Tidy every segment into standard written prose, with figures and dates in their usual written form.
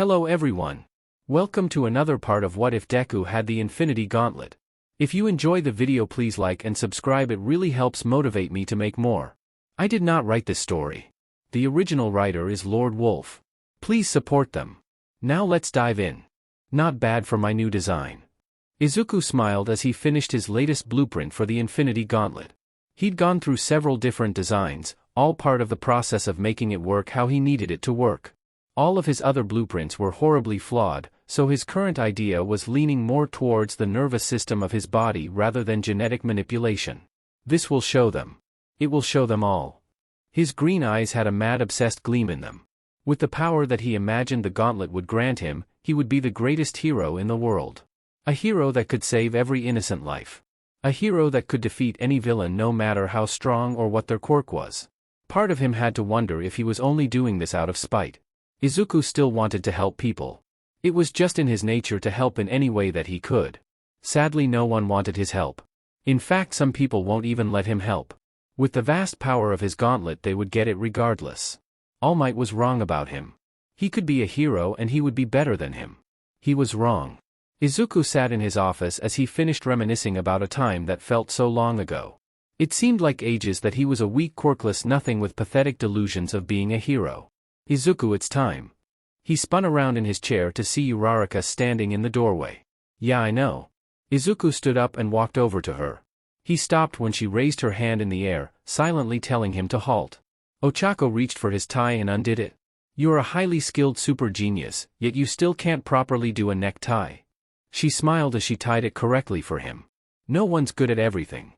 Hello everyone. Welcome to another part of What If Deku Had the Infinity Gauntlet. If you enjoy the video, please like and subscribe, it really helps motivate me to make more. I did not write this story. The original writer is Lord Wolf. Please support them. Now let's dive in. Not bad for my new design. Izuku smiled as he finished his latest blueprint for the Infinity Gauntlet. He'd gone through several different designs, all part of the process of making it work how he needed it to work. All of his other blueprints were horribly flawed, so his current idea was leaning more towards the nervous system of his body rather than genetic manipulation. This will show them. It will show them all. His green eyes had a mad obsessed gleam in them. With the power that he imagined the gauntlet would grant him, he would be the greatest hero in the world. A hero that could save every innocent life. A hero that could defeat any villain no matter how strong or what their quirk was. Part of him had to wonder if he was only doing this out of spite. Izuku still wanted to help people. It was just in his nature to help in any way that he could. Sadly, no one wanted his help. In fact, some people won't even let him help. With the vast power of his gauntlet, they would get it regardless. All Might was wrong about him. He could be a hero and he would be better than him. He was wrong. Izuku sat in his office as he finished reminiscing about a time that felt so long ago. It seemed like ages that he was a weak, quirkless nothing with pathetic delusions of being a hero. Izuku, it's time. He spun around in his chair to see Uraraka standing in the doorway. Yeah, I know. Izuku stood up and walked over to her. He stopped when she raised her hand in the air, silently telling him to halt. Ochako reached for his tie and undid it. You're a highly skilled super genius, yet you still can't properly do a necktie. She smiled as she tied it correctly for him. No one's good at everything.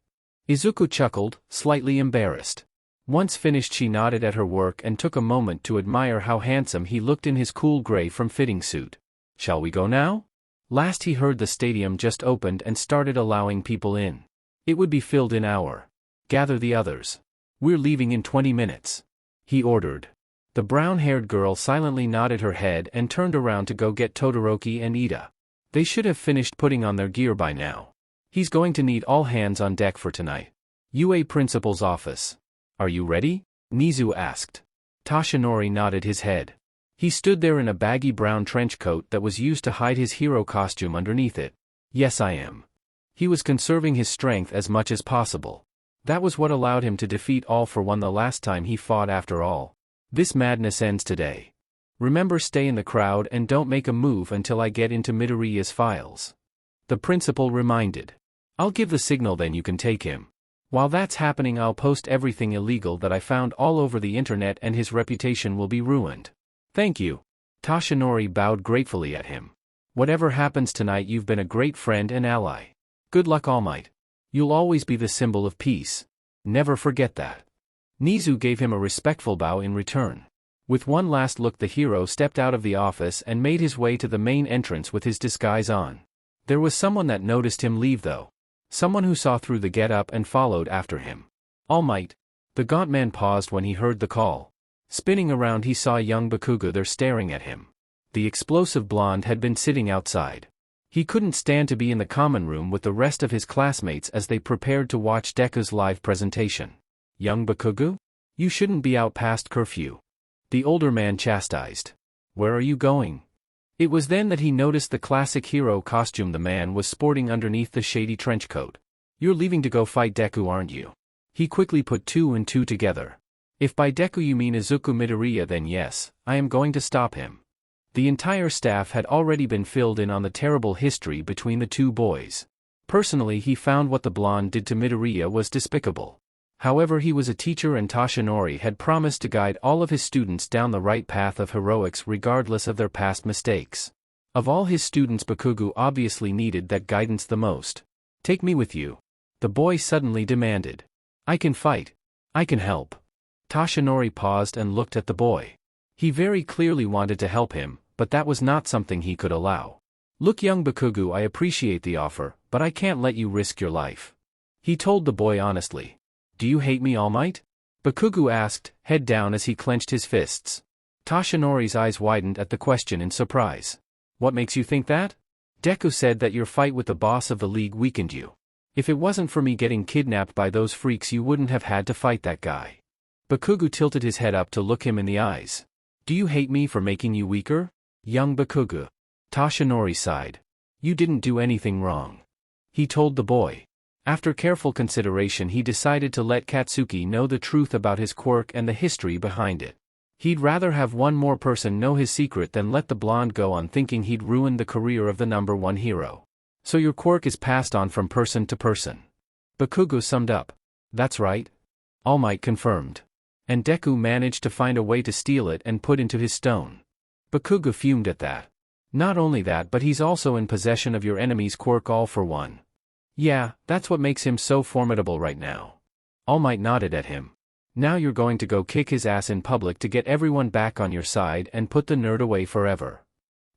Izuku chuckled, slightly embarrassed. Once finished, she nodded at her work and took a moment to admire how handsome he looked in his cool gray form-fitting suit. Shall we go now? Last he heard, the stadium just opened and started allowing people in. It would be filled in an hour. Gather the others. We're leaving in 20 minutes. He ordered. The brown-haired girl silently nodded her head and turned around to go get Todoroki and Ida. They should have finished putting on their gear by now. He's going to need all hands on deck for tonight. UA Principal's office. Are you ready? Nizu asked. Toshinori nodded his head. He stood there in a baggy brown trench coat that was used to hide his hero costume underneath it. Yes, I am. He was conserving his strength as much as possible. That was what allowed him to defeat All For One the last time he fought after all. This madness ends today. Remember, stay in the crowd and don't make a move until I get into Midoriya's files. The principal reminded. I'll give the signal, then you can take him. While that's happening, I'll post everything illegal that I found all over the internet and his reputation will be ruined. Thank you. Toshinori bowed gratefully at him. Whatever happens tonight, you've been a great friend and ally. Good luck, All Might. You'll always be the symbol of peace. Never forget that. Nizu gave him a respectful bow in return. With one last look, the hero stepped out of the office and made his way to the main entrance with his disguise on. There was someone that noticed him leave though. Someone who saw through the get-up and followed after him. All Might. The gaunt man paused when he heard the call. Spinning around, he saw young Bakugo there staring at him. The explosive blonde had been sitting outside. He couldn't stand to be in the common room with the rest of his classmates as they prepared to watch Deku's live presentation. Young Bakugo? You shouldn't be out past curfew. The older man chastised. Where are you going? It was then that he noticed the classic hero costume the man was sporting underneath the shady trench coat. You're leaving to go fight Deku, aren't you? He quickly put two and two together. If by Deku you mean Izuku Midoriya, then yes, I am going to stop him. The entire staff had already been filled in on the terrible history between the two boys. Personally, he found what the blonde did to Midoriya was despicable. However, he was a teacher and Toshinori had promised to guide all of his students down the right path of heroics regardless of their past mistakes. Of all his students, Bakugo obviously needed that guidance the most. Take me with you. The boy suddenly demanded. I can fight. I can help. Toshinori paused and looked at the boy. He very clearly wanted to help him, but that was not something he could allow. Look, young Bakugo, I appreciate the offer, but I can't let you risk your life. He told the boy honestly. Do you hate me, All Might? Bakugo asked, head down as he clenched his fists. Toshinori's eyes widened at the question in surprise. What makes you think that? Deku said that your fight with the boss of the league weakened you. If it wasn't for me getting kidnapped by those freaks, you wouldn't have had to fight that guy. Bakugo tilted his head up to look him in the eyes. Do you hate me for making you weaker? Young Bakugo. Toshinori sighed. You didn't do anything wrong. He told the boy. After careful consideration he decided to let Katsuki know the truth about his quirk and the history behind it. He'd rather have one more person know his secret than let the blonde go on thinking he'd ruined the career of the #1 hero. So your quirk is passed on from person to person. Bakugo summed up. That's right. All Might confirmed. And Deku managed to find a way to steal it and put into his stone. Bakugo fumed at that. Not only that, but he's also in possession of your enemy's quirk all for one. Yeah, that's what makes him so formidable right now. All Might nodded at him. Now you're going to go kick his ass in public to get everyone back on your side and put the nerd away forever.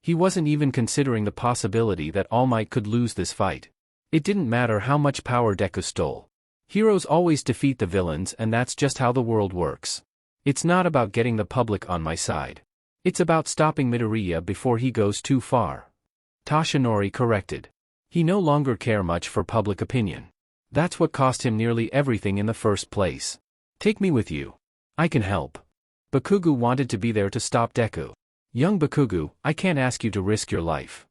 He wasn't even considering the possibility that All Might could lose this fight. It didn't matter how much power Deku stole. Heroes always defeat the villains, and that's just how the world works. It's not about getting the public on my side. It's about stopping Midoriya before he goes too far. Toshinori corrected. He no longer cared much for public opinion. That's what cost him nearly everything in the first place. Take me with you. I can help. Bakugo wanted to be there to stop Deku. Young Bakugo, I can't ask you to risk your life.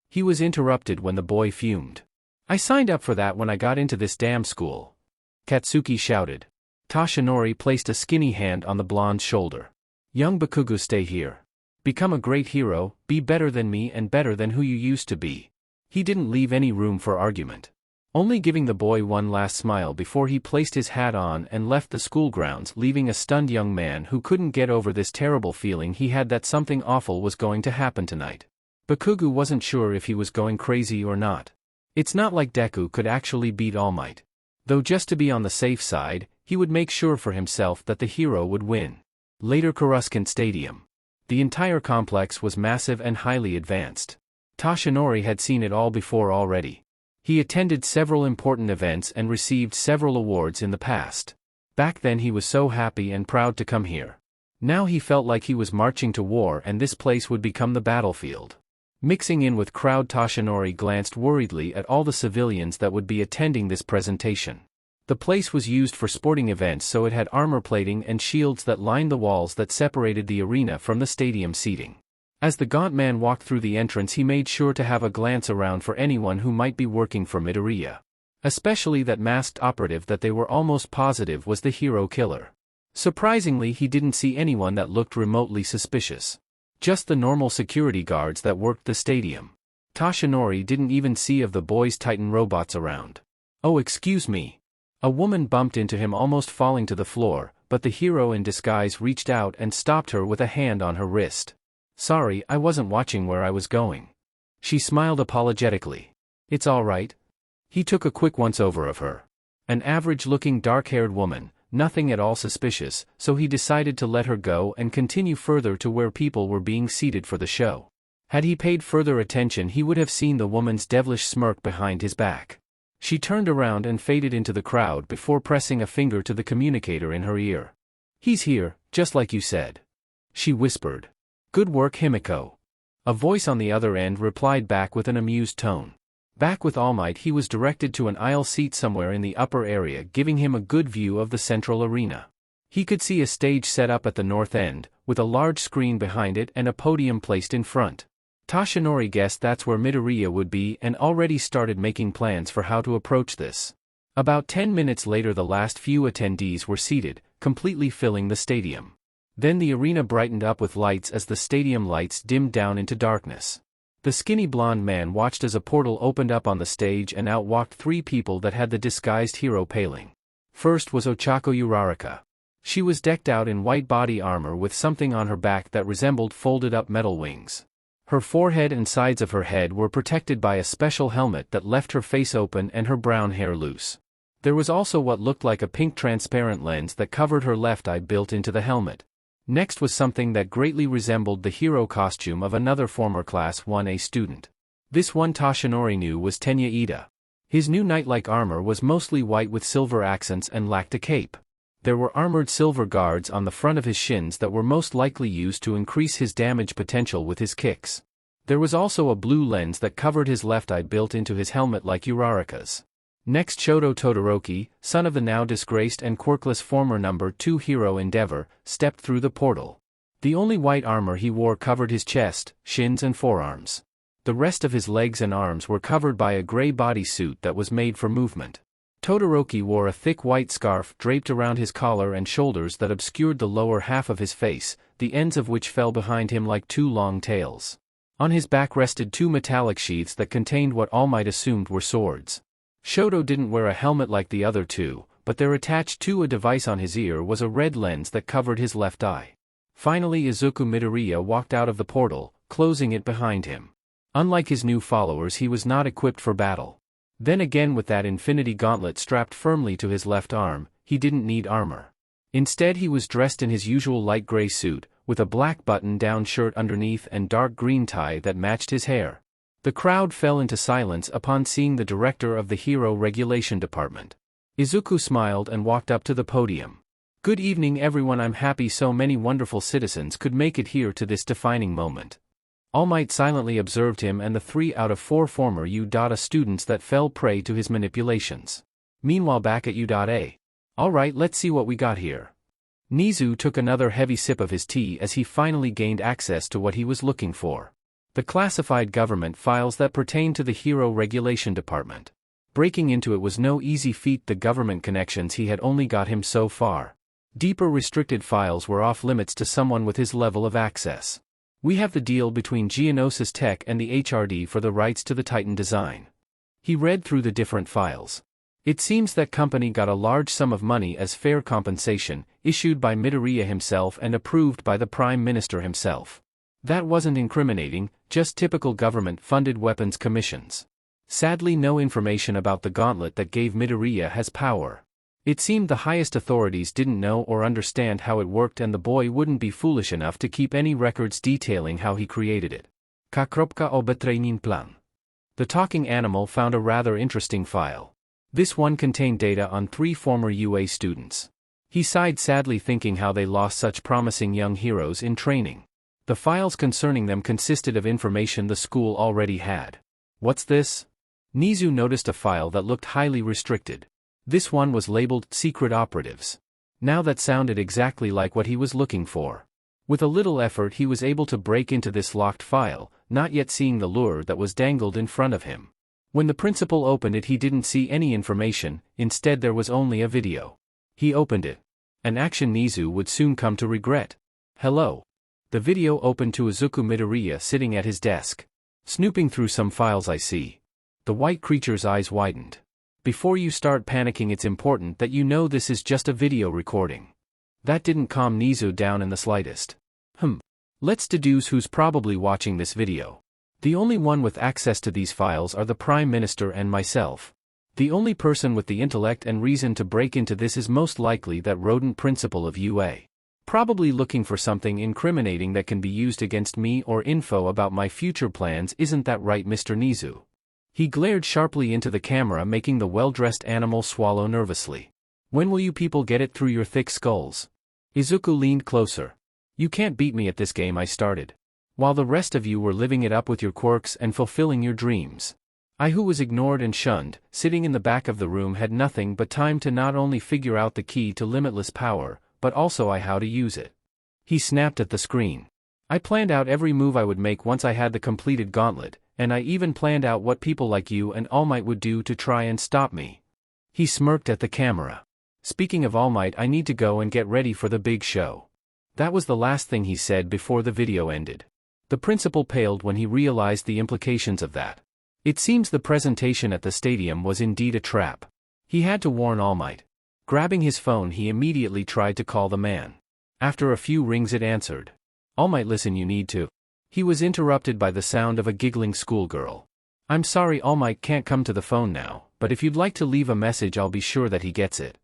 He was interrupted when the boy fumed. I signed up for that when I got into this damn school. Katsuki shouted. Toshinori placed a skinny hand on the blonde's shoulder. Young Bakugo, stay here. Become a great hero, be better than me and better than who you used to be. He didn't leave any room for argument. Only giving the boy one last smile before he placed his hat on and left the school grounds, leaving a stunned young man who couldn't get over this terrible feeling he had that something awful was going to happen tonight. Bakugo wasn't sure if he was going crazy or not. It's not like Deku could actually beat All Might. Though just to be on the safe side, he would make sure for himself that the hero would win. Later, Coruscant Stadium. The entire complex was massive and highly advanced. Toshinori had seen it all before already. He attended several important events and received several awards in the past. Back then he was so happy and proud to come here. Now he felt like he was marching to war and this place would become the battlefield. Mixing in with crowd, Toshinori glanced worriedly at all the civilians that would be attending this presentation. The place was used for sporting events, so it had armor plating and shields that lined the walls that separated the arena from the stadium seating. As the gaunt man walked through the entrance, he made sure to have a glance around for anyone who might be working for Midoriya. Especially that masked operative that they were almost positive was the hero killer. Surprisingly, he didn't see anyone that looked remotely suspicious. Just the normal security guards that worked the stadium. Toshinori didn't even see of the boys' Titan robots around. Oh, excuse me. A woman bumped into him, almost falling to the floor, but the hero in disguise reached out and stopped her with a hand on her wrist. Sorry, I wasn't watching where I was going. She smiled apologetically. It's all right. He took a quick once-over of her. An average-looking dark-haired woman, nothing at all suspicious, so he decided to let her go and continue further to where people were being seated for the show. Had he paid further attention, he would have seen the woman's devilish smirk behind his back. She turned around and faded into the crowd before pressing a finger to the communicator in her ear. He's here, just like you said. She whispered. Good work, Himiko. A voice on the other end replied back with an amused tone. Back with All Might, he was directed to an aisle seat somewhere in the upper area, giving him a good view of the central arena. He could see a stage set up at the north end, with a large screen behind it and a podium placed in front. Toshinori guessed that's where Midoriya would be and already started making plans for how to approach this. About 10 minutes later, the last few attendees were seated, completely filling the stadium. Then the arena brightened up with lights as the stadium lights dimmed down into darkness. The skinny blonde man watched as a portal opened up on the stage and out walked three people that had the disguised hero paling. First was Ochako Uraraka. She was decked out in white body armor with something on her back that resembled folded-up metal wings. Her forehead and sides of her head were protected by a special helmet that left her face open and her brown hair loose. There was also what looked like a pink transparent lens that covered her left eye built into the helmet. Next was something that greatly resembled the hero costume of another former Class 1A student. This one Toshinori knew was Tenya Ida. His new knight-like armor was mostly white with silver accents and lacked a cape. There were armored silver guards on the front of his shins that were most likely used to increase his damage potential with his kicks. There was also a blue lens that covered his left eye built into his helmet like Uraraka's. Next, Shoto Todoroki, son of the now disgraced and quirkless former number 2 hero Endeavor, stepped through the portal. The only white armor he wore covered his chest, shins and forearms. The rest of his legs and arms were covered by a gray bodysuit that was made for movement. Todoroki wore a thick white scarf draped around his collar and shoulders that obscured the lower half of his face, the ends of which fell behind him like two long tails. On his back rested two metallic sheaths that contained what All Might assumed were swords. Shoto didn't wear a helmet like the other two, but there attached to a device on his ear was a red lens that covered his left eye. Finally Izuku Midoriya walked out of the portal, closing it behind him. Unlike his new followers, he was not equipped for battle. Then again, with that Infinity Gauntlet strapped firmly to his left arm, he didn't need armor. Instead he was dressed in his usual light gray suit, with a black button-down shirt underneath and dark green tie that matched his hair. The crowd fell into silence upon seeing the director of the Hero Regulation Department. Izuku smiled and walked up to the podium. "Good evening everyone, I'm happy so many wonderful citizens could make it here to this defining moment." All Might silently observed him and the 3 out of 4 former U.A students that fell prey to his manipulations. Meanwhile back at U.A. "Alright, let's see what we got here." Nizu took another heavy sip of his tea as he finally gained access to what he was looking for. The classified government files that pertain to the Hero Regulation Department. Breaking into it was no easy feat. The government connections he had only got him so far. Deeper restricted files were off limits to someone with his level of access. "We have the deal between Geonosis Tech and the HRD for the rights to the Titan design." He read through the different files. It seems that company got a large sum of money as fair compensation, issued by Midoriya himself and approved by the Prime Minister himself. That wasn't incriminating, just typical government-funded weapons commissions. Sadly, no information about the gauntlet that gave Midoriya his power. It seemed the highest authorities didn't know or understand how it worked, and the boy wouldn't be foolish enough to keep any records detailing how he created it. Kakropka obetrenin plan. The talking animal found a rather interesting file. This one contained data on 3 former UA students. He sighed sadly, thinking how they lost such promising young heroes in training. The files concerning them consisted of information the school already had. What's this? Nizu noticed a file that looked highly restricted. This one was labeled Secret Operatives. Now that sounded exactly like what he was looking for. With a little effort he was able to break into this locked file, not yet seeing the lure that was dangled in front of him. When the principal opened it, he didn't see any information, instead there was only a video. He opened it. An action Nizu would soon come to regret. "Hello." The video opened to Izuku Midoriya sitting at his desk. "Snooping through some files, I see." The white creature's eyes widened. "Before you start panicking, it's important that you know this is just a video recording." That didn't calm Nizu down in the slightest. Let's deduce who's probably watching this video. The only one with access to these files are the Prime Minister and myself. The only person with the intellect and reason to break into this is most likely that rodent principal of UA. Probably looking for something incriminating that can be used against me or info about my future plans, isn't that right, Mr. Nizu? He glared sharply into the camera, making the well-dressed animal swallow nervously. "When will you people get it through your thick skulls?" Izuku leaned closer. "You can't beat me at this game I started. While the rest of you were living it up with your quirks and fulfilling your dreams. I, who was ignored and shunned, sitting in the back of the room, had nothing but time to not only figure out the key to limitless power, but also how to use it." He snapped at the screen. "I planned out every move I would make once I had the completed gauntlet, and I even planned out what people like you and All Might would do to try and stop me." He smirked at the camera. "Speaking of All Might, I need to go and get ready for the big show." That was the last thing he said before the video ended. The principal paled when he realized the implications of that. It seems the presentation at the stadium was indeed a trap. He had to warn All Might. Grabbing his phone, he immediately tried to call the man. After a few rings it answered. "All Might, listen, you need to." He was interrupted by the sound of a giggling schoolgirl. "I'm sorry, All Might can't come to the phone now, but if you'd like to leave a message I'll be sure that he gets it."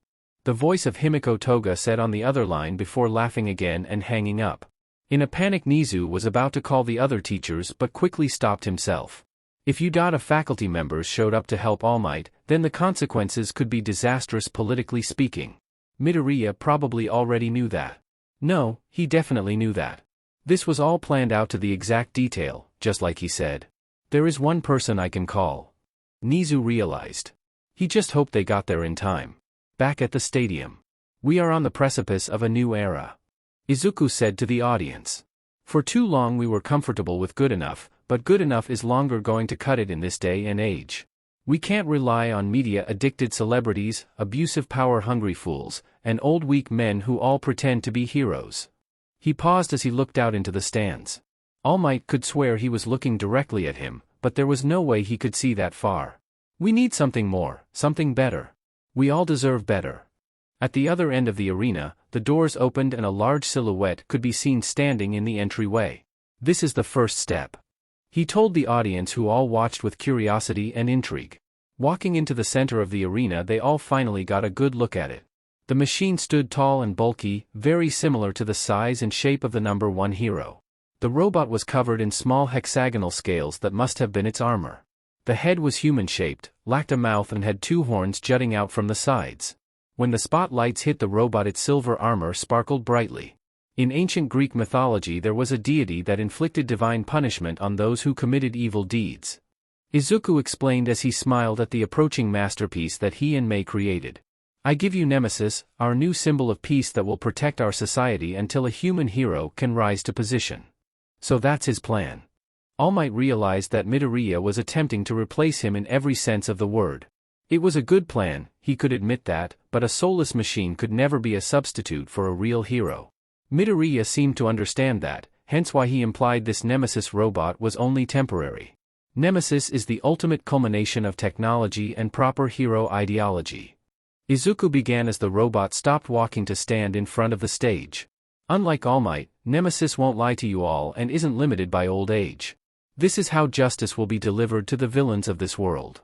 The voice of Himiko Toga said on the other line before laughing again and hanging up. In a panic, Nizu was about to call the other teachers but quickly stopped himself. If U.A faculty members showed up to help All Might, then the consequences could be disastrous politically speaking. Midoriya probably already knew that. No, he definitely knew that. This was all planned out to the exact detail, just like he said. "There is one person I can call." Nizu realized. He just hoped they got there in time. Back at the stadium. "We are on the precipice of a new era. Izuku said to the audience. For too long we were comfortable with good enough, but good enough is longer going to cut it in this day and age. We can't rely on media-addicted celebrities, abusive power-hungry fools, and old weak men who all pretend to be heroes. He paused as he looked out into the stands. All Might could swear he was looking directly at him, but there was no way he could see that far. We need something more, something better. We all deserve better. At the other end of the arena, the doors opened and a large silhouette could be seen standing in the entryway. This is the first step, he told the audience, who all watched with curiosity and intrigue. Walking into the center of the arena, they all finally got a good look at it. The machine stood tall and bulky, very similar to the size and shape of the number 1 hero. The robot was covered in small hexagonal scales that must have been its armor. The head was human-shaped, lacked a mouth and had 2 horns jutting out from the sides. When the spotlights hit the robot, its silver armor sparkled brightly. In ancient Greek mythology there was a deity that inflicted divine punishment on those who committed evil deeds. Izuku explained as he smiled at the approaching masterpiece that he and Mei created. I give you Nemesis, our new symbol of peace that will protect our society until a human hero can rise to position. So that's his plan. All Might realized that Midoriya was attempting to replace him in every sense of the word. It was a good plan, he could admit that, but a soulless machine could never be a substitute for a real hero. Midoriya seemed to understand that, hence why he implied this Nemesis robot was only temporary. Nemesis is the ultimate culmination of technology and proper hero ideology. Izuku began as the robot stopped walking to stand in front of the stage. Unlike All Might, Nemesis won't lie to you all and isn't limited by old age. This is how justice will be delivered to the villains of this world.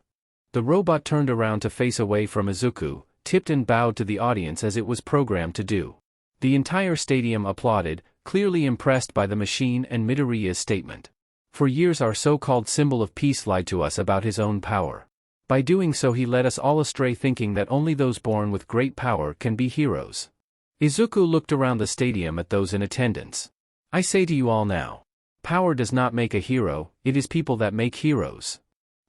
The robot turned around to face away from Izuku, tipped and bowed to the audience as it was programmed to do. The entire stadium applauded, clearly impressed by the machine and Midoriya's statement. For years our so-called symbol of peace lied to us about his own power. By doing so he led us all astray, thinking that only those born with great power can be heroes. Izuku looked around the stadium at those in attendance. I say to you all now, power does not make a hero, it is people that make heroes,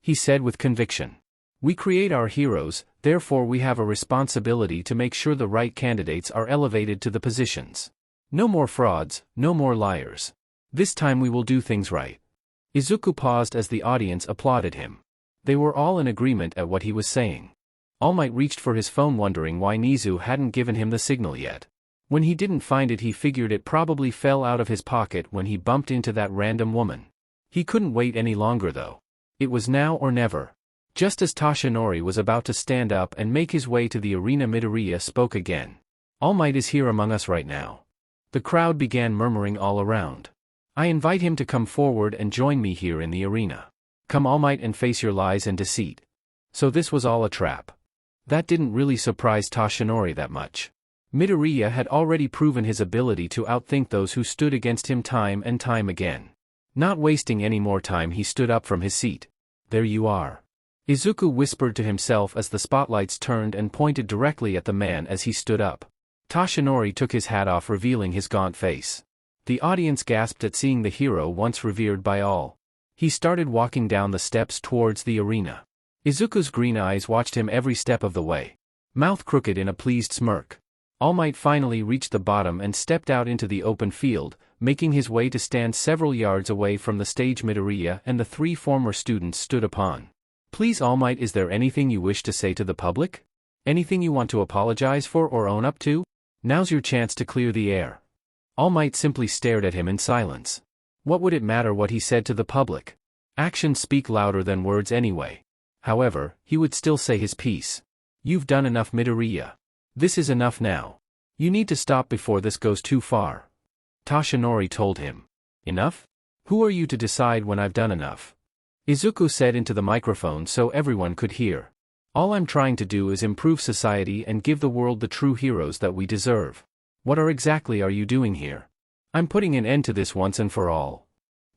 he said with conviction. We create our heroes, therefore we have a responsibility to make sure the right candidates are elevated to the positions. No more frauds, no more liars. This time we will do things right. Izuku paused as the audience applauded him. They were all in agreement at what he was saying. All Might reached for his phone, wondering why Nizu hadn't given him the signal yet. When he didn't find it, he figured it probably fell out of his pocket when he bumped into that random woman. He couldn't wait any longer though. It was now or never. Just as Toshinori was about to stand up and make his way to the arena, Midoriya spoke again. All Might is here among us right now. The crowd began murmuring all around. I invite him to come forward and join me here in the arena. Come All Might and face your lies and deceit. So this was all a trap. That didn't really surprise Toshinori that much. Midoriya had already proven his ability to outthink those who stood against him time and time again. Not wasting any more time, he stood up from his seat. There you are, Izuku whispered to himself as the spotlights turned and pointed directly at the man as he stood up. Toshinori took his hat off, revealing his gaunt face. The audience gasped at seeing the hero once revered by all. He started walking down the steps towards the arena. Izuku's green eyes watched him every step of the way, mouth crooked in a pleased smirk. All Might finally reached the bottom and stepped out into the open field, making his way to stand several yards away from the stage Midoriya and the 3 former students stood upon. Please All Might, is there anything you wish to say to the public? Anything you want to apologize for or own up to? Now's your chance to clear the air. All Might simply stared at him in silence. What would it matter what he said to the public? Actions speak louder than words anyway. However, he would still say his piece. You've done enough, Midoriya. This is enough now. You need to stop before this goes too far. Toshinori told him. Enough? Who are you to decide when I've done enough? Izuku said into the microphone so everyone could hear. All I'm trying to do is improve society and give the world the true heroes that we deserve. What exactly are you doing here? I'm putting an end to this once and for all.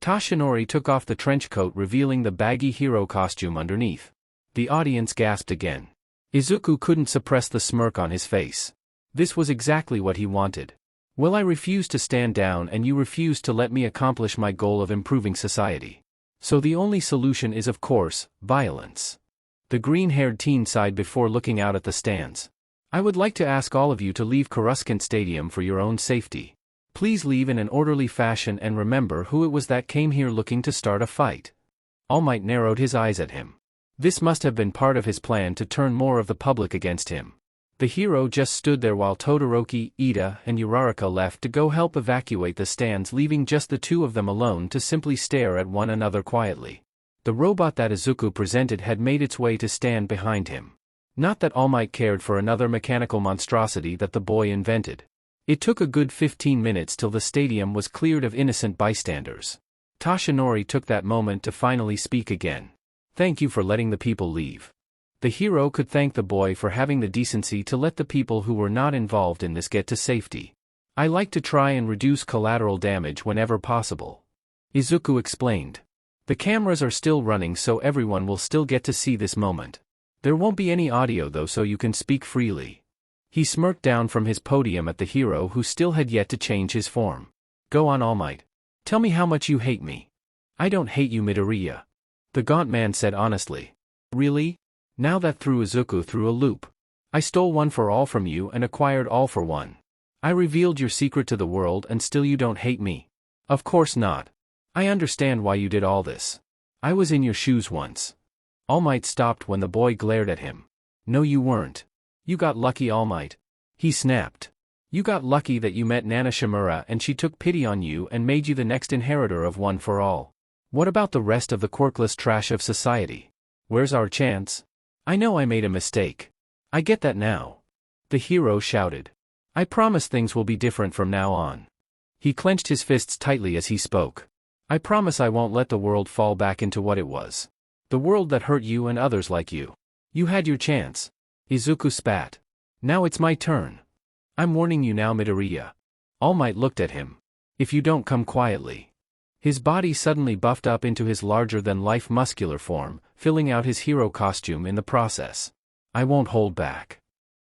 Toshinori took off the trench coat, revealing the baggy hero costume underneath. The audience gasped again. Izuku couldn't suppress the smirk on his face. This was exactly what he wanted. Well, I refuse to stand down and you refuse to let me accomplish my goal of improving society. So the only solution is, of course, violence. The green-haired teen sighed before looking out at the stands. I would like to ask all of you to leave Coruscant Stadium for your own safety. Please leave in an orderly fashion and remember who it was that came here looking to start a fight. All Might narrowed his eyes at him. This must have been part of his plan to turn more of the public against him. The hero just stood there while Todoroki, Ida, and Uraraka left to go help evacuate the stands, leaving just the two of them alone to simply stare at one another quietly. The robot that Izuku presented had made its way to stand behind him. Not that All Might cared for another mechanical monstrosity that the boy invented. It took a good 15 minutes till the stadium was cleared of innocent bystanders. Toshinori took that moment to finally speak again. Thank you for letting the people leave. The hero could thank the boy for having the decency to let the people who were not involved in this get to safety. I like to try and reduce collateral damage whenever possible. Izuku explained. The cameras are still running so everyone will still get to see this moment. There won't be any audio though, so you can speak freely. He smirked down from his podium at the hero who still had yet to change his form. Go on, All Might. Tell me how much you hate me. I don't hate you, Midoriya. The gaunt man said honestly. Really? Now that threw Izuku through a loop. I stole one for all from you and acquired all for one. I revealed your secret to the world and still you don't hate me? Of course not. I understand why you did all this. I was in your shoes once. All Might stopped when the boy glared at him. No, you weren't. You got lucky, All Might. He snapped. You got lucky that you met Nana Shimura and she took pity on you and made you the next inheritor of One for All. What about the rest of the quirkless trash of society? Where's our chance? I know I made a mistake. I get that now. The hero shouted. I promise things will be different from now on. He clenched his fists tightly as he spoke. I promise I won't let the world fall back into what it was. The world that hurt you and others like you. You had your chance. Izuku spat. Now it's my turn. I'm warning you now, Midoriya. All Might looked at him. If you don't come quietly. His body suddenly buffed up into his larger-than-life muscular form, filling out his hero costume in the process. I won't hold back.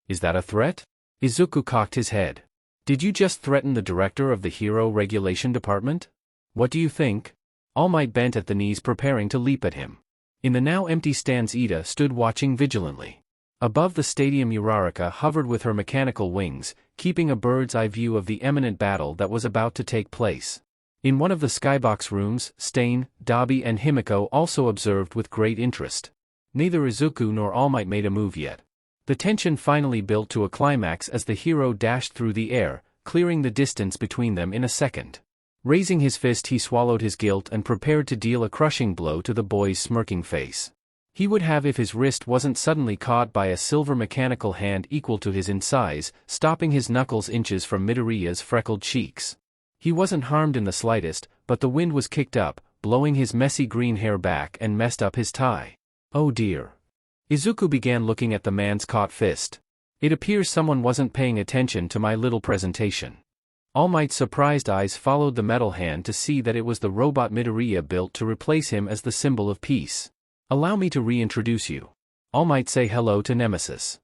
Is that a threat? Izuku cocked his head. Did you just threaten the director of the Hero Regulation Department? What do you think? All Might bent at the knees preparing to leap at him. In the now empty stands Ida stood watching vigilantly. Above the stadium Uraraka hovered with her mechanical wings, keeping a bird's-eye view of the imminent battle that was about to take place. In one of the skybox rooms, Stain, Dabi and Himiko also observed with great interest. Neither Izuku nor All Might made a move yet. The tension finally built to a climax as the hero dashed through the air, clearing the distance between them in a second. Raising his fist, he swallowed his guilt and prepared to deal a crushing blow to the boy's smirking face. He would have if his wrist wasn't suddenly caught by a silver mechanical hand equal to his in size, stopping his knuckles inches from Midoriya's freckled cheeks. He wasn't harmed in the slightest, but the wind was kicked up, blowing his messy green hair back and messed up his tie. Oh dear. Izuku began looking at the man's caught fist. It appears someone wasn't paying attention to my little presentation. All Might's surprised eyes followed the metal hand to see that it was the robot Midoriya built to replace him as the symbol of peace. Allow me to reintroduce you. All Might say hello to Nemesis.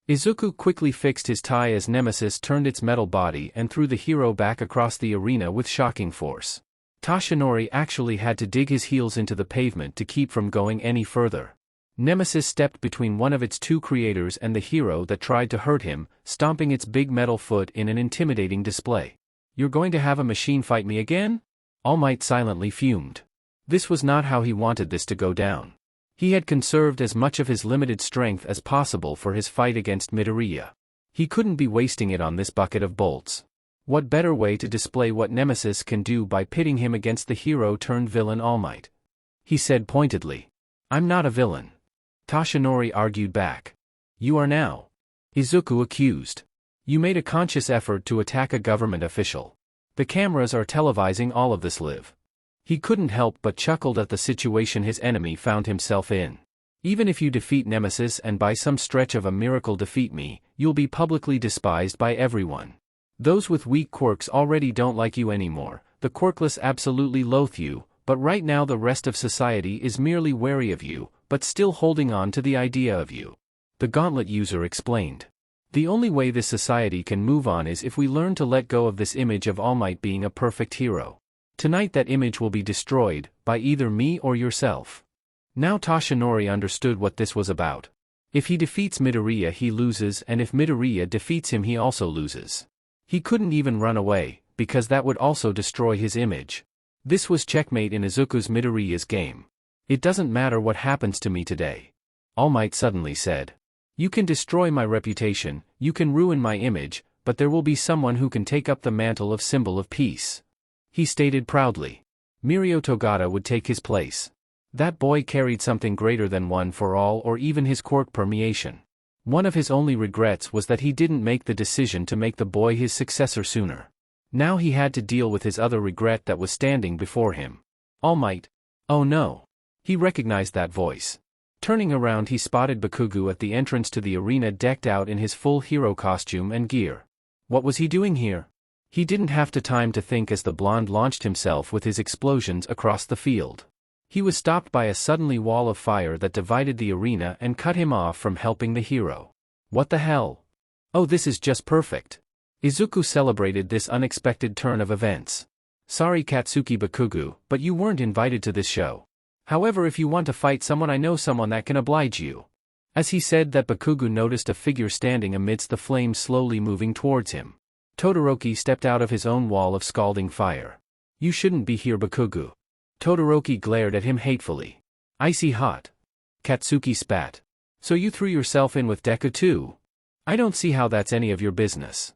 Izuku quickly fixed his tie as Nemesis turned its metal body and threw the hero back across the arena with shocking force. Toshinori actually had to dig his heels into the pavement to keep from going any further. Nemesis stepped between one of its two creators and the hero that tried to hurt him, stomping its big metal foot in an intimidating display. You're going to have a machine fight me again? All Might silently fumed. This was not how he wanted this to go down. He had conserved as much of his limited strength as possible for his fight against Midoriya. He couldn't be wasting it on this bucket of bolts. What better way to display what Nemesis can do by pitting him against the hero-turned-villain All Might? He said pointedly. I'm not a villain. Toshinori argued back. You are now. Izuku accused. You made a conscious effort to attack a government official. The cameras are televising all of this live. He couldn't help but chuckled at the situation his enemy found himself in. Even if you defeat Nemesis and by some stretch of a miracle defeat me, you'll be publicly despised by everyone. Those with weak quirks already don't like you anymore, the quirkless absolutely loathe you, but right now the rest of society is merely wary of you, but still holding on to the idea of you. The Gauntlet user explained. The only way this society can move on is if we learn to let go of this image of All Might being a perfect hero. Tonight that image will be destroyed, by either me or yourself. Now Toshinori understood what this was about. If he defeats Midoriya he loses and if Midoriya defeats him he also loses. He couldn't even run away, because that would also destroy his image. This was checkmate in Izuku Midoriya's game. It doesn't matter what happens to me today. All Might suddenly said. You can destroy my reputation, you can ruin my image, but there will be someone who can take up the mantle of symbol of peace. He stated proudly. Mirio Togata would take his place. That boy carried something greater than one for all or even his quirk permeation. One of his only regrets was that he didn't make the decision to make the boy his successor sooner. Now he had to deal with his other regret that was standing before him. All Might. Oh no. He recognized that voice. Turning around, he spotted Bakugo at the entrance to the arena, decked out in his full hero costume and gear. What was he doing here? He didn't have time to think as the blonde launched himself with his explosions across the field. He was stopped by a suddenly wall of fire that divided the arena and cut him off from helping the hero. What the hell? Oh, this is just perfect. Izuku celebrated this unexpected turn of events. Sorry Katsuki Bakugo, but you weren't invited to this show. However, if you want to fight someone, I know someone that can oblige you. As he said that, Bakugo noticed a figure standing amidst the flames slowly moving towards him. Todoroki stepped out of his own wall of scalding fire. You shouldn't be here, Bakugo. Todoroki glared at him hatefully. Icy hot. Katsuki spat. So you threw yourself in with Deku too? I don't see how that's any of your business.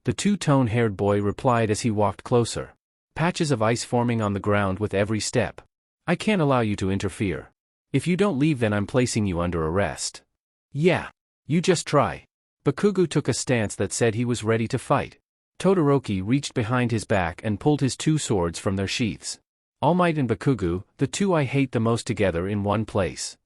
The two-tone-haired boy replied as he walked closer. Patches of ice forming on the ground with every step. I can't allow you to interfere. If you don't leave, then I'm placing you under arrest. Yeah. You just try. Bakugo took a stance that said he was ready to fight. Todoroki reached behind his back and pulled his two swords from their sheaths. All Might and Bakugo, the two I hate the most, together in one place.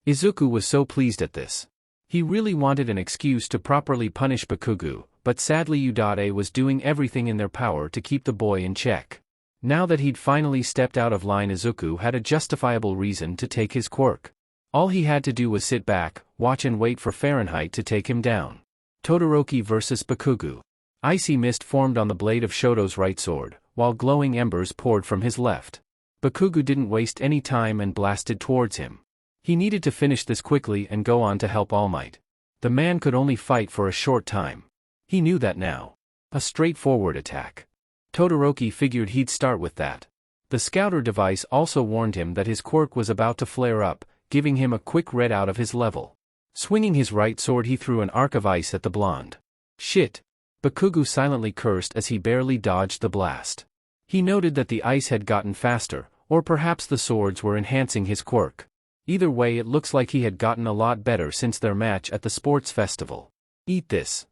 Izuku was so pleased at this. He really wanted an excuse to properly punish Bakugo, but sadly Udade was doing everything in their power to keep the boy in check. Now that he'd finally stepped out of line, Izuku had a justifiable reason to take his quirk. All he had to do was sit back, watch and wait for Fahrenheit to take him down. Todoroki vs. Bakugo. Icy mist formed on the blade of Shoto's right sword, while glowing embers poured from his left. Bakugo didn't waste any time and blasted towards him. He needed to finish this quickly and go on to help All Might. The man could only fight for a short time. He knew that now. A straightforward attack. Todoroki figured he'd start with that. The scouter device also warned him that his quirk was about to flare up, giving him a quick red out of his level. Swinging his right sword, he threw an arc of ice at the blonde. Shit! Bakugo silently cursed as he barely dodged the blast. He noted that the ice had gotten faster, or perhaps the swords were enhancing his quirk. Either way, it looks like he had gotten a lot better since their match at the sports festival. Eat this.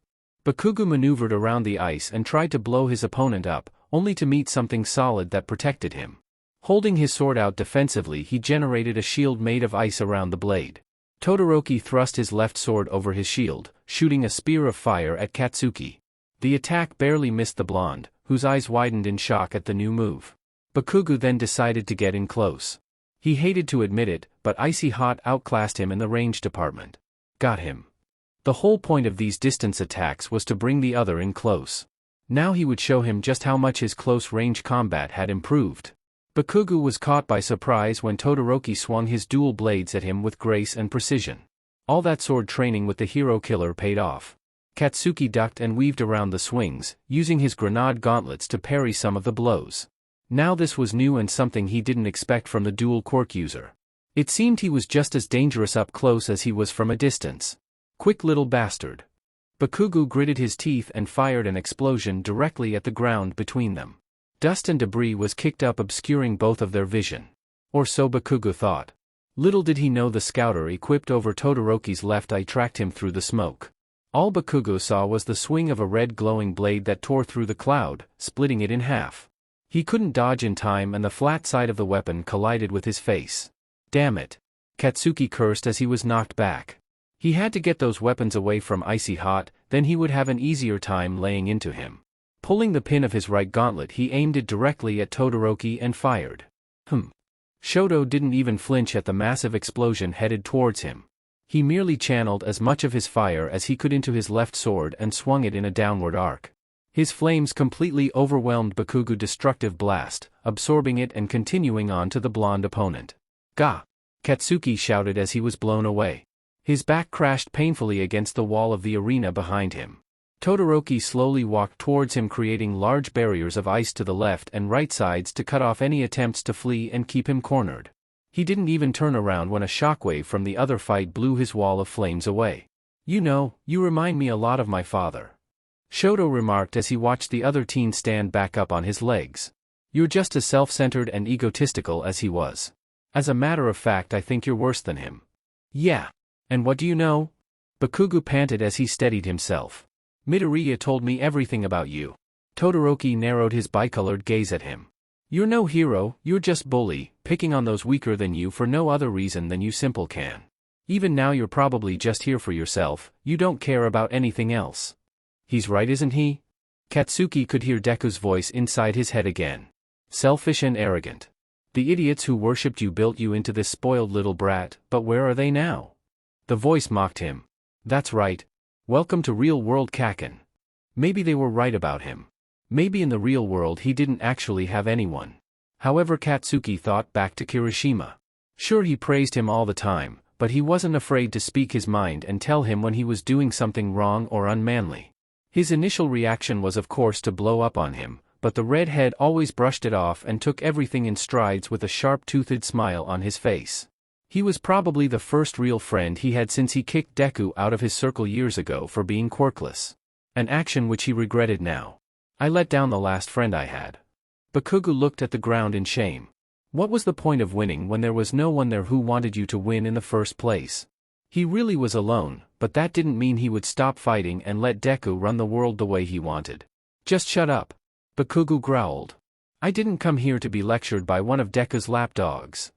Bakugo maneuvered around the ice and tried to blow his opponent up, only to meet something solid that protected him. Holding his sword out defensively, he generated a shield made of ice around the blade. Todoroki thrust his left sword over his shield, shooting a spear of fire at Katsuki. The attack barely missed the blonde, whose eyes widened in shock at the new move. Bakugo then decided to get in close. He hated to admit it, but Icy Hot outclassed him in the range department. Got him. The whole point of these distance attacks was to bring the other in close. Now he would show him just how much his close-range combat had improved. Bakugo was caught by surprise when Todoroki swung his dual blades at him with grace and precision. All that sword training with the hero killer paid off. Katsuki ducked and weaved around the swings, using his grenade gauntlets to parry some of the blows. Now this was new and something he didn't expect from the dual quirk user. It seemed he was just as dangerous up close as he was from a distance. Quick little bastard. Bakugo gritted his teeth and fired an explosion directly at the ground between them. Dust and debris was kicked up, obscuring both of their vision. Or so Bakugo thought. Little did he know the scouter equipped over Todoroki's left eye tracked him through the smoke. All Bakugo saw was the swing of a red glowing blade that tore through the cloud, splitting it in half. He couldn't dodge in time and the flat side of the weapon collided with his face. Damn it! Katsuki cursed as he was knocked back. He had to get those weapons away from Icy Hot, then he would have an easier time laying into him. Pulling the pin of his right gauntlet, he aimed it directly at Todoroki and fired. Shoto didn't even flinch at the massive explosion headed towards him. He merely channeled as much of his fire as he could into his left sword and swung it in a downward arc. His flames completely overwhelmed Bakugo's destructive blast, absorbing it and continuing on to the blonde opponent. Gah! Katsuki shouted as he was blown away. His back crashed painfully against the wall of the arena behind him. Todoroki slowly walked towards him, creating large barriers of ice to the left and right sides to cut off any attempts to flee and keep him cornered. He didn't even turn around when a shockwave from the other fight blew his wall of flames away. "You know, you remind me a lot of my father," Shoto remarked as he watched the other teen stand back up on his legs. "You're just as self-centered and egotistical as he was. As a matter of fact, I think you're worse than him." "Yeah. And what do you know?" Bakugo panted as he steadied himself. "Midoriya told me everything about you." Todoroki narrowed his bicolored gaze at him. "You're no hero, you're just bully, picking on those weaker than you for no other reason than you simple can. Even now you're probably just here for yourself, you don't care about anything else." "He's right, isn't he?" Katsuki could hear Deku's voice inside his head again. "Selfish and arrogant. The idiots who worshipped you built you into this spoiled little brat, but where are they now?" The voice mocked him. "That's right. Welcome to real-world Kaken." Maybe they were right about him. Maybe in the real world he didn't actually have anyone. However, Katsuki thought back to Kirishima. Sure, he praised him all the time, but he wasn't afraid to speak his mind and tell him when he was doing something wrong or unmanly. His initial reaction was of course to blow up on him, but the redhead always brushed it off and took everything in strides with a sharp-toothed smile on his face. He was probably the first real friend he had since he kicked Deku out of his circle years ago for being quirkless. An action which he regretted now. "I let down the last friend I had." Bakugo looked at the ground in shame. What was the point of winning when there was no one there who wanted you to win in the first place? He really was alone, but that didn't mean he would stop fighting and let Deku run the world the way he wanted. "Just shut up," Bakugo growled. "I didn't come here to be lectured by one of Deku's lapdogs."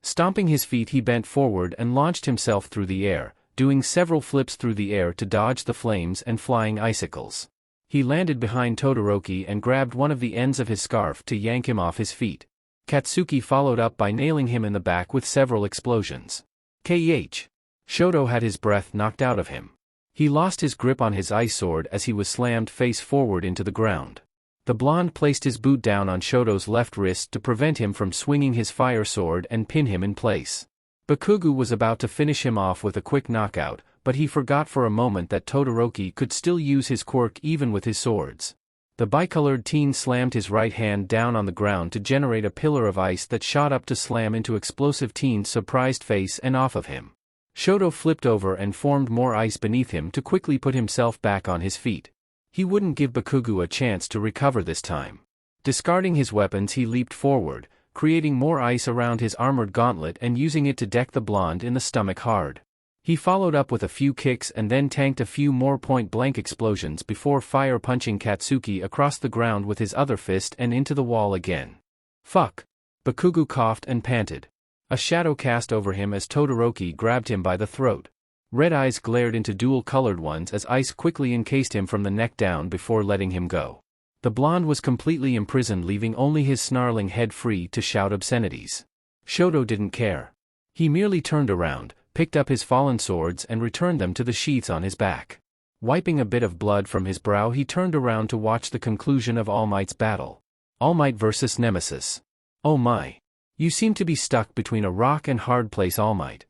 Stomping his feet, he bent forward and launched himself through the air, doing several flips through the air to dodge the flames and flying icicles. He landed behind Todoroki and grabbed one of the ends of his scarf to yank him off his feet. Katsuki followed up by nailing him in the back with several explosions. Kh. Shoto had his breath knocked out of him. He lost his grip on his ice sword as he was slammed face forward into the ground. The blonde placed his boot down on Shoto's left wrist to prevent him from swinging his fire sword and pin him in place. Bakugo was about to finish him off with a quick knockout, but he forgot for a moment that Todoroki could still use his quirk even with his swords. The bicolored teen slammed his right hand down on the ground to generate a pillar of ice that shot up to slam into explosive teen's surprised face and off of him. Shoto flipped over and formed more ice beneath him to quickly put himself back on his feet. He wouldn't give Bakugo a chance to recover this time. Discarding his weapons, he leaped forward, creating more ice around his armored gauntlet and using it to deck the blonde in the stomach hard. He followed up with a few kicks and then tanked a few more point-blank explosions before fire-punching Katsuki across the ground with his other fist and into the wall again. "Fuck!" Bakugo coughed and panted. A shadow cast over him as Todoroki grabbed him by the throat. Red eyes glared into dual-colored ones as ice quickly encased him from the neck down before letting him go. The blonde was completely imprisoned, leaving only his snarling head free to shout obscenities. Shoto didn't care. He merely turned around, picked up his fallen swords and returned them to the sheaths on his back. Wiping a bit of blood from his brow, he turned around to watch the conclusion of All Might's battle. All Might versus Nemesis. "Oh my. You seem to be stuck between a rock and hard place, All Might."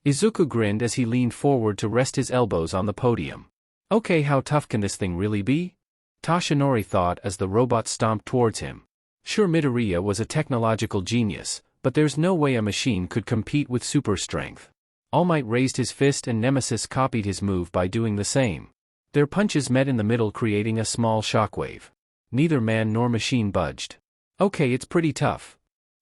Izuku grinned as he leaned forward to rest his elbows on the podium. "Okay, how tough can this thing really be?" Toshinori thought as the robot stomped towards him. Sure, Midoriya was a technological genius, but there's no way a machine could compete with super strength. All Might raised his fist and Nemesis copied his move by doing the same. Their punches met in the middle, creating a small shockwave. Neither man nor machine budged. "Okay, it's pretty tough."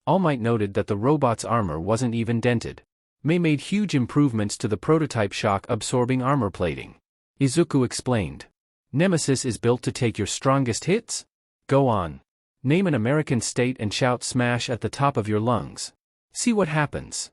All Might noted that the robot's armor wasn't even dented. May made huge improvements to the prototype shock-absorbing armor plating. Izuku explained. "Nemesis is built to take your strongest hits? Go on. Name an American state and shout smash at the top of your lungs. See what happens."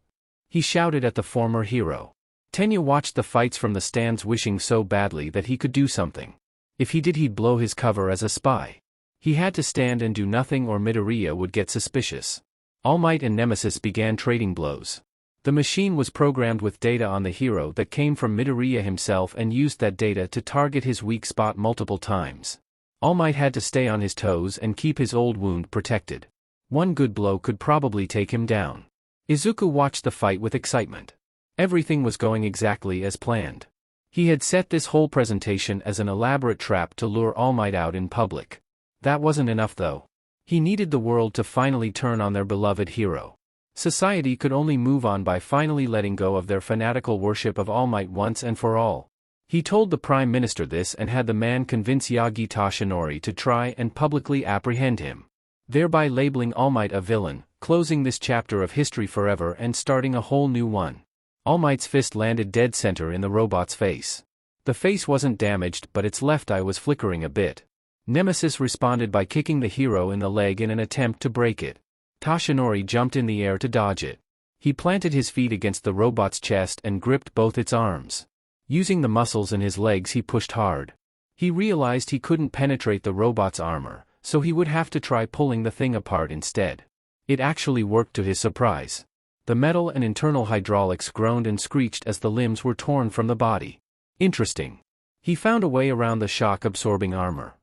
He shouted at the former hero. Tenya watched the fights from the stands, wishing so badly that he could do something. If he did, he'd blow his cover as a spy. He had to stand and do nothing or Midoriya would get suspicious. All Might and Nemesis began trading blows. The machine was programmed with data on the hero that came from Midoriya himself and used that data to target his weak spot multiple times. All Might had to stay on his toes and keep his old wound protected. One good blow could probably take him down. Izuku watched the fight with excitement. Everything was going exactly as planned. He had set this whole presentation as an elaborate trap to lure All Might out in public. That wasn't enough though. He needed the world to finally turn on their beloved hero. Society could only move on by finally letting go of their fanatical worship of All Might once and for all. He told the Prime Minister this and had the man convince Yagi Toshinori to try and publicly apprehend him, thereby labeling All Might a villain, closing this chapter of history forever and starting a whole new one. All Might's fist landed dead center in the robot's face. The face wasn't damaged, but its left eye was flickering a bit. Nemesis responded by kicking the hero in the leg in an attempt to break it. Toshinori jumped in the air to dodge it. He planted his feet against the robot's chest and gripped both its arms. Using the muscles in his legs, he pushed hard. He realized he couldn't penetrate the robot's armor, so he would have to try pulling the thing apart instead. It actually worked to his surprise. The metal and internal hydraulics groaned and screeched as the limbs were torn from the body. Interesting. He found a way around the shock-absorbing armor.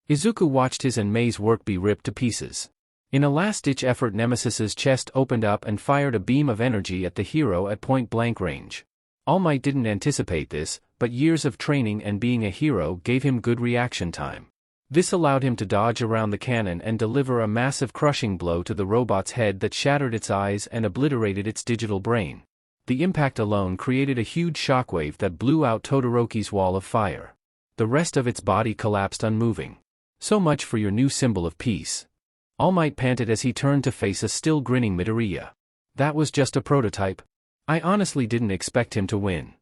Izuku watched his and Mei's work be ripped to pieces. In a last-ditch effort, Nemesis's chest opened up and fired a beam of energy at the hero at point-blank range. All Might didn't anticipate this, but years of training and being a hero gave him good reaction time. This allowed him to dodge around the cannon and deliver a massive crushing blow to the robot's head that shattered its eyes and obliterated its digital brain. The impact alone created a huge shockwave that blew out Todoroki's wall of fire. The rest of its body collapsed unmoving. So much for your new symbol of peace. All Might panted as he turned to face a still grinning Midoriya. That was just a prototype. I honestly didn't expect him to win.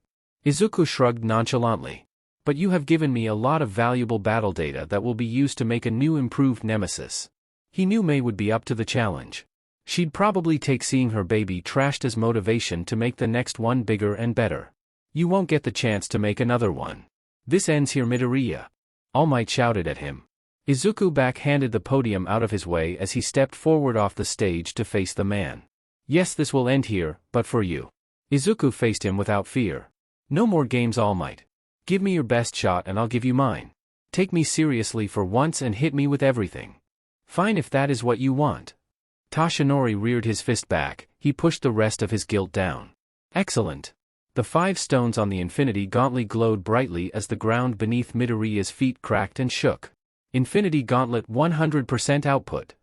Izuku shrugged nonchalantly. But you have given me a lot of valuable battle data that will be used to make a new improved nemesis. He knew Mei would be up to the challenge. She'd probably take seeing her baby trashed as motivation to make the next one bigger and better. You won't get the chance to make another one. This ends here, Midoriya. All Might shouted at him. Izuku backhanded the podium out of his way as he stepped forward off the stage to face the man. Yes, this will end here, but for you. Izuku faced him without fear. No more games, All Might. Give me your best shot and I'll give you mine. Take me seriously for once and hit me with everything. Fine if that is what you want. Toshinori reared his fist back. He pushed the rest of his guilt down. Excellent. The 5 stones on the Infinity Gauntlet glowed brightly as the ground beneath Midoriya's feet cracked and shook. Infinity Gauntlet 100% output.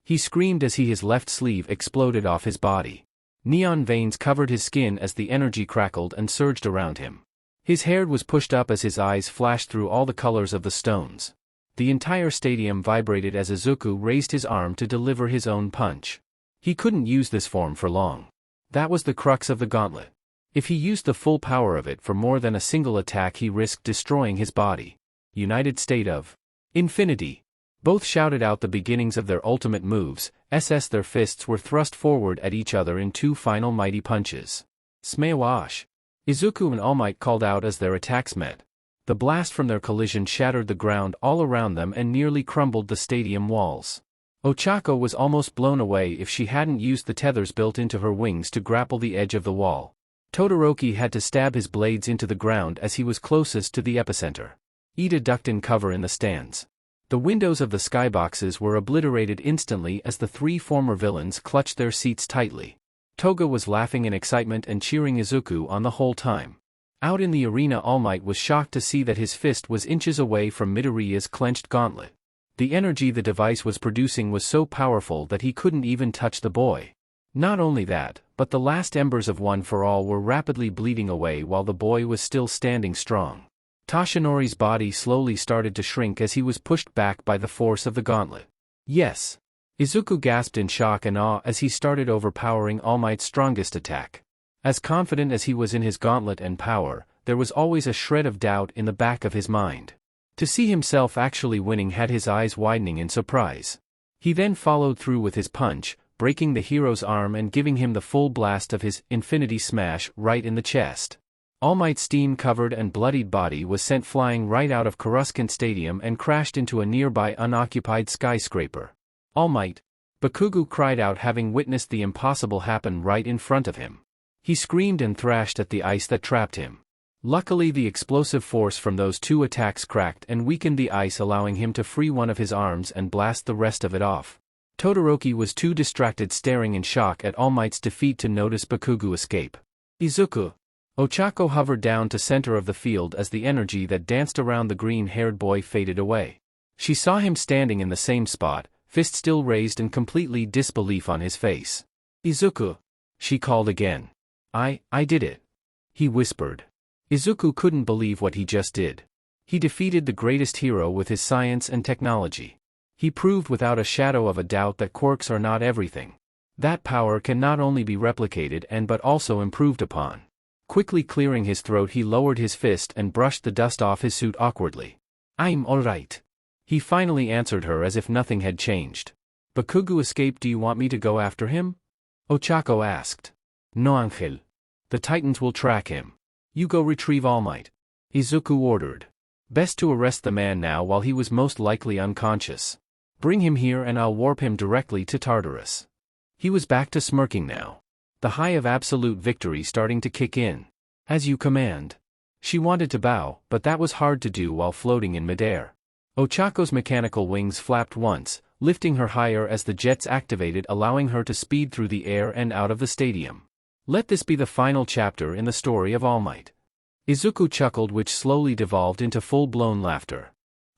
He screamed as his left sleeve exploded off his body. Neon veins covered his skin as the energy crackled and surged around him. His hair was pushed up as his eyes flashed through all the colors of the stones. The entire stadium vibrated as Izuku raised his arm to deliver his own punch. He couldn't use this form for long. That was the crux of the gauntlet. If he used the full power of it for more than a single attack, he risked destroying his body. United State of Infinity. Both shouted out the beginnings of their ultimate moves. Their fists were thrust forward at each other in 2 final mighty punches. Smash! Izuku and All Might called out as their attacks met. The blast from their collision shattered the ground all around them and nearly crumbled the stadium walls. Ochako was almost blown away if she hadn't used the tethers built into her wings to grapple the edge of the wall. Todoroki had to stab his blades into the ground as he was closest to the epicenter. Ida ducked in cover in the stands. The windows of the skyboxes were obliterated instantly as the 3 former villains clutched their seats tightly. Toga was laughing in excitement and cheering Izuku on the whole time. Out in the arena, All Might was shocked to see that his fist was inches away from Midoriya's clenched gauntlet. The energy the device was producing was so powerful that he couldn't even touch the boy. Not only that, but the last embers of One for All were rapidly bleeding away while the boy was still standing strong. Toshinori's body slowly started to shrink as he was pushed back by the force of the gauntlet. Yes! Izuku gasped in shock and awe as he started overpowering All Might's strongest attack. As confident as he was in his gauntlet and power, there was always a shred of doubt in the back of his mind. To see himself actually winning had his eyes widening in surprise. He then followed through with his punch, breaking the hero's arm and giving him the full blast of his Infinity Smash right in the chest. All Might's steam-covered and bloodied body was sent flying right out of Coruscant Stadium and crashed into a nearby unoccupied skyscraper. All Might! Bakugo cried out, having witnessed the impossible happen right in front of him. He screamed and thrashed at the ice that trapped him. Luckily, the explosive force from those 2 attacks cracked and weakened the ice, allowing him to free one of his arms and blast the rest of it off. Todoroki was too distracted staring in shock at All Might's defeat to notice Bakugo escape. Izuku! Ochako hovered down to center of the field as the energy that danced around the green-haired boy faded away. She saw him standing in the same spot, fist still raised and completely disbelief on his face. "Izuku," she called again. I did it," he whispered. Izuku couldn't believe what he just did. He defeated the greatest hero with his science and technology. He proved without a shadow of a doubt that quirks are not everything. That power can not only be replicated but also improved upon. Quickly clearing his throat, he lowered his fist and brushed the dust off his suit awkwardly. "I'm alright," he finally answered her as if nothing had changed. "Bakugo escaped. Do you want me to go after him?" Ochako asked. "No, Angel. The Titans will track him. You go retrieve All Might," Izuku ordered. Best to arrest the man now while he was most likely unconscious. "Bring him here and I'll warp him directly to Tartarus." He was back to smirking now. The high of absolute victory starting to kick in. "As you command." She wanted to bow, but that was hard to do while floating in midair. Ochako's mechanical wings flapped once, lifting her higher as the jets activated, allowing her to speed through the air and out of the stadium. Let this be the final chapter in the story of All Might. Izuku chuckled, which slowly devolved into full-blown laughter.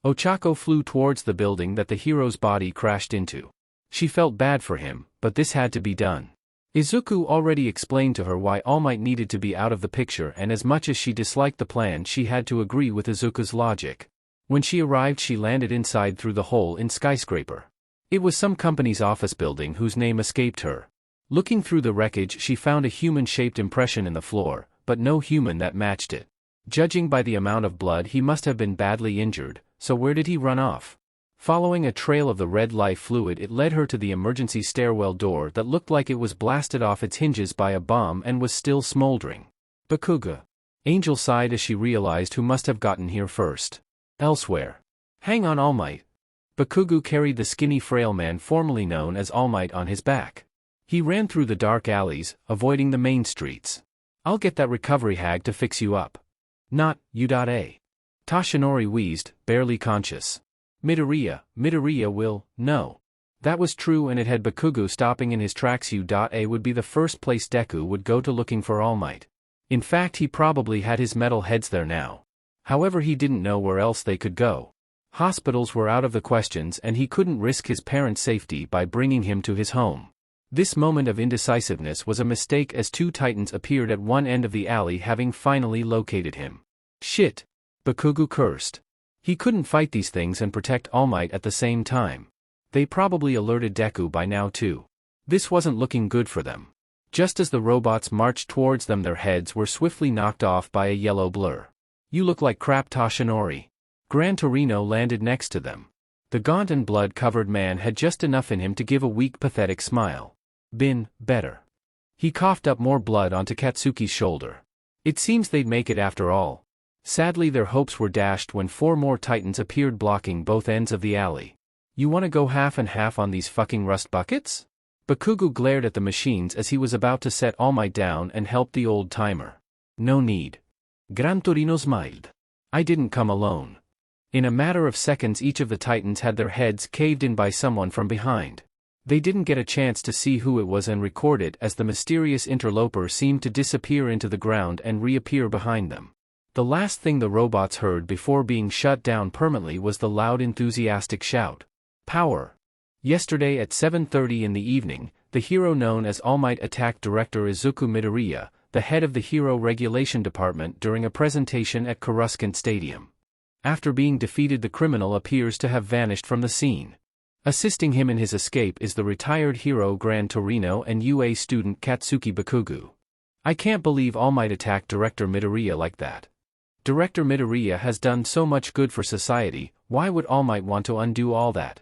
Ochako flew towards the building that the hero's body crashed into. She felt bad for him, but this had to be done. Izuku already explained to her why All Might needed to be out of the picture, and as much as she disliked the plan, she had to agree with Izuku's logic. When she arrived, she landed inside through the hole in skyscraper. It was some company's office building whose name escaped her. Looking through the wreckage, she found a human-shaped impression in the floor, but no human that matched it. Judging by the amount of blood, he must have been badly injured, so where did he run off? Following a trail of the red life fluid, it led her to the emergency stairwell door that looked like it was blasted off its hinges by a bomb and was still smoldering. "Bakugo." Angel sighed as she realized who must have gotten here first. "Elsewhere." "Hang on, All Might." Bakugo carried the skinny frail man formerly known as All Might on his back. He ran through the dark alleys, avoiding the main streets. "I'll get that recovery hag to fix you up." "Not, you.A. Toshinori wheezed, barely conscious. Midoriya will, no." That was true, and it had Bakugo stopping in his tracks. U.A would be the first place Deku would go to looking for All Might. In fact, he probably had his metal heads there now. However, he didn't know where else they could go. Hospitals were out of the questions, and he couldn't risk his parents' safety by bringing him to his home. This moment of indecisiveness was a mistake, as two Titans appeared at one end of the alley, having finally located him. "Shit!" Bakugo cursed. He couldn't fight these things and protect All Might at the same time. They probably alerted Deku by now too. This wasn't looking good for them. Just as the robots marched towards them, their heads were swiftly knocked off by a yellow blur. "You look like crap, Toshinori." Gran Torino landed next to them. The gaunt and blood-covered man had just enough in him to give a weak, pathetic smile. "Been better." He coughed up more blood onto Katsuki's shoulder. It seems they'd make it after all. Sadly, their hopes were dashed when 4 more Titans appeared, blocking both ends of the alley. "You wanna go half and half on these fucking rust buckets?" Bakugo glared at the machines as he was about to set All Might down and help the old-timer. "No need." Gran Torino smiled. "I didn't come alone." In a matter of seconds, each of the Titans had their heads caved in by someone from behind. They didn't get a chance to see who it was and record it, as the mysterious interloper seemed to disappear into the ground and reappear behind them. The last thing the robots heard before being shut down permanently was the loud, enthusiastic shout. "Power!" Yesterday at 7:30 in the evening, the hero known as All Might attacked director Izuku Midoriya, the head of the Hero Regulation Department, during a presentation at Coruscant Stadium. After being defeated, the criminal appears to have vanished from the scene. Assisting him in his escape is the retired hero Gran Torino and UA student Katsuki Bakugo. "I can't believe All Might attacked Director Midoriya like that. Director Midoriya has done so much good for society, why would All Might want to undo all that?"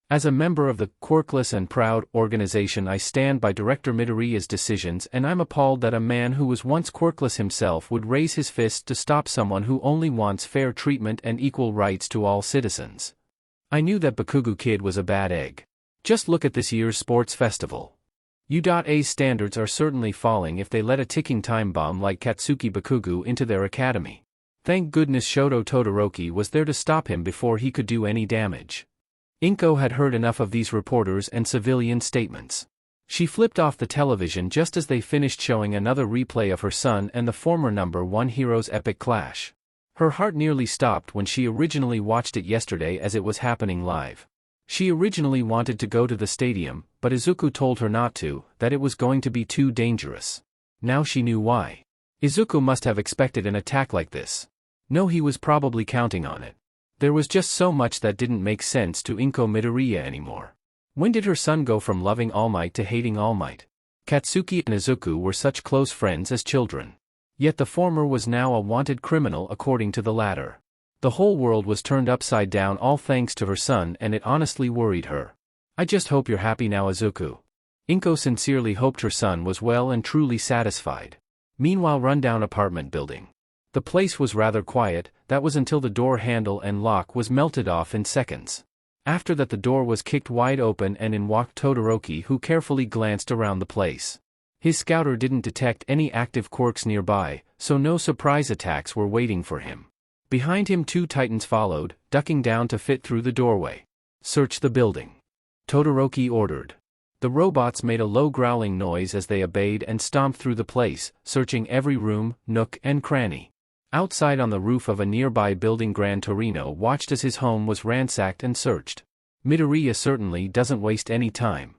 "As a member of the Quirkless and Proud organization, I stand by Director Midoriya's decisions, and I'm appalled that a man who was once quirkless himself would raise his fist to stop someone who only wants fair treatment and equal rights to all citizens. I knew that Bakugo kid was a bad egg. Just look at this year's sports festival. U.A's standards are certainly falling if they let a ticking time bomb like Katsuki Bakugo into their academy. Thank goodness Shoto Todoroki was there to stop him before he could do any damage." Inko had heard enough of these reporters and civilian statements. She flipped off the television just as they finished showing another replay of her son and the former #1 hero's epic clash. Her heart nearly stopped when she originally watched it yesterday as it was happening live. She originally wanted to go to the stadium, but Izuku told her not to, that it was going to be too dangerous. Now she knew why. Izuku must have expected an attack like this. No, he was probably counting on it. There was just so much that didn't make sense to Izuku Midoriya anymore. When did her son go from loving All Might to hating All Might? Katsuki and Izuku were such close friends as children. Yet the former was now a wanted criminal according to the latter. The whole world was turned upside down all thanks to her son, and it honestly worried her. I just hope you're happy now, Izuku. Inko sincerely hoped her son was well and truly satisfied. Meanwhile, rundown apartment building. The place was rather quiet, that was until the door handle and lock was melted off in seconds. After that the door was kicked wide open and in walked Todoroki, who carefully glanced around the place. His scouter didn't detect any active quirks nearby, so no surprise attacks were waiting for him. Behind him 2 titans followed, ducking down to fit through the doorway. Search the building, Todoroki ordered. The robots made a low growling noise as they obeyed and stomped through the place, searching every room, nook and cranny. Outside on the roof of a nearby building, Gran Torino watched as his home was ransacked and searched. Midoriya certainly doesn't waste any time.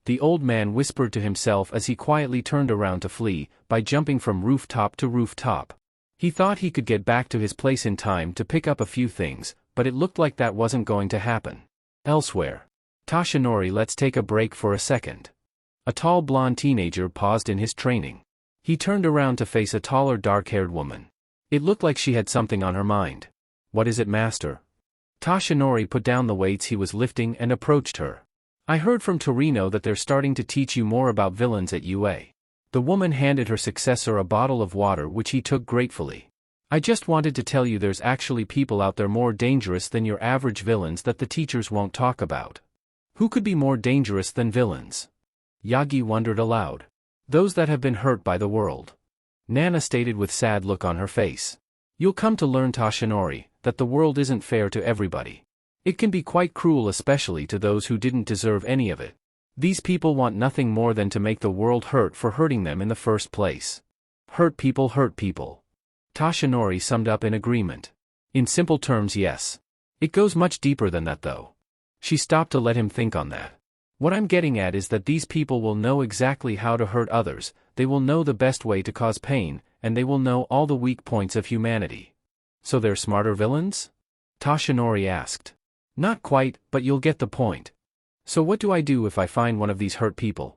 The old man whispered to himself as he quietly turned around to flee, by jumping from rooftop to rooftop. He thought he could get back to his place in time to pick up a few things, but it looked like that wasn't going to happen. Elsewhere. Tashinori, let's take a break for a second. A tall blonde teenager paused in his training. He turned around to face a taller dark-haired woman. It looked like she had something on her mind. What is it, master? Tashinori put down the weights he was lifting and approached her. I heard from Torino that they're starting to teach you more about villains at UA. The woman handed her successor a bottle of water which he took gratefully. I just wanted to tell you there's actually people out there more dangerous than your average villains that the teachers won't talk about. Who could be more dangerous than villains? Yagi wondered aloud. Those that have been hurt by the world. Nana stated with sad look on her face. You'll come to learn, Tashinori, that the world isn't fair to everybody. It can be quite cruel, especially to those who didn't deserve any of it. These people want nothing more than to make the world hurt for hurting them in the first place. Hurt people hurt people. Tashinori summed up in agreement. In simple terms, yes. It goes much deeper than that though. She stopped to let him think on that. What I'm getting at is that these people will know exactly how to hurt others, they will know the best way to cause pain, and they will know all the weak points of humanity. So they're smarter villains? Tashinori asked. Not quite, but you'll get the point. So what do I do if I find one of these hurt people?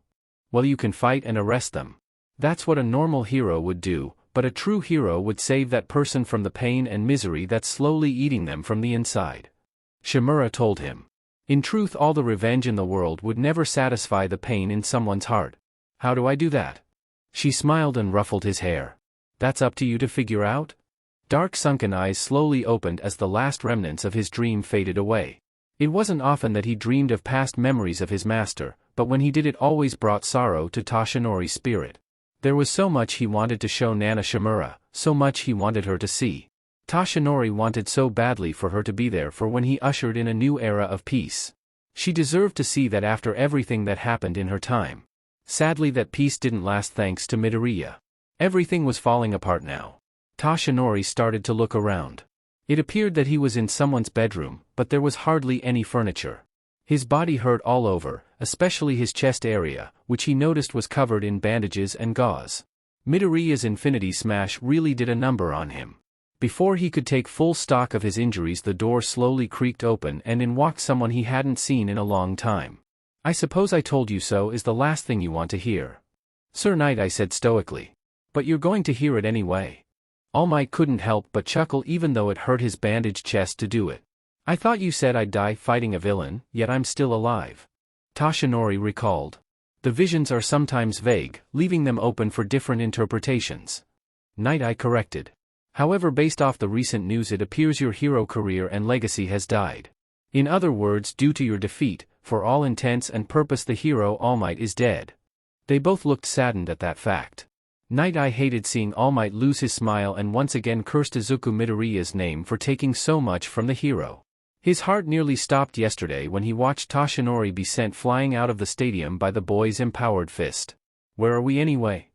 Well, you can fight and arrest them. That's what a normal hero would do, but a true hero would save that person from the pain and misery that's slowly eating them from the inside. Shimura told him. In truth, all the revenge in the world would never satisfy the pain in someone's heart. How do I do that? She smiled and ruffled his hair. That's up to you to figure out? Dark sunken eyes slowly opened as the last remnants of his dream faded away. It wasn't often that he dreamed of past memories of his master, but when he did it always brought sorrow to Tashinori's spirit. There was so much he wanted to show Nana Shimura, so much he wanted her to see. Tashinori wanted so badly for her to be there for when he ushered in a new era of peace. She deserved to see that after everything that happened in her time. Sadly, that peace didn't last thanks to Midoriya. Everything was falling apart now. Tashinori started to look around. It appeared that he was in someone's bedroom, but there was hardly any furniture. His body hurt all over, especially his chest area, which he noticed was covered in bandages and gauze. Midoriya's Infinity Smash really did a number on him. Before he could take full stock of his injuries, the door slowly creaked open and in walked someone he hadn't seen in a long time. I suppose I told you so is the last thing you want to hear. Sir Knight, I said stoically. But you're going to hear it anyway. All Might couldn't help but chuckle even though it hurt his bandaged chest to do it. I thought you said I'd die fighting a villain, yet I'm still alive. Tashinori recalled. The visions are sometimes vague, leaving them open for different interpretations. Knight, I corrected. However, based off the recent news, it appears your hero career and legacy has died. In other words, due to your defeat, for all intents and purpose the hero All Might is dead. They both looked saddened at that fact. Night Eye hated seeing All Might lose his smile and once again cursed Izuku Midoriya's name for taking so much from the hero. His heart nearly stopped yesterday when he watched Toshinori be sent flying out of the stadium by the boy's empowered fist. Where are we anyway?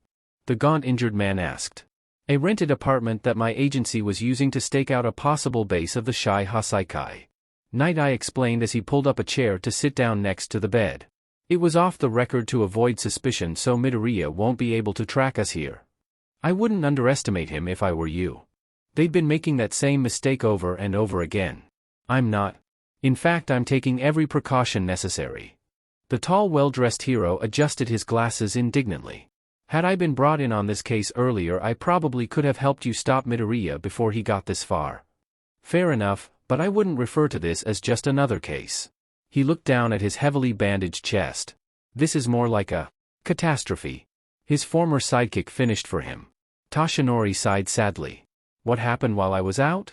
The gaunt injured man asked. A rented apartment that my agency was using to stake out a possible base of the Shai Hasaikai. Night Eye explained as he pulled up a chair to sit down next to the bed. It was off the record to avoid suspicion so Midoriya won't be able to track us here. I wouldn't underestimate him if I were you. They've been making that same mistake over and over again. I'm not. In fact, I'm taking every precaution necessary. The tall, well-dressed hero adjusted his glasses indignantly. Had I been brought in on this case earlier, I probably could have helped you stop Midoriya before he got this far. Fair enough, but I wouldn't refer to this as just another case. He looked down at his heavily bandaged chest. This is more like a catastrophe. His former sidekick finished for him. Toshinori sighed sadly. What happened while I was out?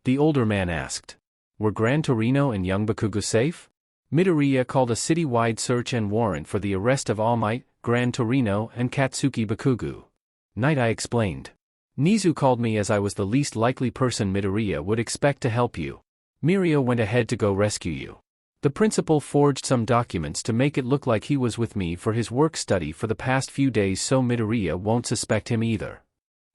The older man asked. Were Gran Torino and young Bakugo safe? Midoriya called a city-wide search and warrant for the arrest of All Might, Gran Torino and Katsuki Bakugo. Night Eye explained. Nizu called me as I was the least likely person Midoriya would expect to help you. Mirio went ahead to go rescue you. The principal forged some documents to make it look like he was with me for his work study for the past few days so Midoriya won't suspect him either.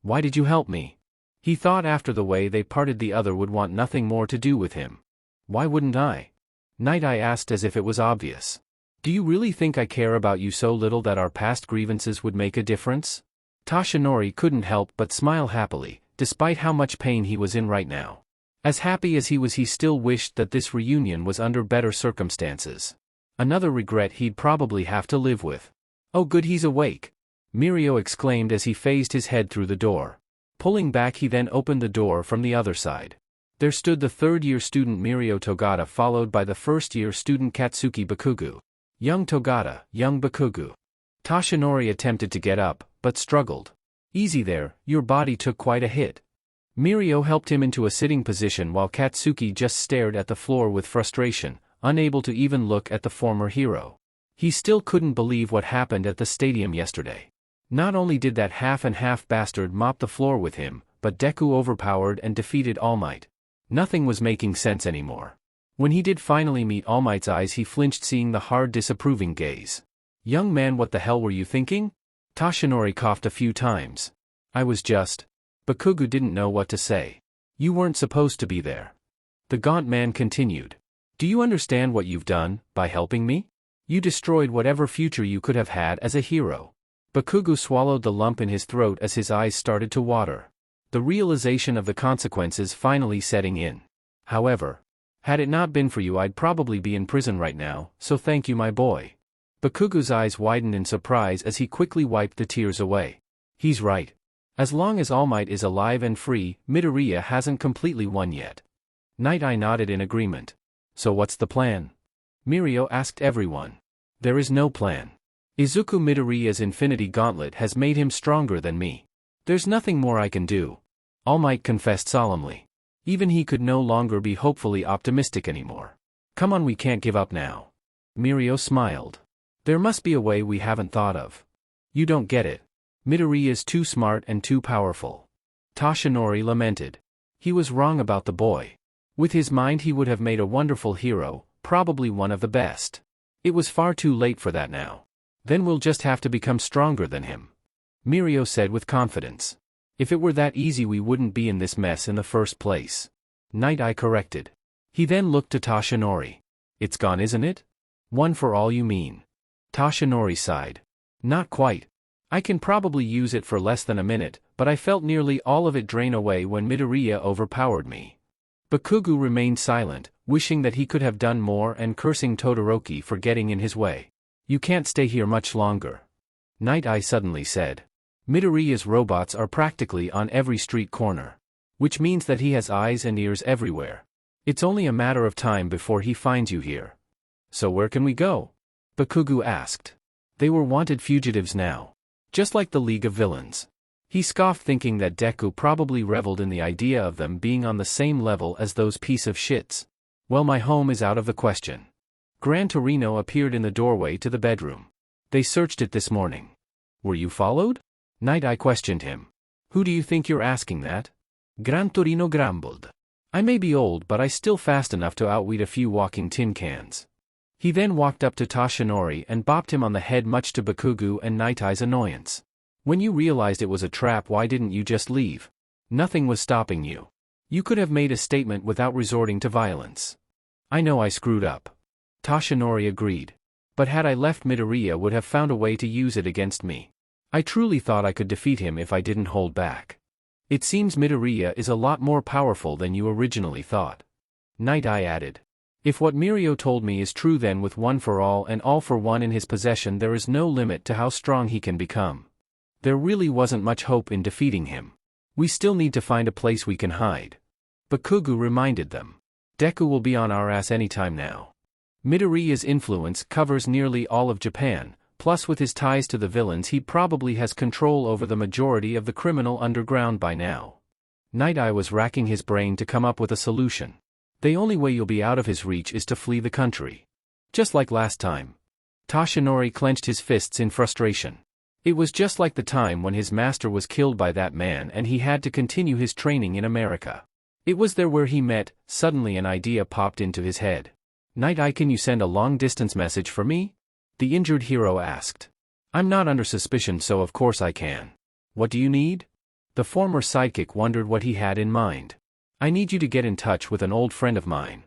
Why did you help me? He thought after the way they parted the other would want nothing more to do with him. Why wouldn't I? Night Eye asked as if it was obvious. Do you really think I care about you so little that our past grievances would make a difference? Toshinori couldn't help but smile happily, despite how much pain he was in right now. As happy as he was, he still wished that this reunion was under better circumstances. Another regret he'd probably have to live with. Oh good, he's awake! Mirio exclaimed as he phased his head through the door. Pulling back, he then opened the door from the other side. There stood the third-year student Mirio Togata, followed by the first-year student Katsuki Bakugo. Young Togata, young Bakugo. Toshinori attempted to get up, but struggled. Easy there, your body took quite a hit. Mirio helped him into a sitting position while Katsuki just stared at the floor with frustration, unable to even look at the former hero. He still couldn't believe what happened at the stadium yesterday. Not only did that half-and-half bastard mop the floor with him, but Deku overpowered and defeated All Might. Nothing was making sense anymore. When he did finally meet All Might's eyes, he flinched seeing the hard, disapproving gaze. Young man, what the hell were you thinking? Toshinori coughed a few times. I was just... Bakugo didn't know what to say. You weren't supposed to be there. The gaunt man continued. Do you understand what you've done, by helping me? You destroyed whatever future you could have had as a hero. Bakugo swallowed the lump in his throat as his eyes started to water. The realization of the consequences finally setting in. However, had it not been for you, I'd probably be in prison right now, so thank you, my boy. Bakugo's eyes widened in surprise as he quickly wiped the tears away. He's right. As long as All Might is alive and free, Midoriya hasn't completely won yet. Night Eye nodded in agreement. So what's the plan? Mirio asked everyone. There is no plan. Izuku Midoriya's Infinity Gauntlet has made him stronger than me. There's nothing more I can do. All Might confessed solemnly. Even he could no longer be hopefully optimistic anymore. Come on, we can't give up now. Mirio smiled. There must be a way we haven't thought of. You don't get it. Midoriya's too smart and too powerful. Toshinori lamented. He was wrong about the boy. With his mind he would have made a wonderful hero, probably one of the best. It was far too late for that now. Then we'll just have to become stronger than him. Mirio said with confidence. If it were that easy we wouldn't be in this mess in the first place. Night Eye corrected. He then looked to Toshinori. It's gone, isn't it? One for all, you mean? Toshinori sighed. Not quite. I can probably use it for less than a minute, but I felt nearly all of it drain away when Midoriya overpowered me. Bakugo remained silent, wishing that he could have done more and cursing Todoroki for getting in his way. You can't stay here much longer. Night Eye suddenly said. Midoriya's robots are practically on every street corner. Which means that he has eyes and ears everywhere. It's only a matter of time before he finds you here. So where can we go? Bakugo asked. They were wanted fugitives now. Just like the League of Villains. He scoffed, thinking that Deku probably reveled in the idea of them being on the same level as those piece of shits. Well, my home is out of the question. Gran Torino appeared in the doorway to the bedroom. They searched it this morning. Were you followed? Night Eye questioned him. Who do you think you're asking that? Gran Torino grumbled. I may be old but I still fast enough to outweed a few walking tin cans. He then walked up to Toshinori and bopped him on the head much to Bakugo and Night Eye's annoyance. When you realized it was a trap, why didn't you just leave? Nothing was stopping you. You could have made a statement without resorting to violence. I know I screwed up. Toshinori agreed. But had I left, Midoriya would have found a way to use it against me. I truly thought I could defeat him if I didn't hold back. It seems Midoriya is a lot more powerful than you originally thought. Night Eye added. If what Mirio told me is true, then with one for all and all for one in his possession, there is no limit to how strong he can become. There really wasn't much hope in defeating him. We still need to find a place we can hide. Bakugo reminded them. Deku will be on our ass anytime now. Midoriya's influence covers nearly all of Japan, plus with his ties to the villains he probably has control over the majority of the criminal underground by now. Night Eye was racking his brain to come up with a solution. The only way you'll be out of his reach is to flee the country. Just like last time. Toshinori clenched his fists in frustration. It was just like the time when his master was killed by that man and he had to continue his training in America. It was there where he met. Suddenly an idea popped into his head. Night Eye, can you send a long-distance message for me? The injured hero asked. I'm not under suspicion, so of course I can. What do you need? The former sidekick wondered what he had in mind. I need you to get in touch with an old friend of mine.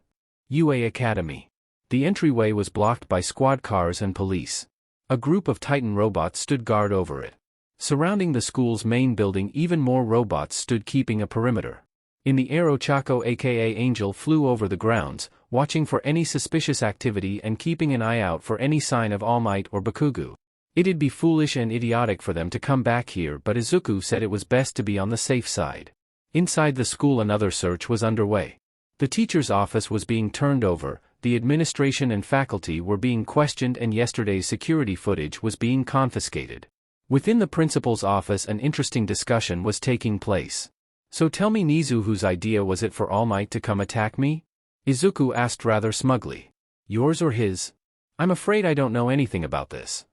UA Academy. The entryway was blocked by squad cars and police. A group of Titan robots stood guard over it. Surrounding the school's main building, even more robots stood keeping a perimeter. In the air, Ochako aka Angel flew over the grounds, watching for any suspicious activity and keeping an eye out for any sign of All Might or Bakugo. It'd be foolish and idiotic for them to come back here, but Izuku said it was best to be on the safe side. Inside the school another search was underway. The teacher's office was being turned over, the administration and faculty were being questioned, and yesterday's security footage was being confiscated. Within the principal's office an interesting discussion was taking place. So tell me, Nizu, whose idea was it for All Might to come attack me? Izuku asked rather smugly. Yours or his? I'm afraid I don't know anything about this.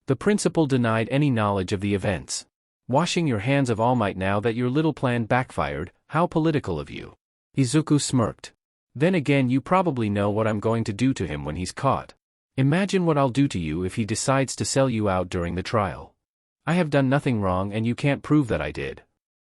The principal denied any knowledge of the events. Washing your hands of All Might now that your little plan backfired, how political of you. Izuku smirked. Then again, you probably know what I'm going to do to him when he's caught. Imagine what I'll do to you if he decides to sell you out during the trial. I have done nothing wrong and you can't prove that I did.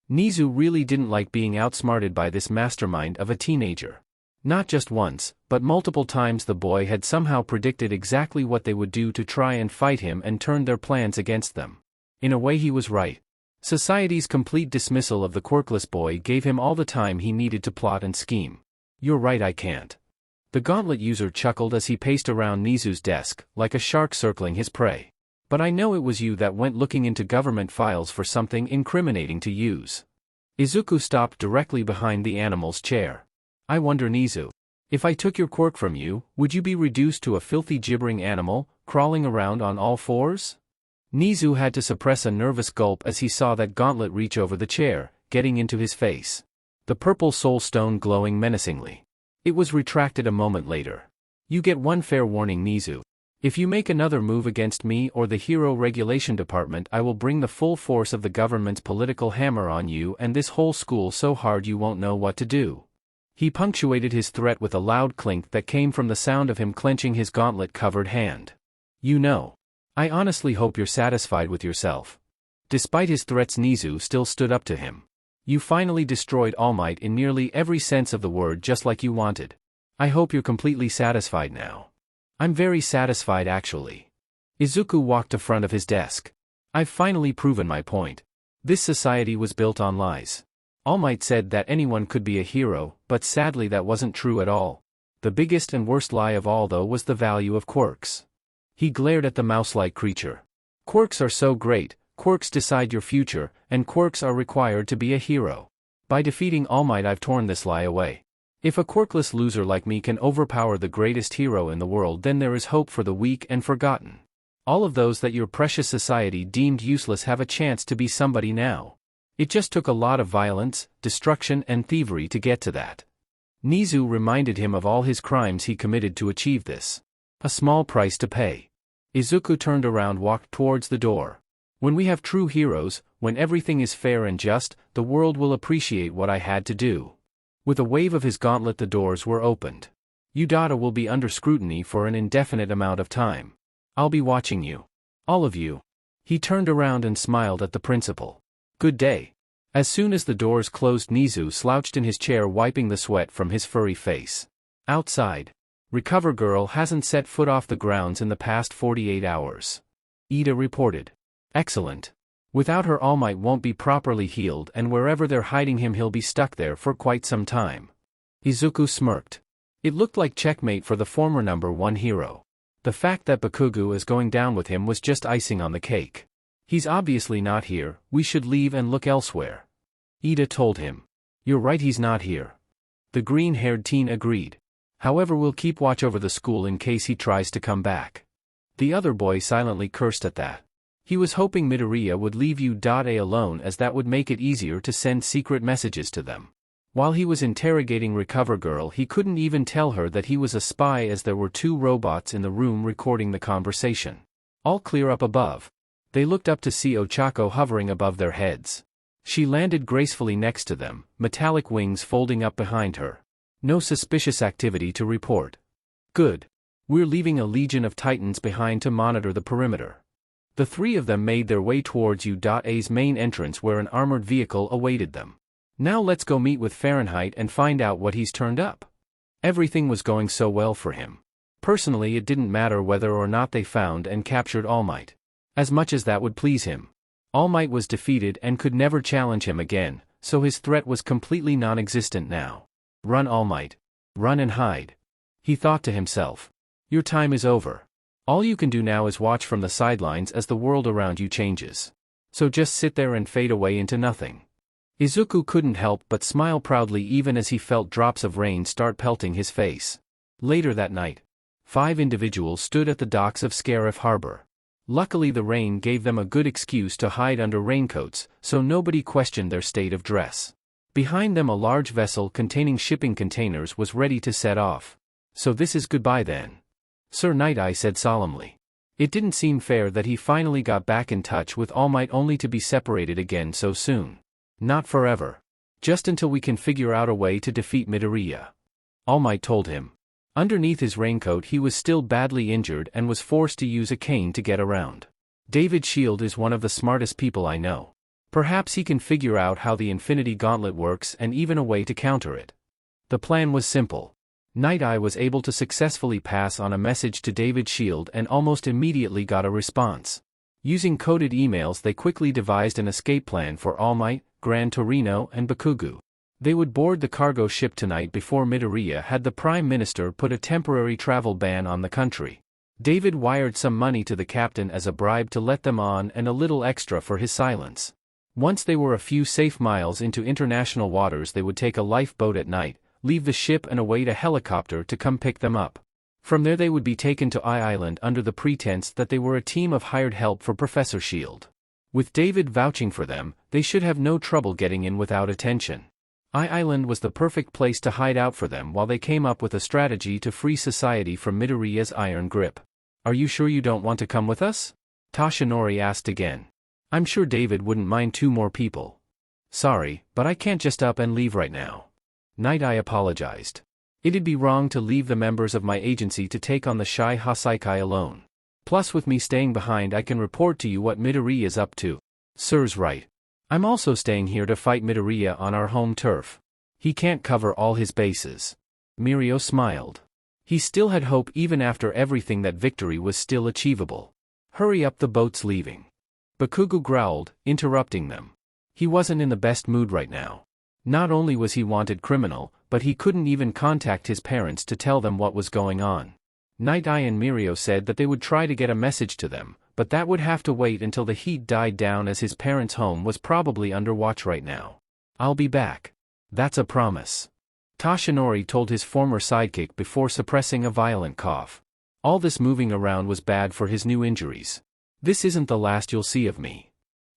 Nizu really didn't like being outsmarted by this mastermind of a teenager. Not just once, but multiple times the boy had somehow predicted exactly what they would do to try and fight him and turned their plans against them. In a way he was right. Society's complete dismissal of the quirkless boy gave him all the time he needed to plot and scheme. You're right, I can't. The gauntlet user chuckled as he paced around Nizu's desk, like a shark circling his prey. But I know it was you that went looking into government files for something incriminating to use. Izuku stopped directly behind the animal's chair. I wonder, Nizu, if I took your quirk from you, would you be reduced to a filthy gibbering animal, crawling around on all fours? Nizu had to suppress a nervous gulp as he saw that gauntlet reach over the chair, getting into his face. The purple soul stone glowing menacingly. It was retracted a moment later. You get one fair warning, Nizu. If you make another move against me or the Hero Regulation Department, I will bring the full force of the government's political hammer on you and this whole school so hard you won't know what to do. He punctuated his threat with a loud clink that came from the sound of him clenching his gauntlet-covered hand. You know. I honestly hope you're satisfied with yourself. Despite his threats, Nizu still stood up to him. You finally destroyed All Might in nearly every sense of the word, just like you wanted. I hope you're completely satisfied now. I'm very satisfied, actually. Izuku walked to front of his desk. I've finally proven my point. This society was built on lies. All Might said that anyone could be a hero, but sadly that wasn't true at all. The biggest and worst lie of all, though, was the value of quirks. He glared at the mouse-like creature. Quirks are so great, quirks decide your future, and quirks are required to be a hero. By defeating All Might, I've torn this lie away. If a quirkless loser like me can overpower the greatest hero in the world, then there is hope for the weak and forgotten. All of those that your precious society deemed useless have a chance to be somebody now. It just took a lot of violence, destruction, and thievery to get to that. Nizu reminded him of all his crimes he committed to achieve this. A small price to pay. Izuku turned around, walked towards the door. When we have true heroes, when everything is fair and just, the world will appreciate what I had to do. With a wave of his gauntlet the doors were opened. Udata will be under scrutiny for an indefinite amount of time. I'll be watching you. All of you. He turned around and smiled at the principal. Good day. As soon as the doors closed, Nizu slouched in his chair, wiping the sweat from his furry face. Outside. Recover girl hasn't set foot off the grounds in the past 48 hours. Ida reported. Excellent. Without her, All Might won't be properly healed, and wherever they're hiding him he'll be stuck there for quite some time. Izuku smirked. It looked like checkmate for the former #1 hero. The fact that Bakugo is going down with him was just icing on the cake. He's obviously not here, we should leave and look elsewhere. Ida told him. You're right, he's not here. The green-haired teen agreed. However, we'll keep watch over the school in case he tries to come back. The other boy silently cursed at that. He was hoping Midoriya would leave Udata alone, as that would make it easier to send secret messages to them. While he was interrogating Recover Girl, he couldn't even tell her that he was a spy, as there were 2 robots in the room recording the conversation. All clear up above. They looked up to see Ochako hovering above their heads. She landed gracefully next to them, metallic wings folding up behind her. No suspicious activity to report. Good. We're leaving a legion of Titans behind to monitor the perimeter. The 3 of them made their way towards Udata's main entrance, where an armored vehicle awaited them. Now let's go meet with Fahrenheit and find out what he's turned up. Everything was going so well for him. Personally, it didn't matter whether or not they found and captured All Might. As much as that would please him. All Might was defeated and could never challenge him again, so his threat was completely non-existent now. Run, All Might. Run and hide. He thought to himself. Your time is over. All you can do now is watch from the sidelines as the world around you changes. So just sit there and fade away into nothing. Izuku couldn't help but smile proudly even as he felt drops of rain start pelting his face. Later that night, 5 individuals stood at the docks of Scarif Harbor. Luckily, the rain gave them a good excuse to hide under raincoats, so nobody questioned their state of dress. Behind them, a large vessel containing shipping containers was ready to set off. So this is goodbye then. Sir Night-Eye said solemnly. It didn't seem fair that he finally got back in touch with All Might only to be separated again so soon. Not forever. Just until we can figure out a way to defeat Midoriya. All Might told him. Underneath his raincoat he was still badly injured and was forced to use a cane to get around. David Shield is one of the smartest people I know. Perhaps he can figure out how the Infinity Gauntlet works and even a way to counter it. The plan was simple. Night-Eye was able to successfully pass on a message to David Shield and almost immediately got a response. Using coded emails, they quickly devised an escape plan for All Might, Gran Torino, and Bakugo. They would board the cargo ship tonight before Midoriya had the Prime Minister put a temporary travel ban on the country. David wired some money to the captain as a bribe to let them on and a little extra for his silence. Once they were a few safe miles into international waters, they would take a lifeboat at night, leave the ship and await a helicopter to come pick them up. From there they would be taken to Island under the pretense that they were a team of hired help for Professor Shield. With David vouching for them, they should have no trouble getting in without attention. Island was the perfect place to hide out for them while they came up with a strategy to free society from Midoriya's iron grip. Are you sure you don't want to come with us? Toshinori asked again. I'm sure David wouldn't mind 2 more people. Sorry, but I can't just up and leave right now. Night-Eye apologized. It'd be wrong to leave the members of my agency to take on the Shai Hasaikai alone. Plus, with me staying behind, I can report to you what Midoriya is up to. Sir's right. I'm also staying here to fight Midoriya on our home turf. He can't cover all his bases. Mirio smiled. He still had hope even after everything, that victory was still achievable. Hurry up, the boat's leaving. Bakugo growled, interrupting them. He wasn't in the best mood right now. Not only was he wanted criminal, but he couldn't even contact his parents to tell them what was going on. Night-Eye and Mirio said that they would try to get a message to them, but that would have to wait until the heat died down, as his parents' home was probably under watch right now. I'll be back. That's a promise. Toshinori told his former sidekick before suppressing a violent cough. All this moving around was bad for his new injuries. This isn't the last you'll see of me.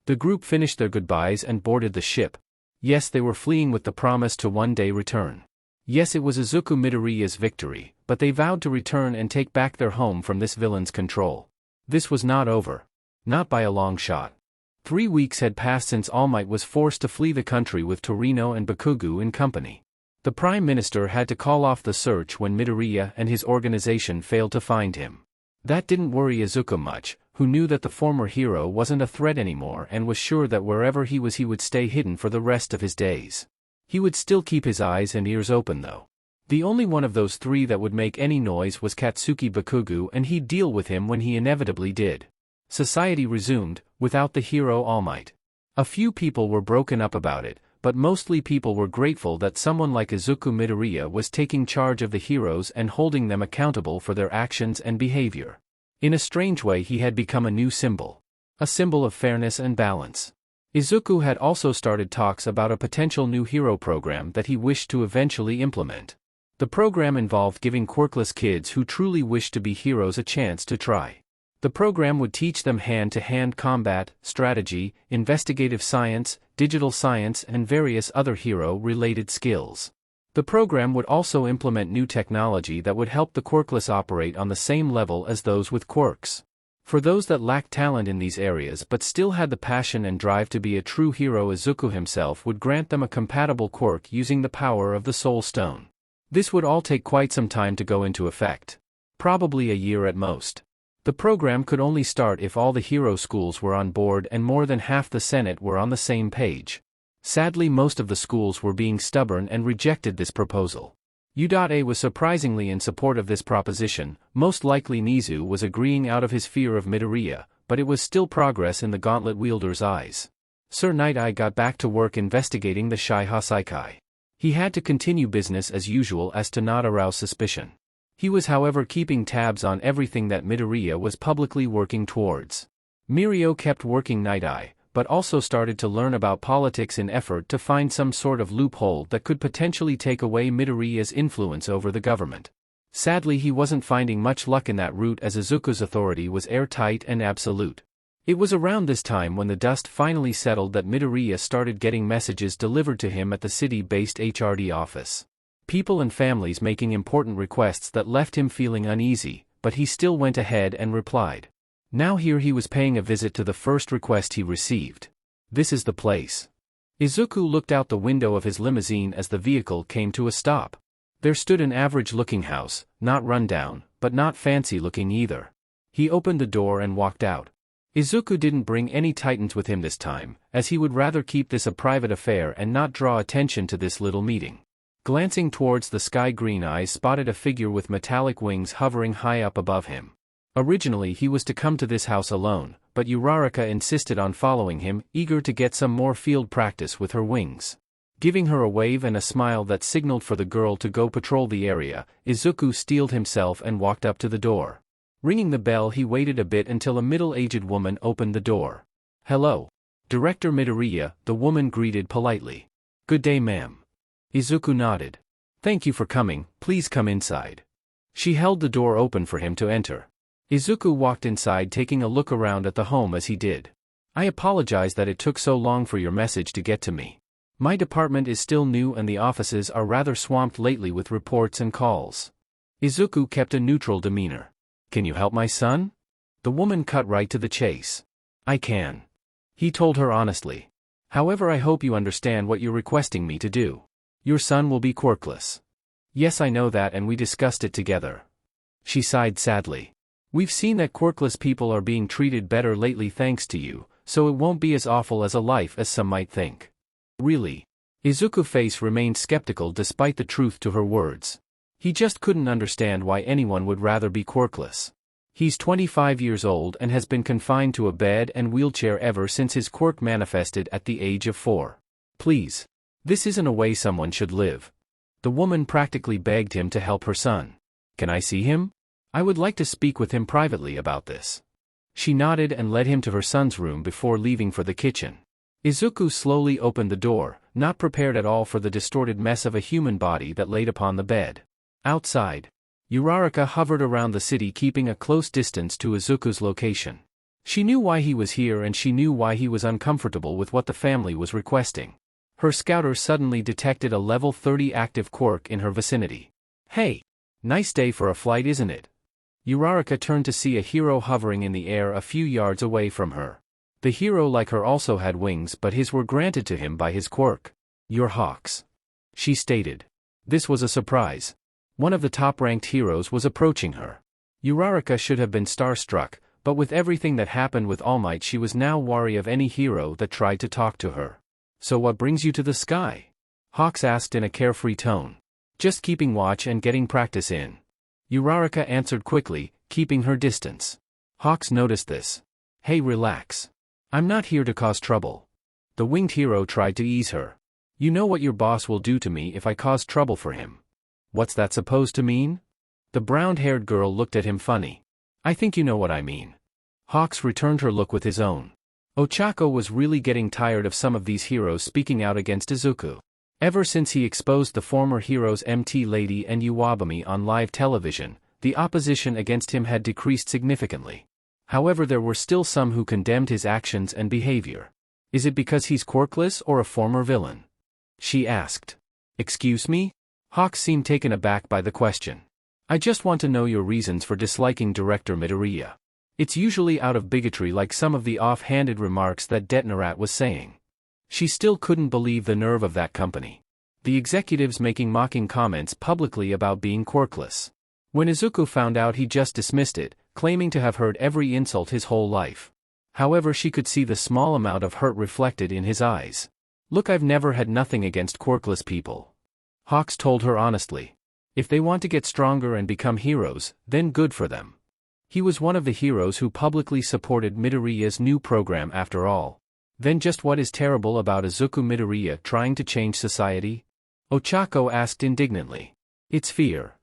The group finished their goodbyes and boarded the ship. Yes, they were fleeing with the promise to one day return. Yes, it was Izuku Midoriya's victory, but they vowed to return and take back their home from this villain's control. This was not over. Not by a long shot. 3 weeks had passed since All Might was forced to flee the country with Torino and Bakugo in company. The Prime Minister had to call off the search when Midoriya and his organization failed to find him. That didn't worry Izuku much, who knew that the former hero wasn't a threat anymore and was sure that wherever he was he would stay hidden for the rest of his days. He would still keep his eyes and ears open though. The only one of those three that would make any noise was Katsuki Bakugo, and he'd deal with him when he inevitably did. Society resumed, without the hero All Might. A few people were broken up about it, but mostly people were grateful that someone like Izuku Midoriya was taking charge of the heroes and holding them accountable for their actions and behavior. In a strange way he had become a new symbol. A symbol of fairness and balance. Izuku had also started talks about a potential new hero program that he wished to eventually implement. The program involved giving quirkless kids who truly wished to be heroes a chance to try. The program would teach them hand-to-hand combat, strategy, investigative science, digital science and various other hero-related skills. The program would also implement new technology that would help the quirkless operate on the same level as those with quirks. For those that lacked talent in these areas but still had the passion and drive to be a true hero, Izuku himself would grant them a compatible quirk using the power of the Soul Stone. This would all take quite some time to go into effect. Probably a year at most. The program could only start if all the hero schools were on board and more than half the Senate were on the same page. Sadly, most of the schools were being stubborn and rejected this proposal. U.A was surprisingly in support of this proposition. Most likely Nizu was agreeing out of his fear of Midoriya, but it was still progress in the gauntlet wielder's eyes. Sir Night-Eye got back to work investigating the Shai Hasaikai. He had to continue business as usual as to not arouse suspicion. He was however keeping tabs on everything that Midoriya was publicly working towards. Mirio kept working Night-Eye, but also started to learn about politics in effort to find some sort of loophole that could potentially take away Midoriya's influence over the government. Sadly, he wasn't finding much luck in that route as Izuku's authority was airtight and absolute. It was around this time when the dust finally settled that Midoriya started getting messages delivered to him at the city-based HRD office. People and families making important requests that left him feeling uneasy, but he still went ahead and replied. Now here he was paying a visit to the first request he received. This is the place. Izuku looked out the window of his limousine as the vehicle came to a stop. There stood an average-looking house, not run down, but not fancy-looking either. He opened the door and walked out. Izuku didn't bring any titans with him this time, as he would rather keep this a private affair and not draw attention to this little meeting. Glancing towards the sky, Green Eyes spotted a figure with metallic wings hovering high up above him. Originally he was to come to this house alone, but Uraraka insisted on following him, eager to get some more field practice with her wings. Giving her a wave and a smile that signaled for the girl to go patrol the area, Izuku steeled himself and walked up to the door. Ringing the bell, he waited a bit until a middle-aged woman opened the door. "Hello. Director Midoriya," the woman greeted politely. "Good day, ma'am." Izuku nodded. "Thank you for coming, please come inside." She held the door open for him to enter. Izuku walked inside, taking a look around at the home as he did. "I apologize that it took so long for your message to get to me. My department is still new and the offices are rather swamped lately with reports and calls." Izuku kept a neutral demeanor. "Can you help my son?" The woman cut right to the chase. "I can," he told her honestly. "However, I hope you understand what you're requesting me to do. Your son will be quirkless." "Yes, I know that, and we discussed it together." She sighed sadly. "We've seen that quirkless people are being treated better lately thanks to you, so it won't be as awful as a life as some might think." "Really?" Izuku's face remained skeptical despite the truth to her words. He just couldn't understand why anyone would rather be quirkless. He's 25 years old and has been confined to a bed and wheelchair ever since his quirk manifested at the age of 4. "Please. This isn't a way someone should live." The woman practically begged him to help her son. "Can I see him? I would like to speak with him privately about this." She nodded and led him to her son's room before leaving for the kitchen. Izuku slowly opened the door, not prepared at all for the distorted mess of a human body that laid upon the bed. Outside, Uraraka hovered around the city, keeping a close distance to Izuku's location. She knew why he was here and she knew why he was uncomfortable with what the family was requesting. Her scouter suddenly detected a level 30 active quirk in her vicinity. "Hey! Nice day for a flight, isn't it?" Uraraka turned to see a hero hovering in the air a few yards away from her. The hero, like her, also had wings, but his were granted to him by his quirk. "You're hawks," she stated. This was a surprise. One of the top-ranked heroes was approaching her. Uraraka should have been starstruck, but with everything that happened with All Might she was now wary of any hero that tried to talk to her. "So what brings you to the sky?" Hawks asked in a carefree tone. "Just keeping watch and getting practice in." Uraraka answered quickly, keeping her distance. Hawks noticed this. "Hey, relax. I'm not here to cause trouble." The winged hero tried to ease her. "You know what your boss will do to me if I cause trouble for him." "What's that supposed to mean?" The brown-haired girl looked at him funny. "I think you know what I mean." Hawks returned her look with his own. Ochako was really getting tired of some of these heroes speaking out against Izuku. Ever since he exposed the former heroes MT Lady and Uwabami on live television, the opposition against him had decreased significantly. However, there were still some who condemned his actions and behavior. "Is it because he's quirkless or a former villain?" she asked. "Excuse me?" Hawks seemed taken aback by the question. "I just want to know your reasons for disliking Director Midoriya. It's usually out of bigotry, like some of the off-handed remarks that Detnarat was saying." She still couldn't believe the nerve of that company. The executives making mocking comments publicly about being quirkless. When Izuku found out, he just dismissed it, claiming to have heard every insult his whole life. However, she could see the small amount of hurt reflected in his eyes. "Look, I've never had nothing against quirkless people," Hawks told her honestly. "If they want to get stronger and become heroes, then good for them." He was one of the heroes who publicly supported Midoriya's new program after all. Then just what is terrible about Izuku Midoriya trying to change society? Ochako asked indignantly. "It's fear."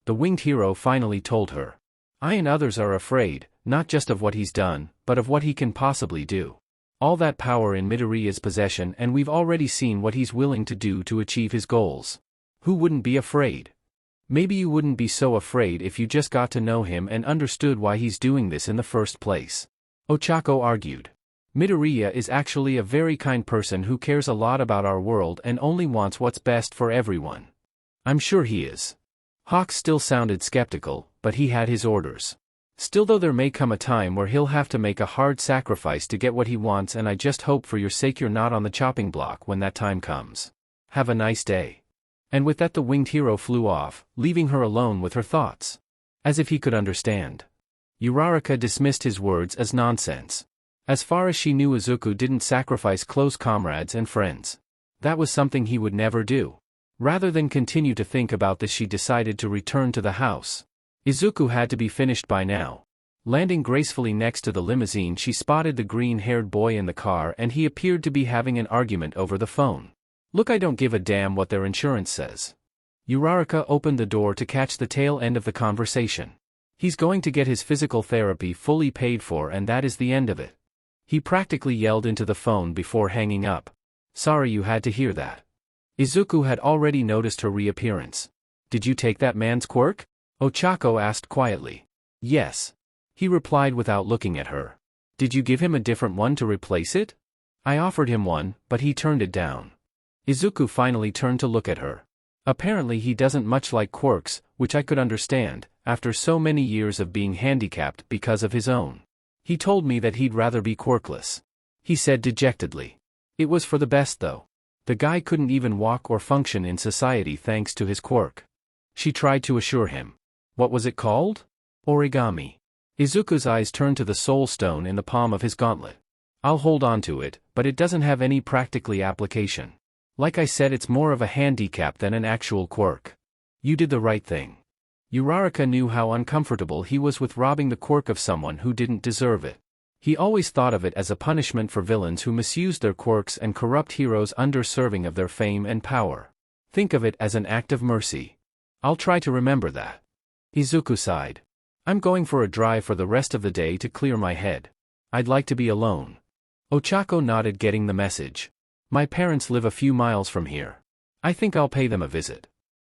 The winged hero finally told her. "I and others are afraid, not just of what he's done, but of what he can possibly do. All that power in Midoriya's possession, and we've already seen what he's willing to do to achieve his goals. Who wouldn't be afraid? Maybe you wouldn't be so afraid if you just got to know him and understood why he's doing this in the first place," Ochako argued. "Midoriya is actually a very kind person who cares a lot about our world and only wants what's best for everyone." "I'm sure he is." Hawks still sounded skeptical, but he had his orders. "Still, though, there may come a time where he'll have to make a hard sacrifice to get what he wants, and I just hope for your sake you're not on the chopping block when that time comes. Have a nice day." And with that the winged hero flew off, leaving her alone with her thoughts. As if he could understand. Uraraka dismissed his words as nonsense. As far as she knew, Izuku didn't sacrifice close comrades and friends. That was something he would never do. Rather than continue to think about this, she decided to return to the house. Izuku had to be finished by now. Landing gracefully next to the limousine, she spotted the green-haired boy in the car, and he appeared to be having an argument over the phone. "Look, I don't give a damn what their insurance says." Uraraka opened the door to catch the tail end of the conversation. "He's going to get his physical therapy fully paid for, and that is the end of it." He practically yelled into the phone before hanging up. "Sorry you had to hear that." Izuku had already noticed her reappearance. "Did you take that man's quirk?" Ochako asked quietly. "Yes," he replied without looking at her. "Did you give him a different one to replace it?" "I offered him one, but he turned it down." Izuku finally turned to look at her. "Apparently he doesn't much like quirks, which I could understand, after so many years of being handicapped because of his own. He told me that he'd rather be quirkless," he said dejectedly. "It was for the best though. The guy couldn't even walk or function in society thanks to his quirk." She tried to assure him. "What was it called?" "Origami." Izuku's eyes turned to the soul stone in the palm of his gauntlet. "I'll hold on to it, but it doesn't have any practically application. Like I said, it's more of a handicap than an actual quirk." "You did the right thing." Uraraka knew how uncomfortable he was with robbing the quirk of someone who didn't deserve it. He always thought of it as a punishment for villains who misused their quirks and corrupt heroes undeserving of their fame and power. Think of it as an act of mercy. "I'll try to remember that." Izuku sighed. "I'm going for a drive for the rest of the day to clear my head. I'd like to be alone." Ochako nodded, getting the message. "My parents live a few miles from here. I think I'll pay them a visit."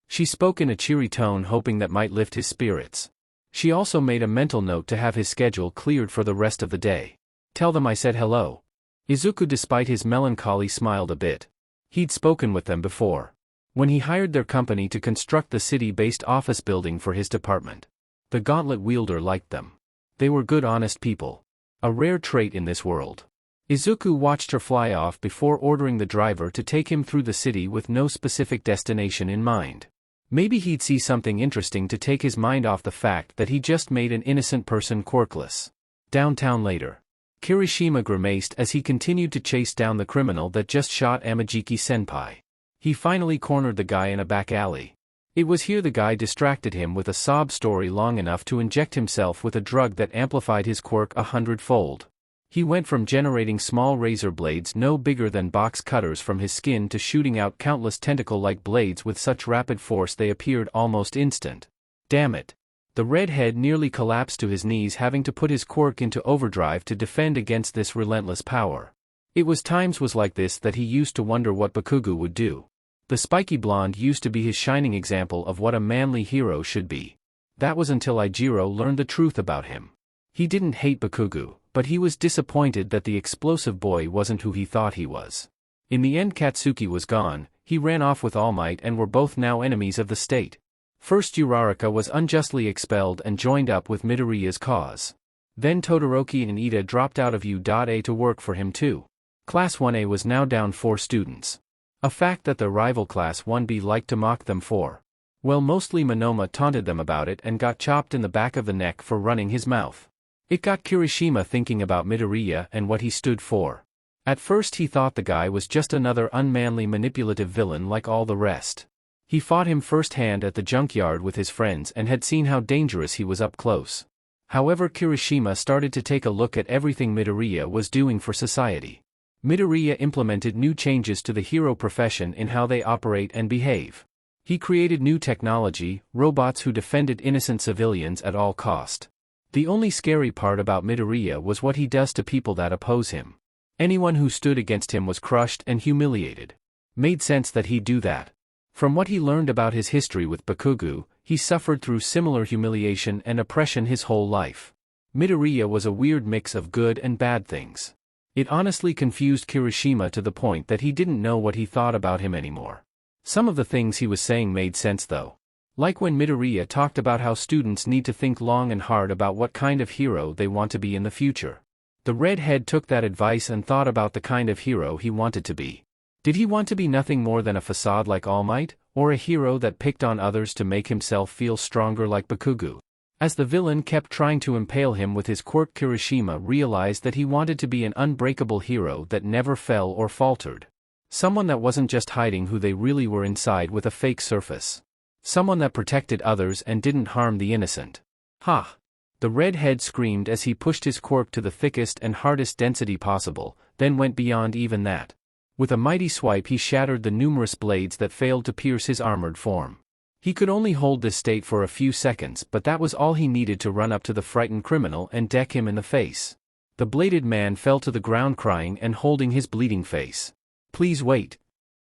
She spoke in a cheery tone, hoping that might lift his spirits. She also made a mental note to have his schedule cleared for the rest of the day. "Tell them I said hello." Izuku, despite his melancholy, smiled a bit. He'd spoken with them before. When he hired their company to construct the city-based office building for his department. The gauntlet wielder liked them. They were good, honest people. A rare trait in this world. Izuku watched her fly off before ordering the driver to take him through the city with no specific destination in mind. Maybe he'd see something interesting to take his mind off the fact that he just made an innocent person quirkless. Downtown later. Kirishima grimaced as he continued to chase down the criminal that just shot Amajiki-senpai. He finally cornered the guy in a back alley. It was here the guy distracted him with a sob story long enough to inject himself with a drug that amplified his quirk 100-fold. He went from generating small razor blades no bigger than box cutters from his skin to shooting out countless tentacle-like blades with such rapid force they appeared almost instant. Damn it. The redhead nearly collapsed to his knees, having to put his quirk into overdrive to defend against this relentless power. It was times like this that he used to wonder what Bakugo would do. The spiky blonde used to be his shining example of what a manly hero should be. That was until Ijiro learned the truth about him. He didn't hate Bakugo, but he was disappointed that the explosive boy wasn't who he thought he was. In the end, Katsuki was gone, he ran off with All Might and were both now enemies of the state. First Uraraka was unjustly expelled and joined up with Midoriya's cause. Then Todoroki and Ida dropped out of U.A to work for him too. Class 1A was now down 4 students. A fact that the rival Class 1B liked to mock them for. Well, mostly Monoma taunted them about it and got chopped in the back of the neck for running his mouth. It got Kirishima thinking about Midoriya and what he stood for. At first he thought the guy was just another unmanly manipulative villain like all the rest. He fought him firsthand at the junkyard with his friends and had seen how dangerous he was up close. However, Kirishima started to take a look at everything Midoriya was doing for society. Midoriya implemented new changes to the hero profession in how they operate and behave. He created new technology, robots who defended innocent civilians at all cost. The only scary part about Midoriya was what he does to people that oppose him. Anyone who stood against him was crushed and humiliated. Made sense that he'd do that. From what he learned about his history with Bakugo, he suffered through similar humiliation and oppression his whole life. Midoriya was a weird mix of good and bad things. It honestly confused Kirishima to the point that he didn't know what he thought about him anymore. Some of the things he was saying made sense though. Like when Midoriya talked about how students need to think long and hard about what kind of hero they want to be in the future. The redhead took that advice and thought about the kind of hero he wanted to be. Did he want to be nothing more than a facade like All Might, or a hero that picked on others to make himself feel stronger like Bakugo? As the villain kept trying to impale him with his quirk, Kirishima realized that he wanted to be an unbreakable hero that never fell or faltered. Someone that wasn't just hiding who they really were inside with a fake surface. Someone that protected others and didn't harm the innocent. Ha! The redhead screamed as he pushed his quirk to the thickest and hardest density possible, then went beyond even that. With a mighty swipe he shattered the numerous blades that failed to pierce his armored form. He could only hold this state for a few seconds, but that was all he needed to run up to the frightened criminal and deck him in the face. The bladed man fell to the ground crying and holding his bleeding face. "Please wait,"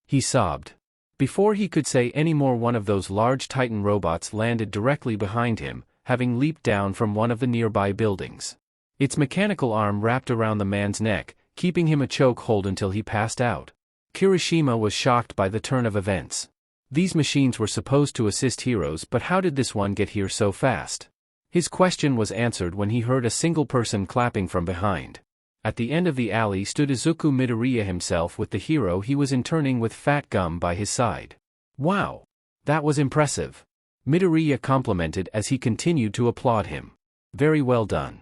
he sobbed. Before he could say any more, one of those large Titan robots landed directly behind him, having leaped down from one of the nearby buildings. Its mechanical arm wrapped around the man's neck, keeping him a chokehold until he passed out. Kirishima was shocked by the turn of events. These machines were supposed to assist heroes, but how did this one get here so fast? His question was answered when he heard a single person clapping from behind. At the end of the alley stood Izuku Midoriya himself with the hero he was interning with Fat Gum by his side. "Wow! That was impressive," Midoriya complimented as he continued to applaud him. "Very well done."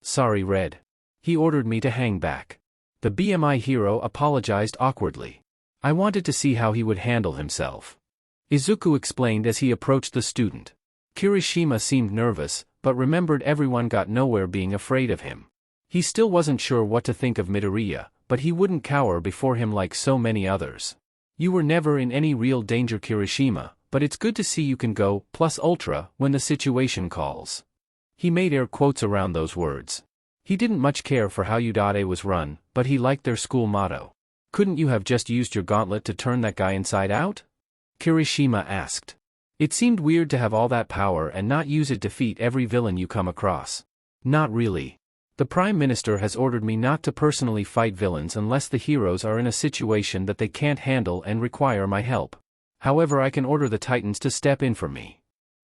"Sorry, Red. He ordered me to hang back." The BMI hero apologized awkwardly. "I wanted to see how he would handle himself," Izuku explained as he approached the student. Kirishima seemed nervous, but remembered everyone got nowhere being afraid of him. He still wasn't sure what to think of Midoriya, but he wouldn't cower before him like so many others. "You were never in any real danger, Kirishima, but it's good to see you can go plus ultra when the situation calls." He made air quotes around those words. He didn't much care for how U.A was run, but he liked their school motto. "Couldn't you have just used your gauntlet to turn that guy inside out?" Kirishima asked. It seemed weird to have all that power and not use it to defeat every villain you come across. "Not really. The Prime Minister has ordered me not to personally fight villains unless the heroes are in a situation that they can't handle and require my help. However, I can order the Titans to step in for me."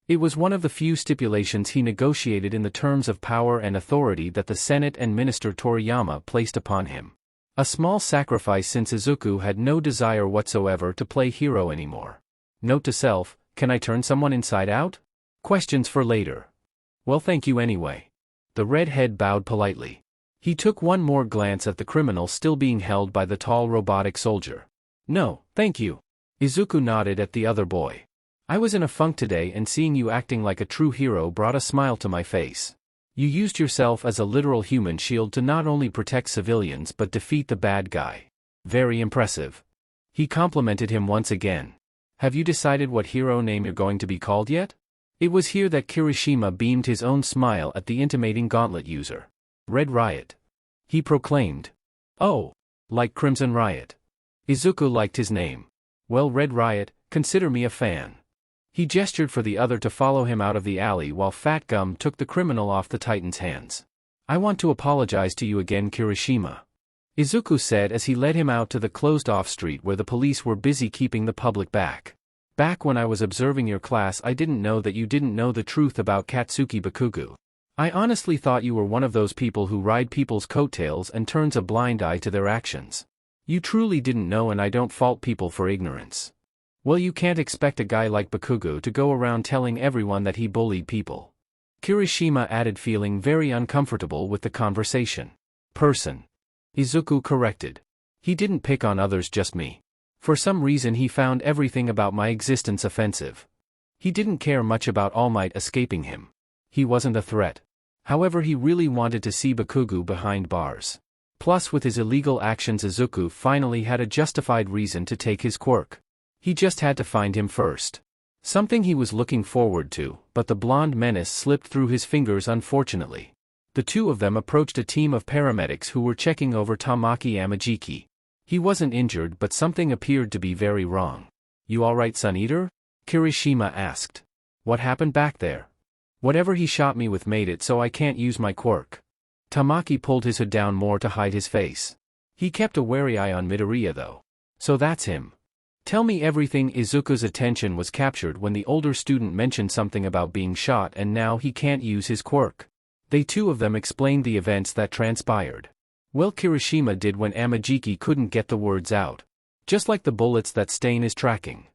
It was one of the few stipulations he negotiated in the terms of power and authority that the Senate and Minister Toriyama placed upon him. A small sacrifice since Izuku had no desire whatsoever to play hero anymore. Note to self, Can I turn someone inside out? Questions for later. Well, thank you anyway. The redhead bowed politely. He took one more glance at the criminal still being held by the tall robotic soldier. No, thank you. Izuku nodded at the other boy. I was in a funk today and seeing you acting like a true hero brought a smile to my face. You used yourself as a literal human shield to not only protect civilians but defeat the bad guy. Very impressive. He complimented him once again. Have you decided what hero name you're going to be called yet? It was here that Kirishima beamed his own smile at the intimating gauntlet user. Red Riot. He proclaimed. Oh, like Crimson Riot. Izuku liked his name. Well, Red Riot, consider me a fan. He gestured for the other to follow him out of the alley while Fat Gum took the criminal off the Titan's hands. I want to apologize to you again, Kirishima. Izuku said as he led him out to the closed-off street where the police were busy keeping the public back. Back when I was observing your class, I didn't know that you didn't know the truth about Katsuki Bakugo. I honestly thought you were one of those people who ride people's coattails and turns a blind eye to their actions. You truly didn't know, and I don't fault people for ignorance. Well, you can't expect a guy like Bakugo to go around telling everyone that he bullied people. Kirishima added, feeling very uncomfortable with the conversation. Person. Izuku corrected. He didn't pick on others, just me. For some reason he found everything about my existence offensive. He didn't care much about All Might escaping him. He wasn't a threat. However, he really wanted to see Bakugo behind bars. Plus, with his illegal actions, Izuku finally had a justified reason to take his quirk. He just had to find him first. Something he was looking forward to, but the blonde menace slipped through his fingers unfortunately. The two of them approached a team of paramedics who were checking over Tamaki Amajiki. He wasn't injured, but something appeared to be very wrong. You alright, Sun Eater? Kirishima asked. What happened back there? Whatever he shot me with made it so I can't use my quirk. Tamaki pulled his hood down more to hide his face. He kept a wary eye on Midoriya though. So that's him. Tell me everything. Izuku's attention was captured when the older student mentioned something about being shot and now he can't use his quirk. They two of them explained the events that transpired. Well, Kirishima did when Amajiki couldn't get the words out. Just like the bullets that Stain is tracking.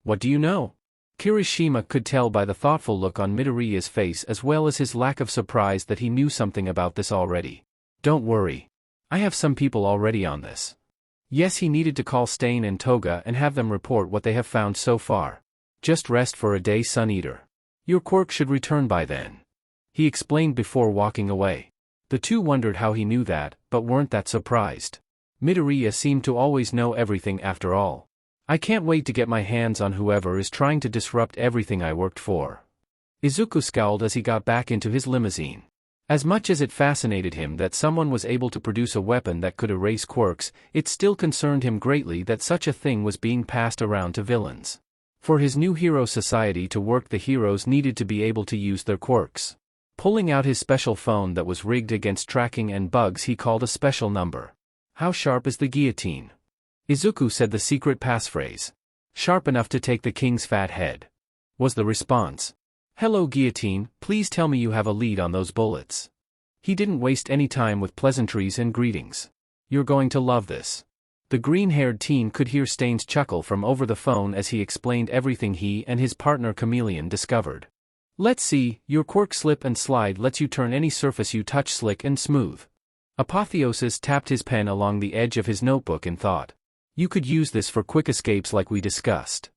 What do you know? Kirishima could tell by the thoughtful look on Midoriya's face as well as his lack of surprise that he knew something about this already. Don't worry. I have some people already on this. Yes, he needed to call Stain and Toga and have them report what they have found so far. Just rest for a day, Sun Eater. Your quirk should return by then. He explained before walking away. The two wondered how he knew that, but weren't that surprised. Midoriya seemed to always know everything after all. I can't wait to get my hands on whoever is trying to disrupt everything I worked for. Izuku scowled as he got back into his limousine. As much as it fascinated him that someone was able to produce a weapon that could erase quirks, it still concerned him greatly that such a thing was being passed around to villains. For his new hero society to work, the heroes needed to be able to use their quirks. Pulling out his special phone that was rigged against tracking and bugs, he called a special number. How sharp is the guillotine? Izuku said the secret passphrase. Sharp enough to take the king's fat head. Was the response. Hello guillotine, please tell me you have a lead on those bullets. He didn't waste any time with pleasantries and greetings. You're going to love this. The green-haired teen could hear Stain's chuckle from over the phone as he explained everything he and his partner Chameleon discovered. Let's see, your quirk slip and slide lets you turn any surface you touch slick and smooth. Apotheosis tapped his pen along the edge of his notebook in thought. You could use this for quick escapes like we discussed.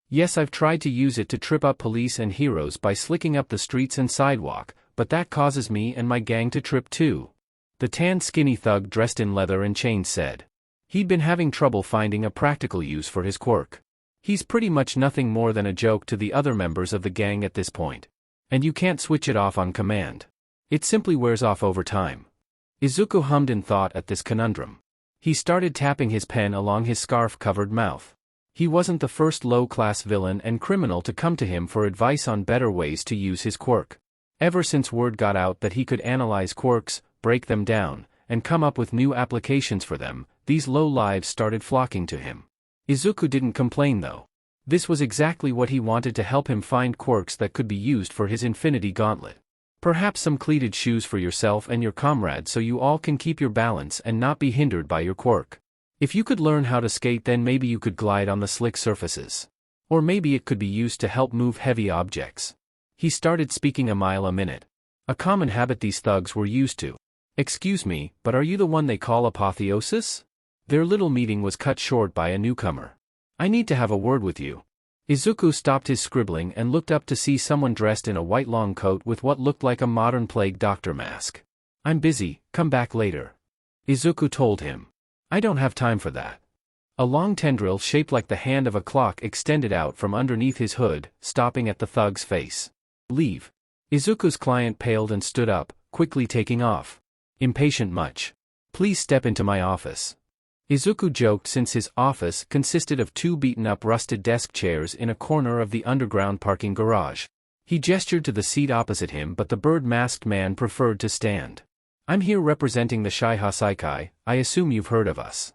Yes, I've tried to use it to trip up police and heroes by slicking up the streets and sidewalk, but that causes me and my gang to trip too. The tan skinny thug dressed in leather and chains said. He'd been having trouble finding a practical use for his quirk. He's pretty much nothing more than a joke to the other members of the gang at this point. And you can't switch it off on command. It simply wears off over time. Izuku hummed in thought at this conundrum. He started tapping his pen along his scarf-covered mouth. He wasn't the first low-class villain and criminal to come to him for advice on better ways to use his quirk. Ever since word got out that he could analyze quirks, break them down, and come up with new applications for them, these low-lives started flocking to him. Izuku didn't complain though. This was exactly what he wanted to help him find quirks that could be used for his Infinity Gauntlet. Perhaps some cleated shoes for yourself and your comrades so you all can keep your balance and not be hindered by your quirk. If you could learn how to skate, then maybe you could glide on the slick surfaces. Or maybe it could be used to help move heavy objects. He started speaking a mile a minute. A common habit these thugs were used to. Excuse me, but are you the one they call Apotheosis? Their little meeting was cut short by a newcomer. I need to have a word with you. Izuku stopped his scribbling and looked up to see someone dressed in a white long coat with what looked like a modern plague doctor mask. I'm busy, come back later. Izuku told him. I don't have time for that. A long tendril shaped like the hand of a clock extended out from underneath his hood, stopping at the thug's face. Leave. Izuku's client paled and stood up, quickly taking off. Impatient much. Please step into my office. Izuku joked since his office consisted of two beaten-up rusted desk chairs in a corner of the underground parking garage. He gestured to the seat opposite him, but the bird-masked man preferred to stand. I'm here representing the Shai Hasaikai, I assume you've heard of us.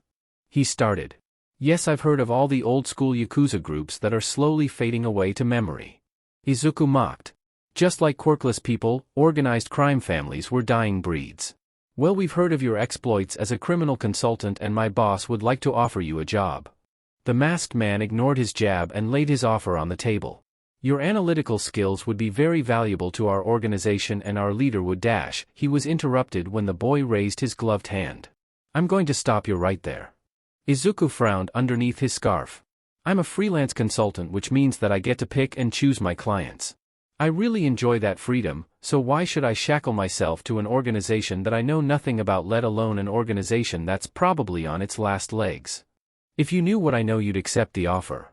He started. Yes, I've heard of all the old-school Yakuza groups that are slowly fading away to memory. Izuku mocked. Just like quirkless people, organized crime families were dying breeds. Well, we've heard of your exploits as a criminal consultant and my boss would like to offer you a job. The masked man ignored his jab and laid his offer on the table. Your analytical skills would be very valuable to our organization and our leader would dash. He was interrupted when the boy raised his gloved hand. I'm going to stop you right there. Izuku frowned underneath his scarf. I'm a freelance consultant, which means that I get to pick and choose my clients. I really enjoy that freedom, so why should I shackle myself to an organization that I know nothing about, let alone an organization that's probably on its last legs? If you knew what I know, you'd accept the offer.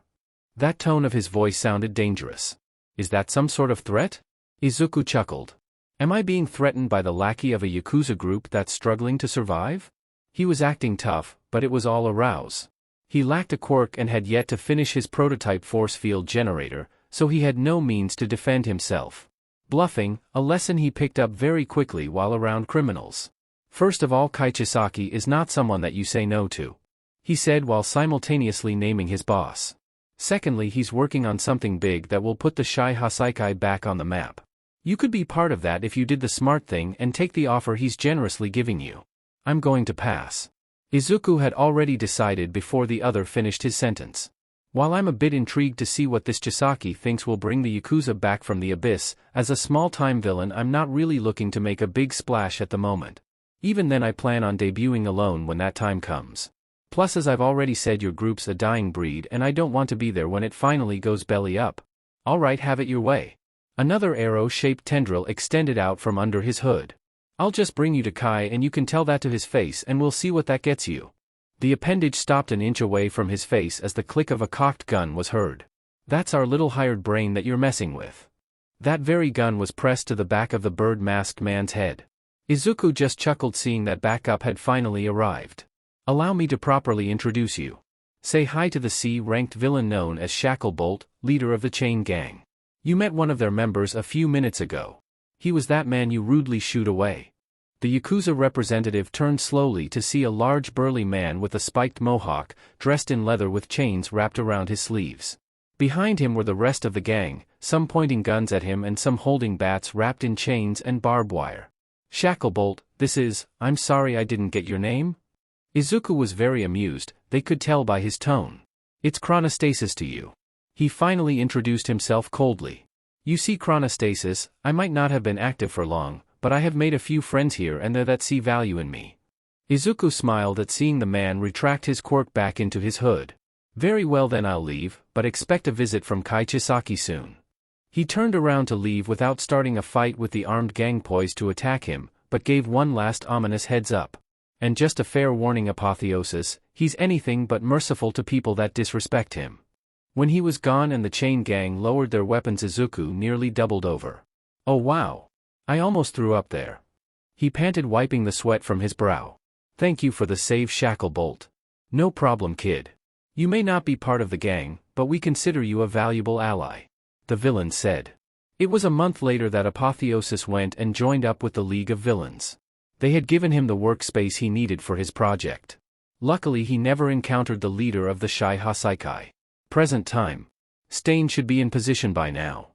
That tone of his voice sounded dangerous. Is that some sort of threat? Izuku chuckled. Am I being threatened by the lackey of a Yakuza group that's struggling to survive? He was acting tough, but it was all a ruse. He lacked a quirk and had yet to finish his prototype force field generator, so he had no means to defend himself. Bluffing, a lesson he picked up very quickly while around criminals. First of all, Kaichisaki is not someone that you say no to, he said while simultaneously naming his boss. Secondly, he's working on something big that will put the Shai Hasaikai back on the map. You could be part of that if you did the smart thing and take the offer he's generously giving you. I'm going to pass. Izuku had already decided before the other finished his sentence. While I'm a bit intrigued to see what this Chisaki thinks will bring the Yakuza back from the abyss, as a small-time villain I'm not really looking to make a big splash at the moment. Even then I plan on debuting alone when that time comes. Plus, as I've already said, your group's a dying breed and I don't want to be there when it finally goes belly up. Alright, have it your way. Another arrow-shaped tendril extended out from under his hood. I'll just bring you to Kai and you can tell that to his face and we'll see what that gets you. The appendage stopped an inch away from his face as the click of a cocked gun was heard. That's our little hired brain that you're messing with. That very gun was pressed to the back of the bird-masked man's head. Izuku just chuckled seeing that backup had finally arrived. Allow me to properly introduce you. Say hi to the C-ranked villain known as Shacklebolt, leader of the Chain Gang. You met one of their members a few minutes ago. He was that man you rudely shooed away. The Yakuza representative turned slowly to see a large burly man with a spiked mohawk, dressed in leather with chains wrapped around his sleeves. Behind him were the rest of the gang, some pointing guns at him and some holding bats wrapped in chains and barbed wire. Shacklebolt, I'm sorry I didn't get your name? Izuku was very amused, they could tell by his tone. It's Chronostasis to you. He finally introduced himself coldly. You see, Chronostasis, I might not have been active for long, but I have made a few friends here and they're that see value in me. Izuku smiled at seeing the man retract his quirk back into his hood. Very well then, I'll leave, but expect a visit from Kaichisaki soon. He turned around to leave without starting a fight with the armed gang poised to attack him, but gave one last ominous heads up. And just a fair warning, Apotheosis, he's anything but merciful to people that disrespect him. When he was gone and the chain gang lowered their weapons, Izuku nearly doubled over. Oh wow. I almost threw up there. He panted, wiping the sweat from his brow. Thank you for the save, Shacklebolt. No problem, kid. You may not be part of the gang, but we consider you a valuable ally, the villain said. It was a month later that Apotheosis went and joined up with the League of Villains. They had given him the workspace he needed for his project. Luckily, he never encountered the leader of the Shai Hasaikai. Present time. Stain should be in position by now,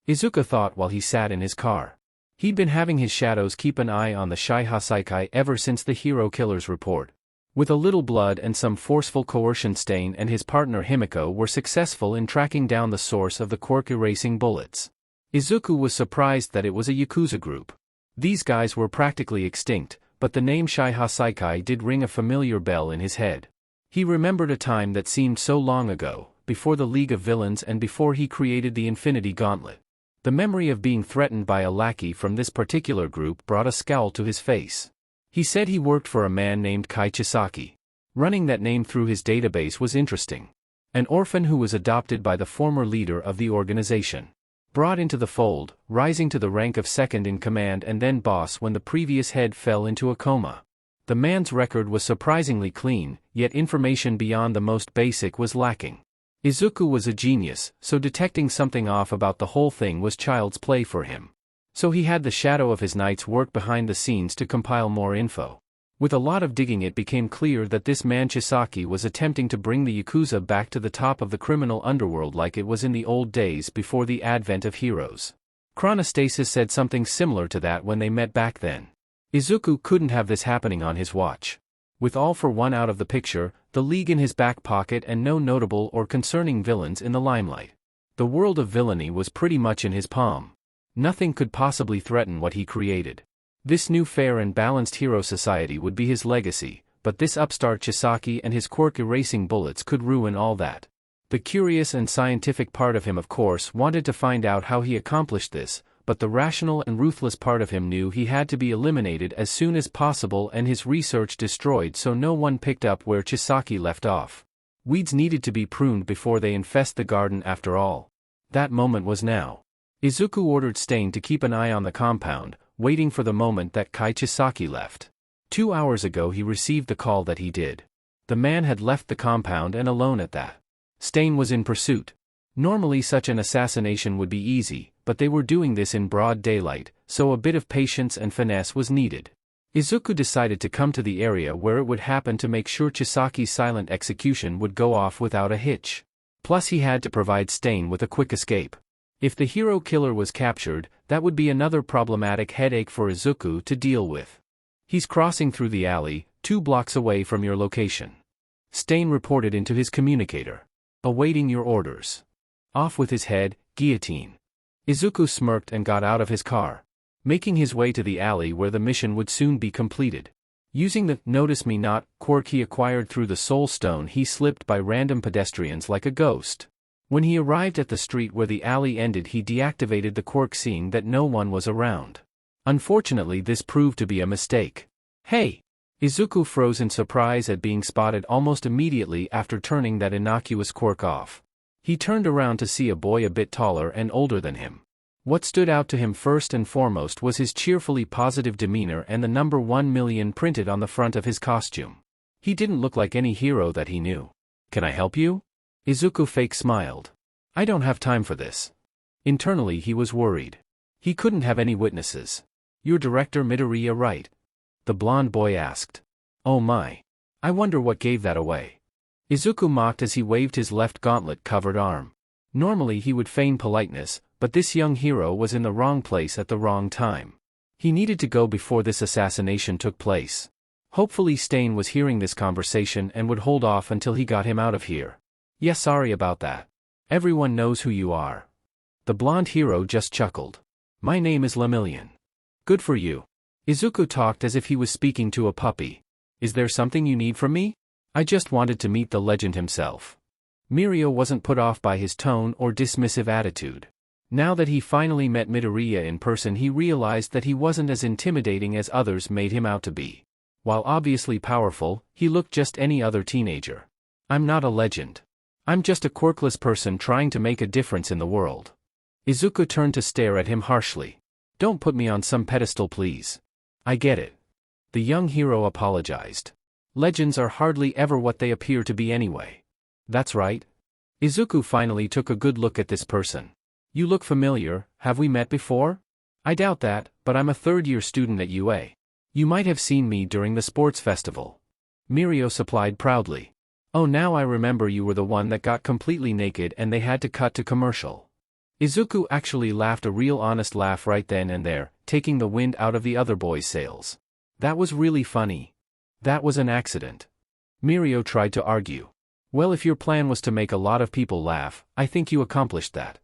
Izuku thought while he sat in his car. He'd been having his shadows keep an eye on the Shai Hasaikai ever since the Hero Killer's report. With a little blood and some forceful coercion, Stain and his partner Himiko were successful in tracking down the source of the quirk-erasing bullets. Izuku was surprised that it was a Yakuza group. These guys were practically extinct, but the name Shai Hasaikai did ring a familiar bell in his head. He remembered a time that seemed so long ago, before the League of Villains and before he created the Infinity Gauntlet. The memory of being threatened by a lackey from this particular group brought a scowl to his face. He said he worked for a man named Kai Chisaki. Running that name through his database was interesting. An orphan who was adopted by the former leader of the organization. Brought into the fold, rising to the rank of second in command and then boss when the previous head fell into a coma. The man's record was surprisingly clean, yet information beyond the most basic was lacking. Izuku was a genius, so detecting something off about the whole thing was child's play for him. So he had the shadow of his night's work behind the scenes to compile more info. With a lot of digging, it became clear that this man Chisaki was attempting to bring the Yakuza back to the top of the criminal underworld like it was in the old days before the advent of heroes. Chronostasis said something similar to that when they met back then. Izuku couldn't have this happening on his watch. With All for One out of the picture, the League in his back pocket and no notable or concerning villains in the limelight. The world of villainy was pretty much in his palm. Nothing could possibly threaten what he created. This new fair and balanced hero society would be his legacy, but this upstart Chisaki and his quirk-erasing bullets could ruin all that. The curious and scientific part of him, of course, wanted to find out how he accomplished this, but the rational and ruthless part of him knew he had to be eliminated as soon as possible and his research destroyed so no one picked up where Chisaki left off. Weeds needed to be pruned before they infest the garden after all. That moment was now. Izuku ordered Stain to keep an eye on the compound, waiting for the moment that Kai Chisaki left. 2 hours ago he received the call that he did. The man had left the compound and alone at that. Stain was in pursuit. Normally such an assassination would be easy, but they were doing this in broad daylight, so a bit of patience and finesse was needed. Izuku decided to come to the area where it would happen to make sure Chisaki's silent execution would go off without a hitch. Plus he had to provide Stain with a quick escape. If the hero killer was captured, that would be another problematic headache for Izuku to deal with. He's crossing through the alley, 2 blocks away from your location. Stain reported into his communicator. Awaiting your orders. Off with his head, guillotine. Izuku smirked and got out of his car. Making his way to the alley where the mission would soon be completed. Using the "Notice Me Not" quirk he acquired through the Soul Stone, he slipped by random pedestrians like a ghost. When he arrived at the street where the alley ended, he deactivated the quirk, seeing that no one was around. Unfortunately, this proved to be a mistake. Hey! Izuku froze in surprise at being spotted almost immediately after turning that innocuous quirk off. He turned around to see a boy a bit taller and older than him. What stood out to him first and foremost was his cheerfully positive demeanor and the number 1,000,000 printed on the front of his costume. He didn't look like any hero that he knew. "Can I help you?" Izuku fake smiled. "I don't have time for this." Internally he was worried. He couldn't have any witnesses. "You're Director Midoriya, right?" the blonde boy asked. "Oh my. I wonder what gave that away." Izuku mocked as he waved his left gauntlet-covered arm. Normally he would feign politeness, but this young hero was in the wrong place at the wrong time. He needed to go before this assassination took place. Hopefully Stain was hearing this conversation and would hold off until he got him out of here. "Yeah, sorry about that. Everyone knows who you are." The blonde hero just chuckled. "My name is Lemillion." "Good for you." Izuku talked as if he was speaking to a puppy. "Is there something you need from me?" "I just wanted to meet the legend himself." Mirio wasn't put off by his tone or dismissive attitude. Now that he finally met Midoriya in person, he realized that he wasn't as intimidating as others made him out to be. While obviously powerful, he looked just any other teenager. "I'm not a legend. I'm just a quirkless person trying to make a difference in the world." Izuku turned to stare at him harshly. "Don't put me on some pedestal, please." "I get it." The young hero apologized. "Legends are hardly ever what they appear to be anyway." "That's right." Izuku finally took a good look at this person. "You look familiar. Have we met before?" "I doubt that, but I'm a third-year student at UA. You might have seen me during the sports festival." Mirio supplied proudly. "Oh, now I remember, you were the one that got completely naked and they had to cut to commercial." Izuku actually laughed a real honest laugh right then and there, taking the wind out of the other boy's sails. "That was really funny. That was an accident." Mirio tried to argue. Well, if your plan was to make a lot of people laugh, I think you accomplished that.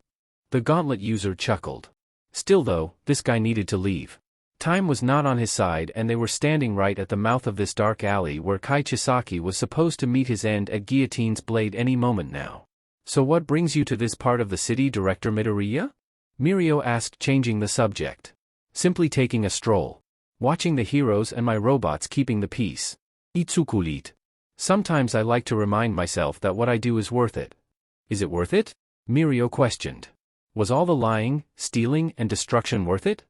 The gauntlet user chuckled. Still though, this guy needed to leave. Time was not on his side and they were standing right at the mouth of this dark alley where Kai Chisaki was supposed to meet his end at Guillotine's blade any moment now. So what brings you to this part of the city, Director Midoriya? Mirio asked, changing the subject. Simply taking a stroll. Watching the heroes and my robots keeping the peace. Itsukulit. Sometimes I like to remind myself that what I do is worth it. Is it worth it? Mirio questioned. Was all the lying, stealing, and destruction worth it?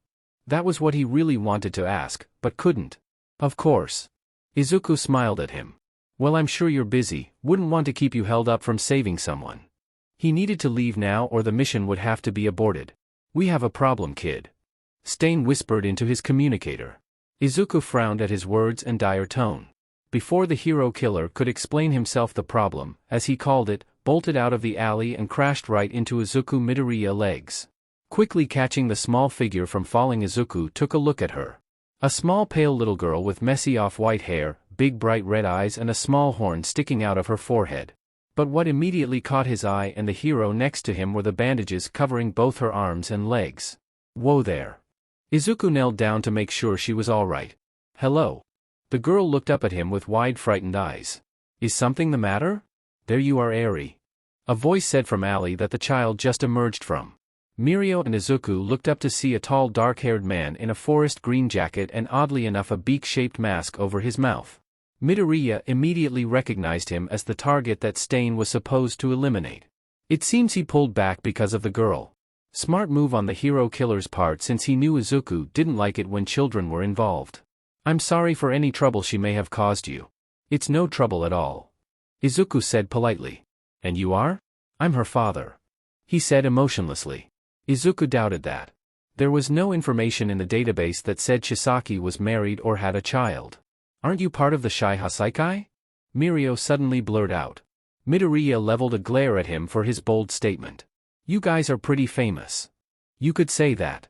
That was what he really wanted to ask, but couldn't. Of course. Izuku smiled at him. Well, I'm sure you're busy, wouldn't want to keep you held up from saving someone. He needed to leave now or the mission would have to be aborted. We have a problem, kid. Stain whispered into his communicator. Izuku frowned at his words and dire tone. Before the hero killer could explain himself, the problem, as he called it, bolted out of the alley and crashed right into Izuku Midoriya's legs. Quickly catching the small figure from falling, Izuku took a look at her. A small pale little girl with messy off-white hair, big bright red eyes and a small horn sticking out of her forehead. But what immediately caught his eye and the hero next to him were the bandages covering both her arms and legs. Whoa there. Izuku knelt down to make sure she was all right. Hello. The girl looked up at him with wide frightened eyes. Is something the matter? There you are, Eri. A voice said from alley that the child just emerged from. Mirio and Izuku looked up to see a tall dark-haired man in a forest green jacket and oddly enough a beak-shaped mask over his mouth. Midoriya immediately recognized him as the target that Stain was supposed to eliminate. It seems he pulled back because of the girl. Smart move on the hero killer's part, since he knew Izuku didn't like it when children were involved. I'm sorry for any trouble she may have caused you. It's no trouble at all. Izuku said politely. And you are? I'm her father. He said emotionlessly. Izuku doubted that. There was no information in the database that said Chisaki was married or had a child. Aren't you part of the Shai Hasaikai? Mirio suddenly blurted out. Midoriya leveled a glare at him for his bold statement. You guys are pretty famous. You could say that.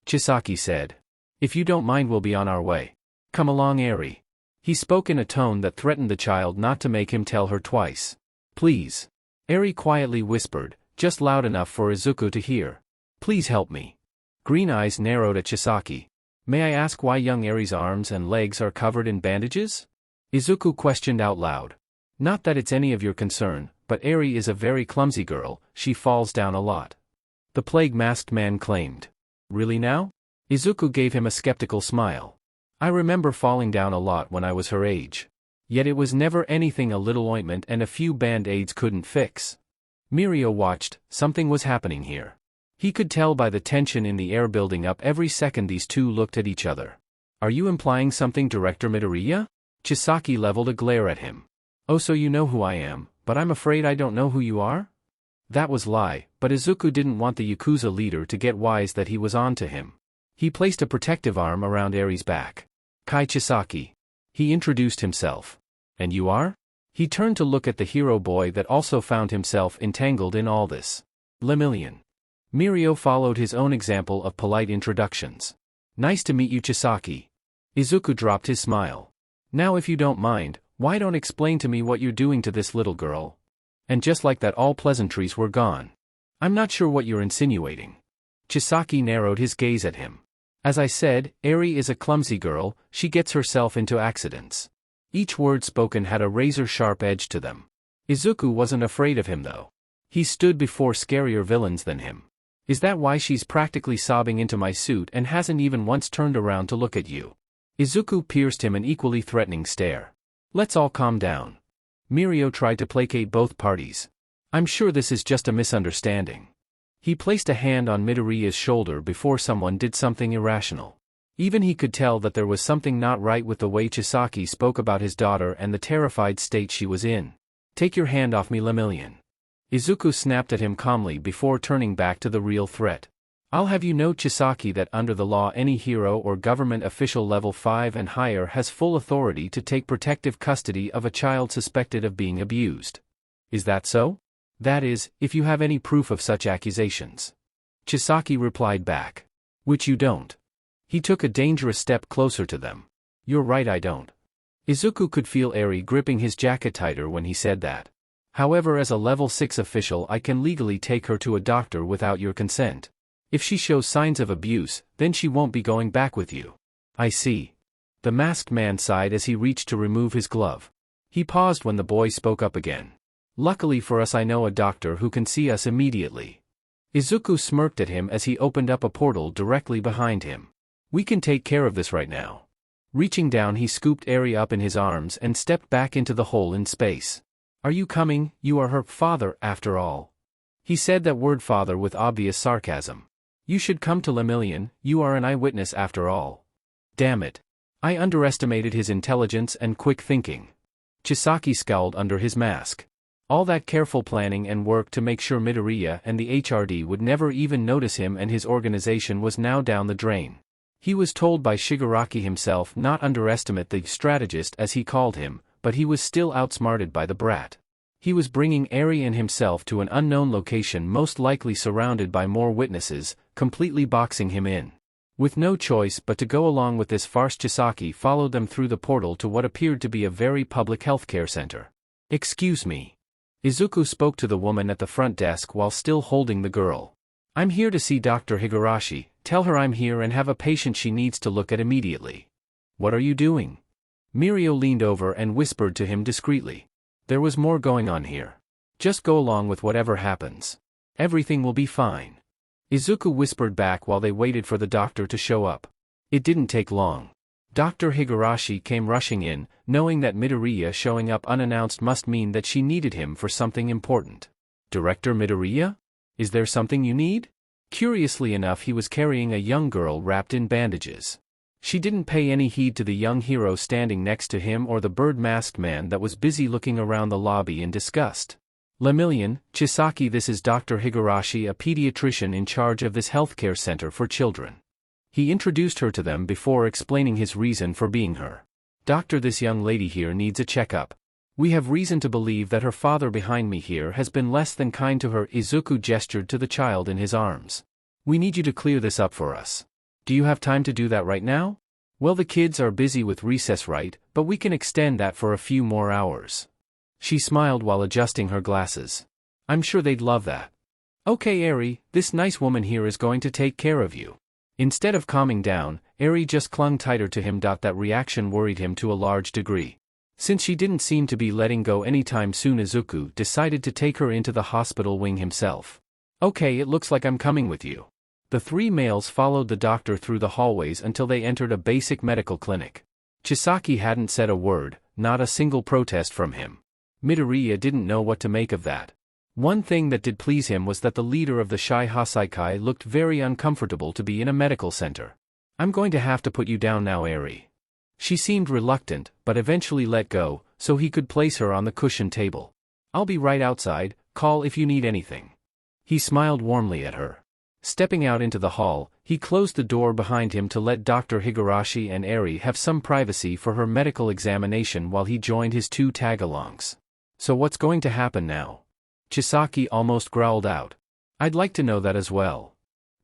Chisaki said. If you don't mind, we'll be on our way. Come along, Eri. He spoke in a tone that threatened the child not to make him tell her twice. Please. Eri quietly whispered, just loud enough for Izuku to hear. Please help me. Green eyes narrowed at Chisaki. May I ask why young Eri's arms and legs are covered in bandages? Izuku questioned out loud. Not that it's any of your concern, but Eri is a very clumsy girl, she falls down a lot. The plague-masked man claimed. Really now? Izuku gave him a skeptical smile. I remember falling down a lot when I was her age. Yet it was never anything a little ointment and a few band-aids couldn't fix. Mirio watched, something was happening here. He could tell by the tension in the air building up every second these two looked at each other. Are you implying something, Director Midoriya? Chisaki leveled a glare at him. Oh, so you know who I am, but I'm afraid I don't know who you are? That was lie, but Izuku didn't want the Yakuza leader to get wise that he was on to him. He placed a protective arm around Eri's back. Kai Chisaki. He introduced himself. And you are? He turned to look at the hero boy that also found himself entangled in all this. Lemillion. Mirio followed his own example of polite introductions. Nice to meet you, Chisaki. Izuku dropped his smile. Now if you don't mind, why don't explain to me what you're doing to this little girl? And just like that, all pleasantries were gone. I'm not sure what you're insinuating. Chisaki narrowed his gaze at him. As I said, Eri is a clumsy girl, she gets herself into accidents. Each word spoken had a razor-sharp edge to them. Izuku wasn't afraid of him though. He stood before scarier villains than him. Is that why she's practically sobbing into my suit and hasn't even once turned around to look at you? Izuku pierced him an equally threatening stare. Let's all calm down. Mirio tried to placate both parties. I'm sure this is just a misunderstanding. He placed a hand on Midoriya's shoulder before someone did something irrational. Even he could tell that there was something not right with the way Chisaki spoke about his daughter and the terrified state she was in. Take your hand off me, Lemillion. Izuku snapped at him calmly before turning back to the real threat. I'll have you know, Chisaki, that under the law any hero or government official level 5 and higher has full authority to take protective custody of a child suspected of being abused. Is that so? That is, if you have any proof of such accusations. Chisaki replied back. Which you don't. He took a dangerous step closer to them. You're right, I don't. Izuku could feel Eri gripping his jacket tighter when he said that. However, as a level 6 official, I can legally take her to a doctor without your consent. If she shows signs of abuse, then she won't be going back with you. I see. The masked man sighed as he reached to remove his glove. He paused when the boy spoke up again. Luckily for us, I know a doctor who can see us immediately. Izuku smirked at him as he opened up a portal directly behind him. We can take care of this right now. Reaching down, he scooped Eri up in his arms and stepped back into the hole in space. Are you coming? You are her father, after all. He said that word father with obvious sarcasm. You should come to Lemillion, you are an eyewitness after all. Damn it. I underestimated his intelligence and quick thinking. Chisaki scowled under his mask. All that careful planning and work to make sure Midoriya and the HRD would never even notice him and his organization was now down the drain. He was told by Shigaraki himself not underestimate the strategist as he called him, but he was still outsmarted by the brat. He was bringing Eri and himself to an unknown location, most likely surrounded by more witnesses, completely boxing him in. With no choice but to go along with this farce, Chisaki followed them through the portal to what appeared to be a very public healthcare center. Excuse me. Izuku spoke to the woman at the front desk while still holding the girl. I'm here to see Dr. Higurashi. Tell her I'm here and have a patient she needs to look at immediately. What are you doing? Mirio leaned over and whispered to him discreetly. There was more going on here. Just go along with whatever happens. Everything will be fine. Izuku whispered back while they waited for the doctor to show up. It didn't take long. Dr. Higurashi came rushing in, knowing that Midoriya showing up unannounced must mean that she needed him for something important. Director Midoriya? Is there something you need? Curiously enough, he was carrying a young girl wrapped in bandages. She didn't pay any heed to the young hero standing next to him or the bird-masked man that was busy looking around the lobby in disgust. Lemillion, Chisaki, this is Dr. Higurashi, a pediatrician in charge of this healthcare center for children. He introduced her to them before explaining his reason for being her. Doctor, this young lady here needs a checkup. We have reason to believe that her father behind me here has been less than kind to her. Izuku gestured to the child in his arms. We need you to clear this up for us. Do you have time to do that right now? Well, the kids are busy with recess, right, but we can extend that for a few more hours. She smiled while adjusting her glasses. I'm sure they'd love that. Okay, Eri, this nice woman here is going to take care of you. Instead of calming down, Eri just clung tighter to him. That reaction worried him to a large degree. Since she didn't seem to be letting go anytime soon, Izuku decided to take her into the hospital wing himself. Okay, it looks like I'm coming with you. The three males followed the doctor through the hallways until they entered a basic medical clinic. Chisaki hadn't said a word, not a single protest from him. Midoriya didn't know what to make of that. One thing that did please him was that the leader of the Shai Hasaikai looked very uncomfortable to be in a medical center. I'm going to have to put you down now, Eri. She seemed reluctant, but eventually let go, so he could place her on the cushioned table. I'll be right outside, call if you need anything. He smiled warmly at her. Stepping out into the hall, he closed the door behind him to let Dr. Higurashi and Eri have some privacy for her medical examination while he joined his two tag-alongs. So what's going to happen now? Chisaki almost growled out. I'd like to know that as well.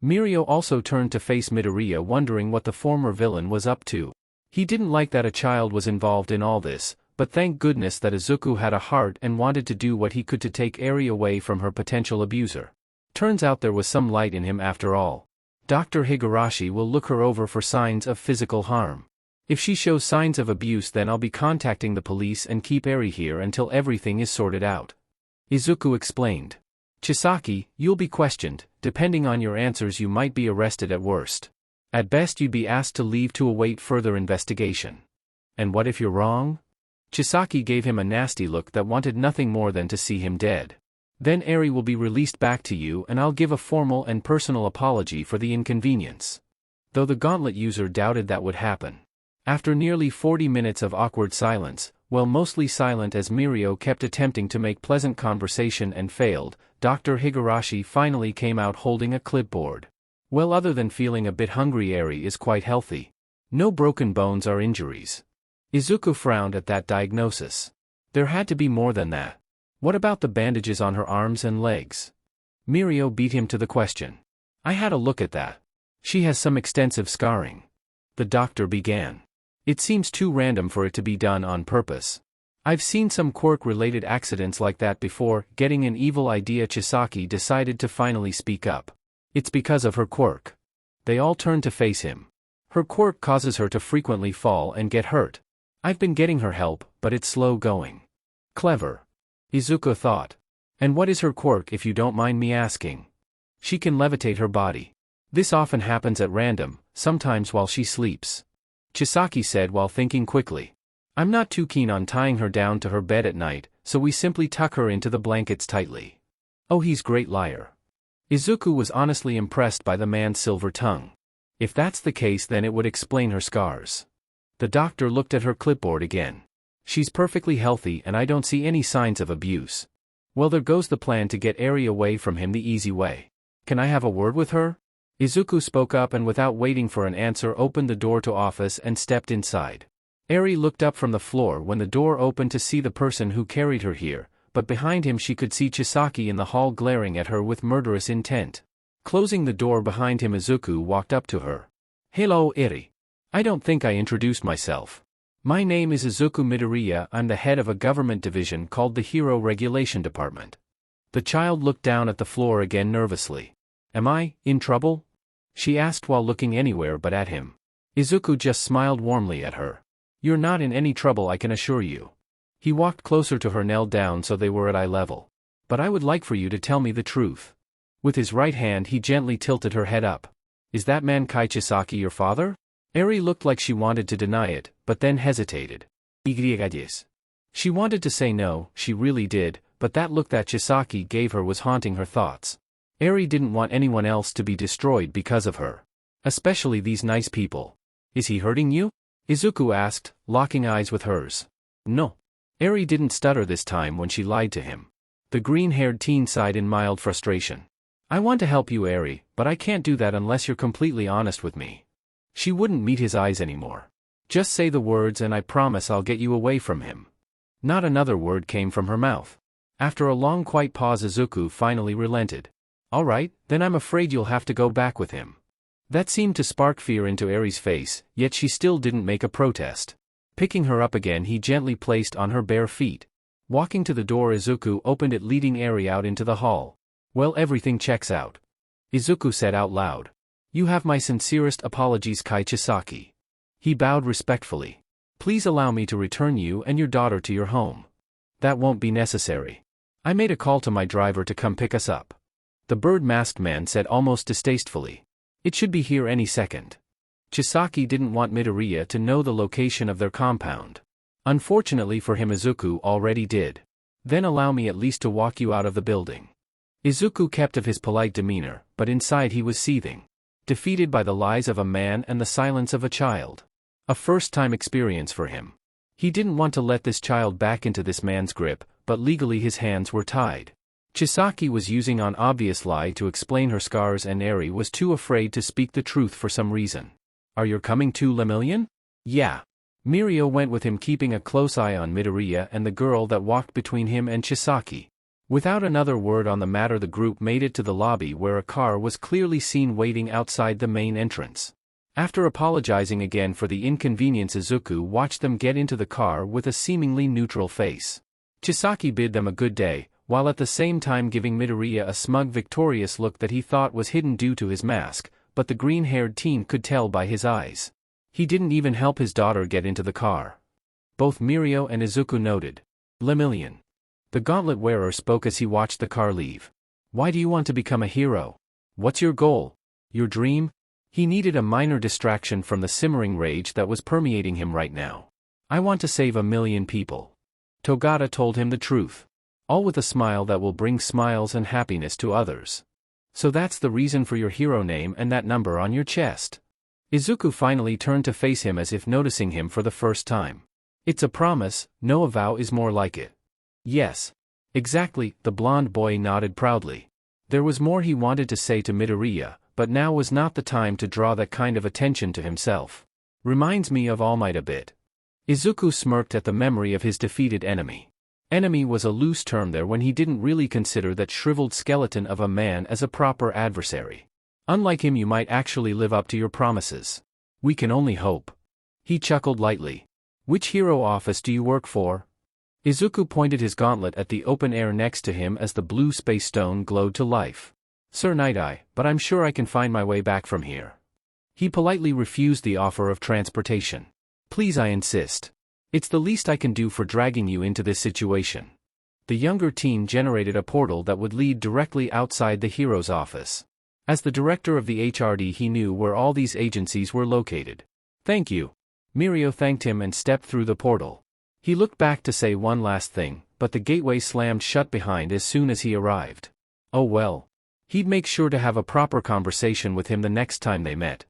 Mirio also turned to face Midoriya, wondering what the former villain was up to. He didn't like that a child was involved in all this, but thank goodness that Izuku had a heart and wanted to do what he could to take Eri away from her potential abuser. Turns out there was some light in him after all. Dr. Higurashi will look her over for signs of physical harm. If she shows signs of abuse, then I'll be contacting the police and keep Eri here until everything is sorted out. Izuku explained. Chisaki, you'll be questioned. Depending on your answers, you might be arrested at worst. At best, you'd be asked to leave to await further investigation. And what if you're wrong? Chisaki gave him a nasty look that wanted nothing more than to see him dead. Then Eri will be released back to you and I'll give a formal and personal apology for the inconvenience. Though the gauntlet user doubted that would happen. After nearly 40 minutes of awkward silence, well, mostly silent as Mirio kept attempting to make pleasant conversation and failed, Dr. Higurashi finally came out holding a clipboard. Well, other than feeling a bit hungry, Eri is quite healthy. No broken bones or injuries. Izuku frowned at that diagnosis. There had to be more than that. What about the bandages on her arms and legs? Mirio beat him to the question. I had a look at that. She has some extensive scarring. The doctor began. It seems too random for it to be done on purpose. I've seen some quirk-related accidents like that before. Getting an evil idea. Chisaki decided to finally speak up. It's because of her quirk. They all turned to face him. Her quirk causes her to frequently fall and get hurt. I've been getting her help, but it's slow going. Clever. Izuku thought. And what is her quirk if you don't mind me asking? She can levitate her body. This often happens at random, sometimes while she sleeps. Chisaki said while thinking quickly. I'm not too keen on tying her down to her bed at night, so we simply tuck her into the blankets tightly. Oh, he's great liar. Izuku was honestly impressed by the man's silver tongue. If that's the case, then it would explain her scars. The doctor looked at her clipboard again. She's perfectly healthy and I don't see any signs of abuse. Well, there goes the plan to get Eri away from him the easy way. Can I have a word with her? Izuku spoke up and without waiting for an answer opened the door to office and stepped inside. Eri looked up from the floor when the door opened to see the person who carried her here, but behind him she could see Chisaki in the hall glaring at her with murderous intent. Closing the door behind him, Izuku walked up to her. Hello, Eri. I don't think I introduced myself. My name is Izuku Midoriya. I'm the head of a government division called the Hero Regulation Department. The child looked down at the floor again nervously. Am I in trouble? She asked while looking anywhere but at him. Izuku just smiled warmly at her. You're not in any trouble, I can assure you. He walked closer to her, knelt down so they were at eye level. But I would like for you to tell me the truth. With his right hand he gently tilted her head up. Is that man Kai Chisaki your father? Eri looked like she wanted to deny it, but then hesitated. She wanted to say no, she really did, but that look that Chisaki gave her was haunting her thoughts. Eri didn't want anyone else to be destroyed because of her. Especially these nice people. Is he hurting you? Izuku asked, locking eyes with hers. No. Eri didn't stutter this time when she lied to him. The green-haired teen sighed in mild frustration. I want to help you, Eri, but I can't do that unless you're completely honest with me. She wouldn't meet his eyes anymore. Just say the words and I promise I'll get you away from him. Not another word came from her mouth. After a long quiet pause, Izuku finally relented. All right, then I'm afraid you'll have to go back with him. That seemed to spark fear into Eri's face, yet she still didn't make a protest. Picking her up again, he gently placed on her bare feet. Walking to the door, Izuku opened it, leading Eri out into the hall. Well, everything checks out. Izuku said out loud. You have my sincerest apologies, Kai Chisaki. He bowed respectfully. Please allow me to return you and your daughter to your home. That won't be necessary. I made a call to my driver to come pick us up. The bird-masked man said almost distastefully. It should be here any second. Chisaki didn't want Midoriya to know the location of their compound. Unfortunately for him, Izuku already did. Then allow me at least to walk you out of the building. Izuku kept of his polite demeanor, but inside he was seething. Defeated by the lies of a man and the silence of a child. A first-time experience for him. He didn't want to let this child back into this man's grip, but legally his hands were tied. Chisaki was using an obvious lie to explain her scars and Eri was too afraid to speak the truth for some reason. Are you coming too, Lemillion? Yeah. Mirio went with him, keeping a close eye on Midoriya and the girl that walked between him and Chisaki. Without another word on the matter, the group made it to the lobby where a car was clearly seen waiting outside the main entrance. After apologizing again for the inconvenience, Izuku watched them get into the car with a seemingly neutral face. Chisaki bid them a good day, while at the same time giving Midoriya a smug, victorious look that he thought was hidden due to his mask, but the green-haired teen could tell by his eyes. He didn't even help his daughter get into the car. Both Mirio and Izuku noted. Lemillion. The gauntlet wearer spoke as he watched the car leave. Why do you want to become a hero? What's your goal? Your dream? He needed a minor distraction from the simmering rage that was permeating him right now. I want to save 1 million people. Togata told him the truth. All with a smile that will bring smiles and happiness to others. So that's the reason for your hero name and that number on your chest. Izuku finally turned to face him as if noticing him for the first time. It's a promise, no vow is more like it. Yes. Exactly, the blonde boy nodded proudly. There was more he wanted to say to Midoriya, but now was not the time to draw that kind of attention to himself. Reminds me of All Might a bit. Izuku smirked at the memory of his defeated enemy. Enemy was a loose term there when he didn't really consider that shriveled skeleton of a man as a proper adversary. Unlike him, you might actually live up to your promises. We can only hope. He chuckled lightly. Which hero office do you work for? Izuku pointed his gauntlet at the open air next to him as the blue space stone glowed to life. Sir Night Eye, but I'm sure I can find my way back from here. He politely refused the offer of transportation. Please, I insist. It's the least I can do for dragging you into this situation. The younger teen generated a portal that would lead directly outside the hero's office. As the director of the HRD, he knew where all these agencies were located. Thank you. Mirio thanked him and stepped through the portal. He looked back to say one last thing, but the gateway slammed shut behind as soon as he arrived. Oh well. He'd make sure to have a proper conversation with him the next time they met.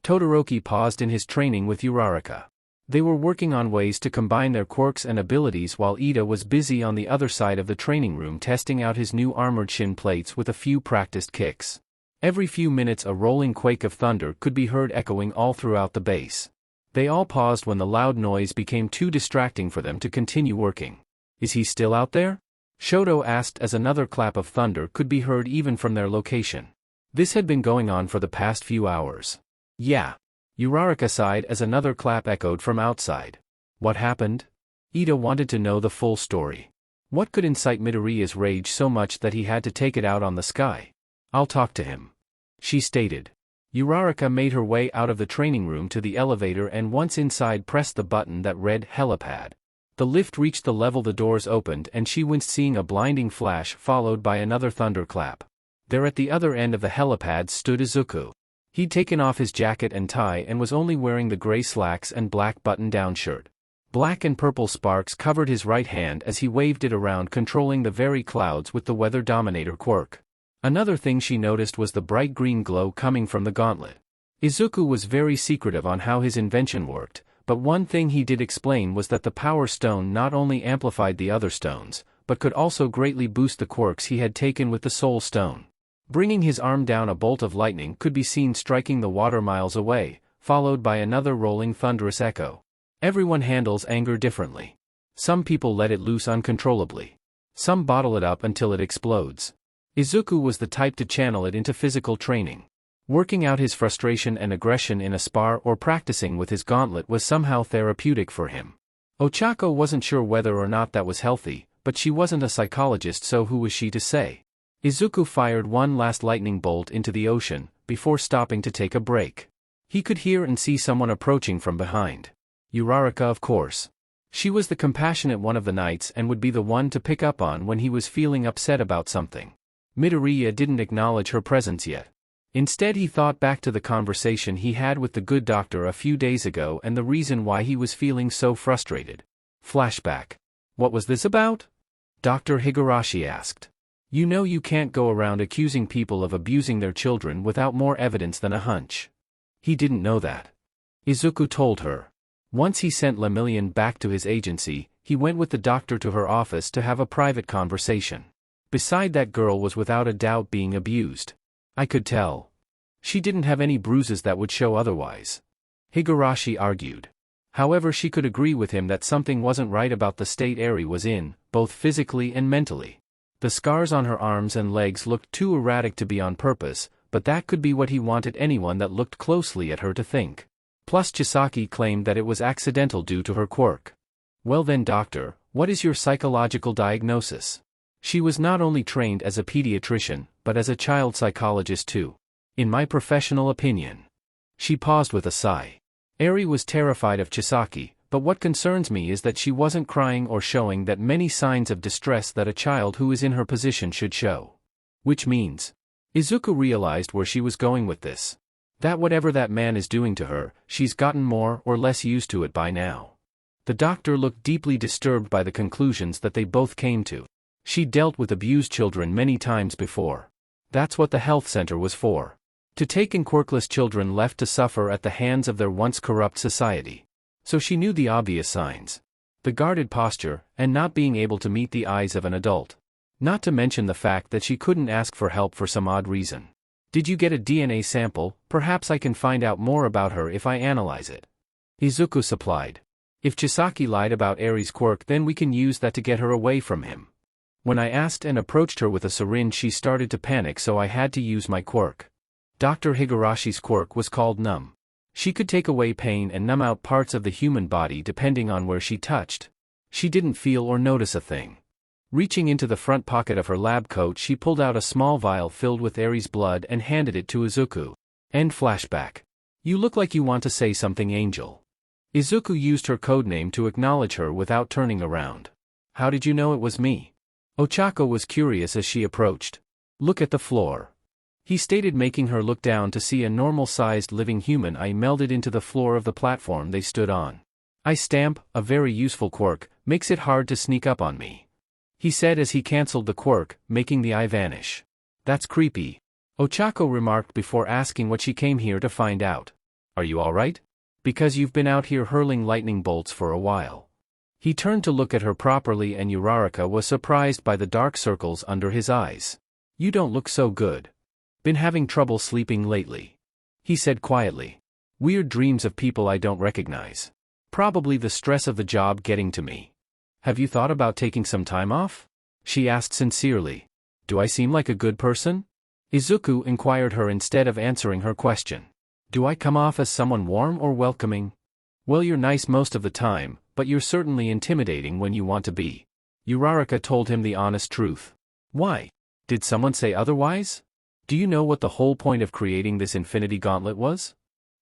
Todoroki paused in his training with Uraraka. They were working on ways to combine their quirks and abilities while Ida was busy on the other side of the training room testing out his new armored shin plates with a few practiced kicks. Every few minutes a rolling quake of thunder could be heard echoing all throughout the base. They all paused when the loud noise became too distracting for them to continue working. Is he still out there? Shoto asked as another clap of thunder could be heard even from their location. This had been going on for the past few hours. Yeah. Uraraka sighed as another clap echoed from outside. What happened? Ida wanted to know the full story. What could incite Midoriya's rage so much that he had to take it out on the sky? I'll talk to him, she stated. Uraraka made her way out of the training room to the elevator and once inside pressed the button that read helipad. The lift reached the level, the doors opened and she winced seeing a blinding flash followed by another thunderclap. There at the other end of the helipad stood Izuku. He'd taken off his jacket and tie and was only wearing the gray slacks and black button-down shirt. Black and purple sparks covered his right hand as he waved it around, controlling the very clouds with the Weather Dominator quirk. Another thing she noticed was the bright green glow coming from the gauntlet. Izuku was very secretive on how his invention worked, but one thing he did explain was that the Power Stone not only amplified the other stones, but could also greatly boost the quirks he had taken with the Soul Stone. Bringing his arm down, a bolt of lightning could be seen striking the water miles away, followed by another rolling thunderous echo. Everyone handles anger differently. Some people let it loose uncontrollably. Some bottle it up until it explodes. Izuku was the type to channel it into physical training. Working out his frustration and aggression in a spar or practicing with his gauntlet was somehow therapeutic for him. Ochako wasn't sure whether or not that was healthy, but she wasn't a psychologist, so who was she to say? Izuku fired one last lightning bolt into the ocean, before stopping to take a break. He could hear and see someone approaching from behind. Uraraka, of course. She was the compassionate one of the knights and would be the one to pick up on when he was feeling upset about something. Midoriya didn't acknowledge her presence yet. Instead he thought back to the conversation he had with the good doctor a few days ago and the reason why he was feeling so frustrated. Flashback. What was this about? Dr. Higurashi asked. You know you can't go around accusing people of abusing their children without more evidence than a hunch. He didn't know that. Izuku told her. Once he sent Lemillion back to his agency, he went with the doctor to her office to have a private conversation. Beside that girl was without a doubt being abused. I could tell. She didn't have any bruises that would show otherwise. Higurashi argued. However, she could agree with him that something wasn't right about the state Eri was in, both physically and mentally. The scars on her arms and legs looked too erratic to be on purpose, but that could be what he wanted anyone that looked closely at her to think. Plus Chisaki claimed that it was accidental due to her quirk. Well then, doctor, what is your psychological diagnosis? She was not only trained as a pediatrician, but as a child psychologist too. In my professional opinion. She paused with a sigh. Eri was terrified of Chisaki, but what concerns me is that she wasn't crying or showing that many signs of distress that a child who is in her position should show. Which means, Izuku realized where she was going with this. That whatever that man is doing to her, she's gotten more or less used to it by now. The doctor looked deeply disturbed by the conclusions that they both came to. She dealt with abused children many times before. That's what the health center was for. To take in quirkless children left to suffer at the hands of their once corrupt society. So she knew the obvious signs. The guarded posture, and not being able to meet the eyes of an adult. Not to mention the fact that she couldn't ask for help for some odd reason. Did you get a DNA sample? Perhaps I can find out more about her if I analyze it. Izuku supplied. If Chisaki lied about Eri's quirk, then we can use that to get her away from him. When I asked and approached her with a syringe, she started to panic, so I had to use my quirk. Dr. Higurashi's quirk was called Numb. She could take away pain and numb out parts of the human body depending on where she touched. She didn't feel or notice a thing. Reaching into the front pocket of her lab coat, she pulled out a small vial filled with Ares blood and handed it to Izuku. End flashback. You look like you want to say something, Angel. Izuku used her codename to acknowledge her without turning around. How did you know it was me? Ochako was curious as she approached. Look at the floor. He stated, making her look down to see a normal-sized living human eye melded into the floor of the platform they stood on. Eye stamp, a very useful quirk, makes it hard to sneak up on me, he said as he cancelled the quirk, making the eye vanish. That's creepy, Ochako remarked before asking what she came here to find out. Are you alright? Because you've been out here hurling lightning bolts for a while. He turned to look at her properly and Uraraka was surprised by the dark circles under his eyes. You don't look so good. Been having trouble sleeping lately, he said quietly. Weird dreams of people I don't recognize. Probably the stress of the job getting to me. Have you thought about taking some time off? She asked sincerely. Do I seem like a good person? Izuku inquired her instead of answering her question. Do I come off as someone warm or welcoming? Well, you're nice most of the time, but you're certainly intimidating when you want to be. Uraraka told him the honest truth. Why? Did someone say otherwise? Do you know what the whole point of creating this Infinity Gauntlet was?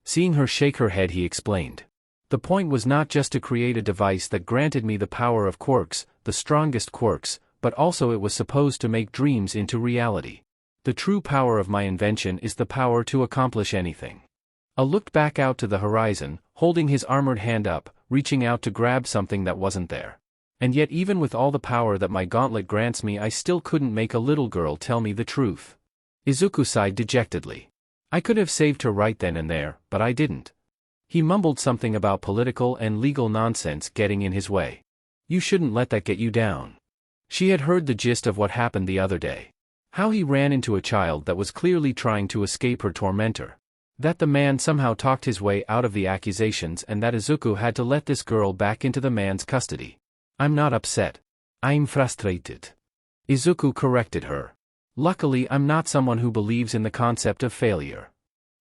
Seeing her shake her head, he explained. The point was not just to create a device that granted me the power of quirks, the strongest quirks, but also it was supposed to make dreams into reality. The true power of my invention is the power to accomplish anything. I looked back out to the horizon, holding his armored hand up, reaching out to grab something that wasn't there. And yet even with all the power that my gauntlet grants me, I still couldn't make a little girl tell me the truth. Izuku sighed dejectedly. I could have saved her right then and there, but I didn't. He mumbled something about political and legal nonsense getting in his way. You shouldn't let that get you down. She had heard the gist of what happened the other day. How he ran into a child that was clearly trying to escape her tormentor. That the man somehow talked his way out of the accusations and that Izuku had to let this girl back into the man's custody. I'm not upset. I'm frustrated, Izuku corrected her. Luckily, I'm not someone who believes in the concept of failure.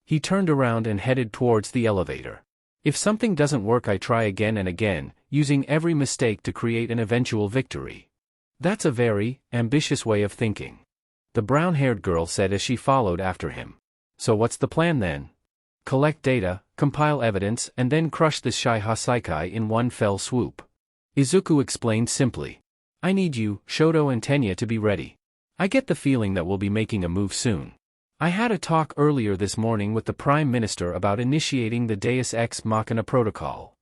He turned around and headed towards the elevator. If something doesn't work, I try again and again, using every mistake to create an eventual victory. That's a very ambitious way of thinking, the brown-haired girl said as she followed after him. So what's the plan then? Collect data, compile evidence, and then crush this Shai Hasaikai in one fell swoop. Izuku explained simply. I need you, Shoto and Tenya to be ready. I get the feeling that we'll be making a move soon. I had a talk earlier this morning with the Prime Minister about initiating the Deus Ex Machina protocol.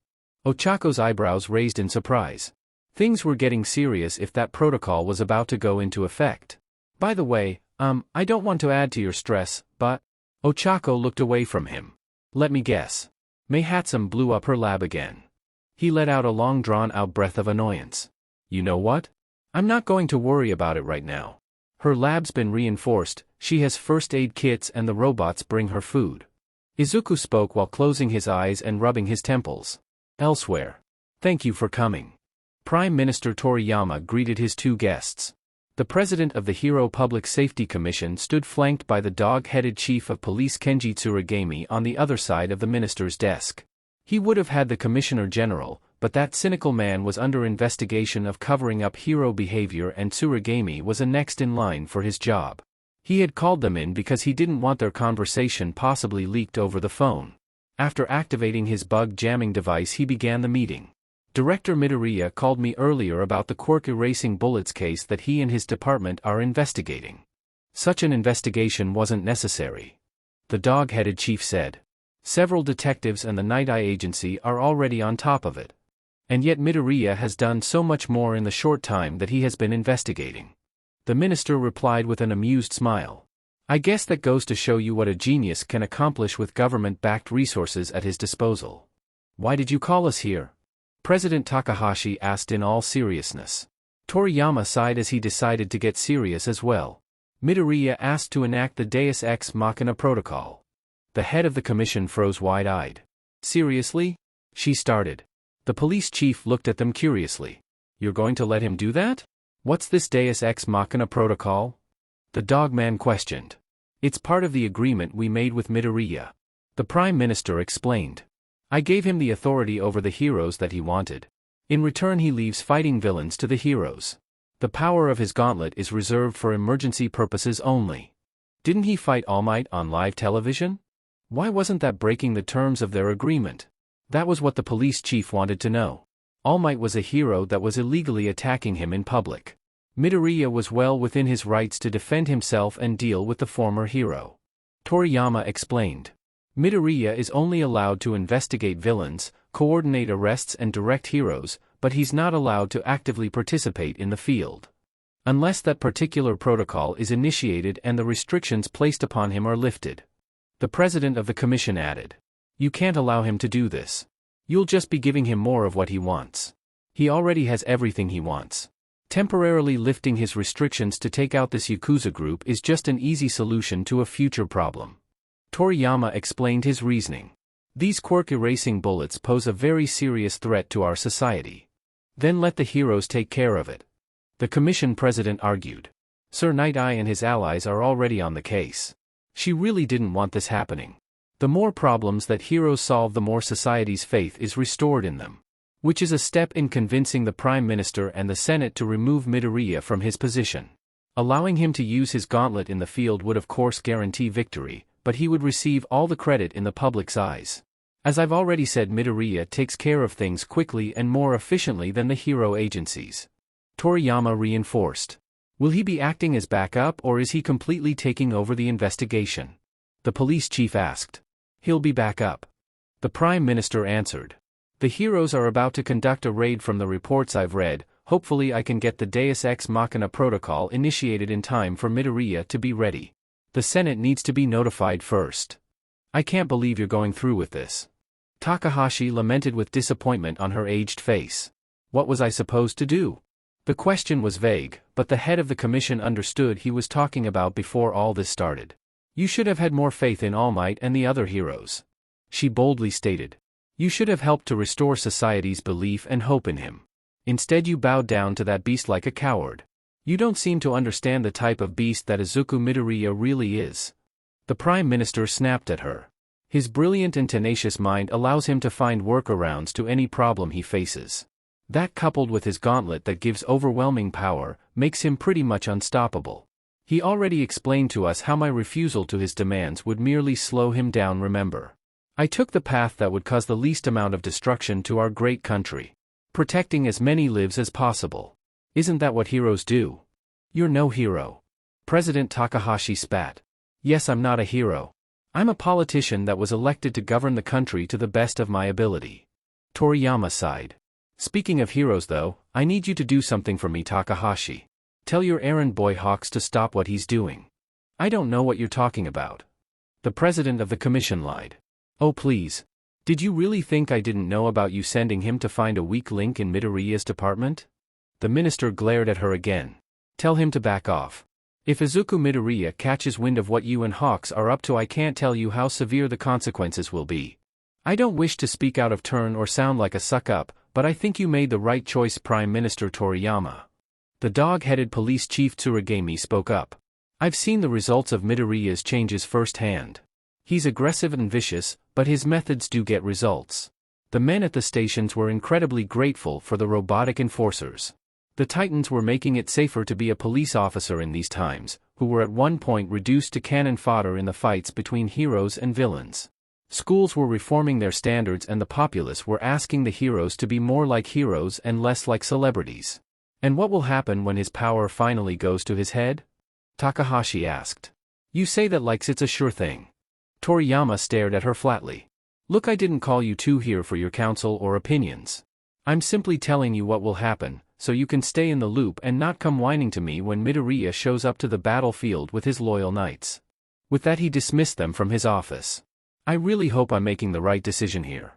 Ochako's eyebrows raised in surprise. Things were getting serious if that protocol was about to go into effect. By the way, I don't want to add to your stress, but... Ochako looked away from him. Let me guess. Mei Hatsum blew up her lab again. He let out a long drawn-out breath of annoyance. You know what? I'm not going to worry about it right now. Her lab's been reinforced, she has first aid kits and the robots bring her food. Izuku spoke while closing his eyes and rubbing his temples. Elsewhere. Thank you for coming. Prime Minister Toriyama greeted his two guests. The president of the Hero Public Safety Commission stood flanked by the dog-headed chief of police Kenji Tsuragami on the other side of the minister's desk. He would have had the commissioner general, but that cynical man was under investigation of covering up hero behavior and Tsuragami was next in line for his job. He had called them in because he didn't want their conversation possibly leaked over the phone. After activating his bug jamming device, he began the meeting. Director Midoriya called me earlier about the quirk erasing bullets case that he and his department are investigating. Such an investigation wasn't necessary, the dog-headed chief said. Several detectives and the Night Eye Agency are already on top of it. And yet Midoriya has done so much more in the short time that he has been investigating. The minister replied with an amused smile. I guess that goes to show you what a genius can accomplish with government-backed resources at his disposal. Why did you call us here? President Takahashi asked in all seriousness. Toriyama sighed as he decided to get serious as well. Midoriya asked to enact the Deus Ex Machina protocol. The head of the commission froze wide-eyed. Seriously? She started. The police chief looked at them curiously. You're going to let him do that? What's this Deus Ex Machina protocol? The dogman questioned. It's part of the agreement we made with Midoriya. The Prime Minister explained. I gave him the authority over the heroes that he wanted. In return he leaves fighting villains to the heroes. The power of his gauntlet is reserved for emergency purposes only. Didn't he fight All Might on live television? Why wasn't that breaking the terms of their agreement? That was what the police chief wanted to know. All Might was a hero that was illegally attacking him in public. Midoriya was well within his rights to defend himself and deal with the former hero. Toriyama explained. Midoriya is only allowed to investigate villains, coordinate arrests and direct heroes, but he's not allowed to actively participate in the field. Unless that particular protocol is initiated and the restrictions placed upon him are lifted. The president of the commission added. You can't allow him to do this. You'll just be giving him more of what he wants. He already has everything he wants. Temporarily lifting his restrictions to take out this Yakuza group is just an easy solution to a future problem. Toriyama explained his reasoning. These quirk-erasing bullets pose a very serious threat to our society. Then let the heroes take care of it. The commission president argued. Sir Night Eye and his allies are already on the case. She really didn't want this happening. The more problems that heroes solve, the more society's faith is restored in them. Which is a step in convincing the Prime Minister and the Senate to remove Midoriya from his position. Allowing him to use his gauntlet in the field would of course guarantee victory, but he would receive all the credit in the public's eyes. As I've already said, Midoriya takes care of things quickly and more efficiently than the hero agencies. Toriyama reinforced. Will he be acting as backup or is he completely taking over the investigation? The police chief asked. He'll be backup. The Prime Minister answered. The heroes are about to conduct a raid from the reports I've read. Hopefully I can get the Deus Ex Machina protocol initiated in time for Midoriya to be ready. The Senate needs to be notified first. I can't believe you're going through with this. Takahashi lamented with disappointment on her aged face. What was I supposed to do? The question was vague, but the head of the commission understood he was talking about before all this started. You should have had more faith in All Might and the other heroes. She boldly stated. You should have helped to restore society's belief and hope in him. Instead you bowed down to that beast like a coward. You don't seem to understand the type of beast that Izuku Midoriya really is. The Prime Minister snapped at her. His brilliant and tenacious mind allows him to find workarounds to any problem he faces. That, coupled with his gauntlet that gives overwhelming power, makes him pretty much unstoppable. He already explained to us how my refusal to his demands would merely slow him down. Remember. I took the path that would cause the least amount of destruction to our great country. Protecting as many lives as possible. Isn't that what heroes do? You're no hero. President Takahashi spat. Yes, I'm not a hero. I'm a politician that was elected to govern the country to the best of my ability. Toriyama sighed. Speaking of heroes though, I need you to do something for me, Takahashi. Tell your errand boy Hawks to stop what he's doing. I don't know what you're talking about. The president of the commission lied. Oh please. Did you really think I didn't know about you sending him to find a weak link in Midoriya's department? The minister glared at her again. Tell him to back off. If Izuku Midoriya catches wind of what you and Hawks are up to, I can't tell you how severe the consequences will be. I don't wish to speak out of turn or sound like a suck-up, but I think you made the right choice, Prime Minister Toriyama. The dog-headed police chief Tsuragami spoke up. I've seen the results of Midoriya's changes firsthand. He's aggressive and vicious, but his methods do get results. The men at the stations were incredibly grateful for the robotic enforcers. The Titans were making it safer to be a police officer in these times, who were at one point reduced to cannon fodder in the fights between heroes and villains. Schools were reforming their standards and the populace were asking the heroes to be more like heroes and less like celebrities. And what will happen when his power finally goes to his head? Takahashi asked. You say that like it's a sure thing. Toriyama stared at her flatly. Look, I didn't call you two here for your counsel or opinions. I'm simply telling you what will happen, so you can stay in the loop and not come whining to me when Midoriya shows up to the battlefield with his loyal knights. With that he dismissed them from his office. I really hope I'm making the right decision here.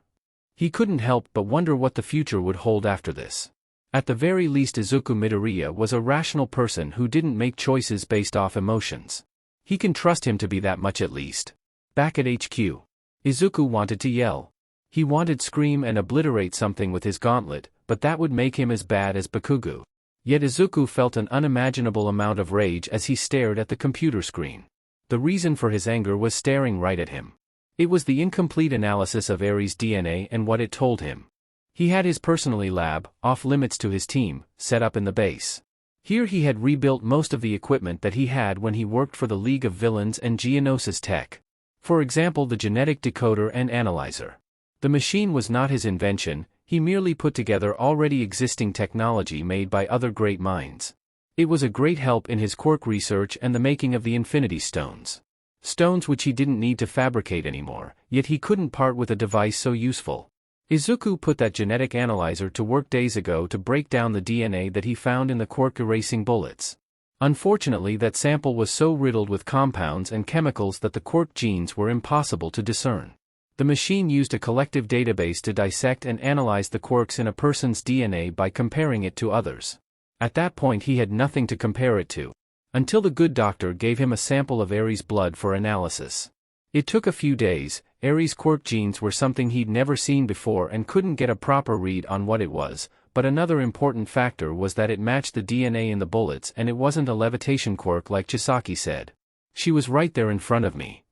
He couldn't help but wonder what the future would hold after this. At the very least, Izuku Midoriya was a rational person who didn't make choices based off emotions. He can trust him to be that much at least. Back at HQ. Izuku wanted to yell. He wanted to scream and obliterate something with his gauntlet, but that would make him as bad as Bakugo. Yet Izuku felt an unimaginable amount of rage as he stared at the computer screen. The reason for his anger was staring right at him. It was the incomplete analysis of Ares' DNA and what it told him. He had his personal lab, off-limits to his team, set up in the base. Here he had rebuilt most of the equipment that he had when he worked for the League of Villains and Geonosis Tech. For example, the genetic decoder and analyzer. The machine was not his invention, he merely put together already existing technology made by other great minds. It was a great help in his quirk research and the making of the Infinity Stones. Stones which he didn't need to fabricate anymore, yet he couldn't part with a device so useful. Izuku put that genetic analyzer to work days ago to break down the DNA that he found in the quirk-erasing bullets. Unfortunately, that sample was so riddled with compounds and chemicals that the quirk genes were impossible to discern. The machine used a collective database to dissect and analyze the quirks in a person's DNA by comparing it to others. At that point he had nothing to compare it to. Until the good doctor gave him a sample of Ares' blood for analysis. It took a few days. Ares' quirk genes were something he'd never seen before and couldn't get a proper read on what it was, but another important factor was that it matched the DNA in the bullets and it wasn't a levitation quirk like Chisaki said. She was right there in front of me.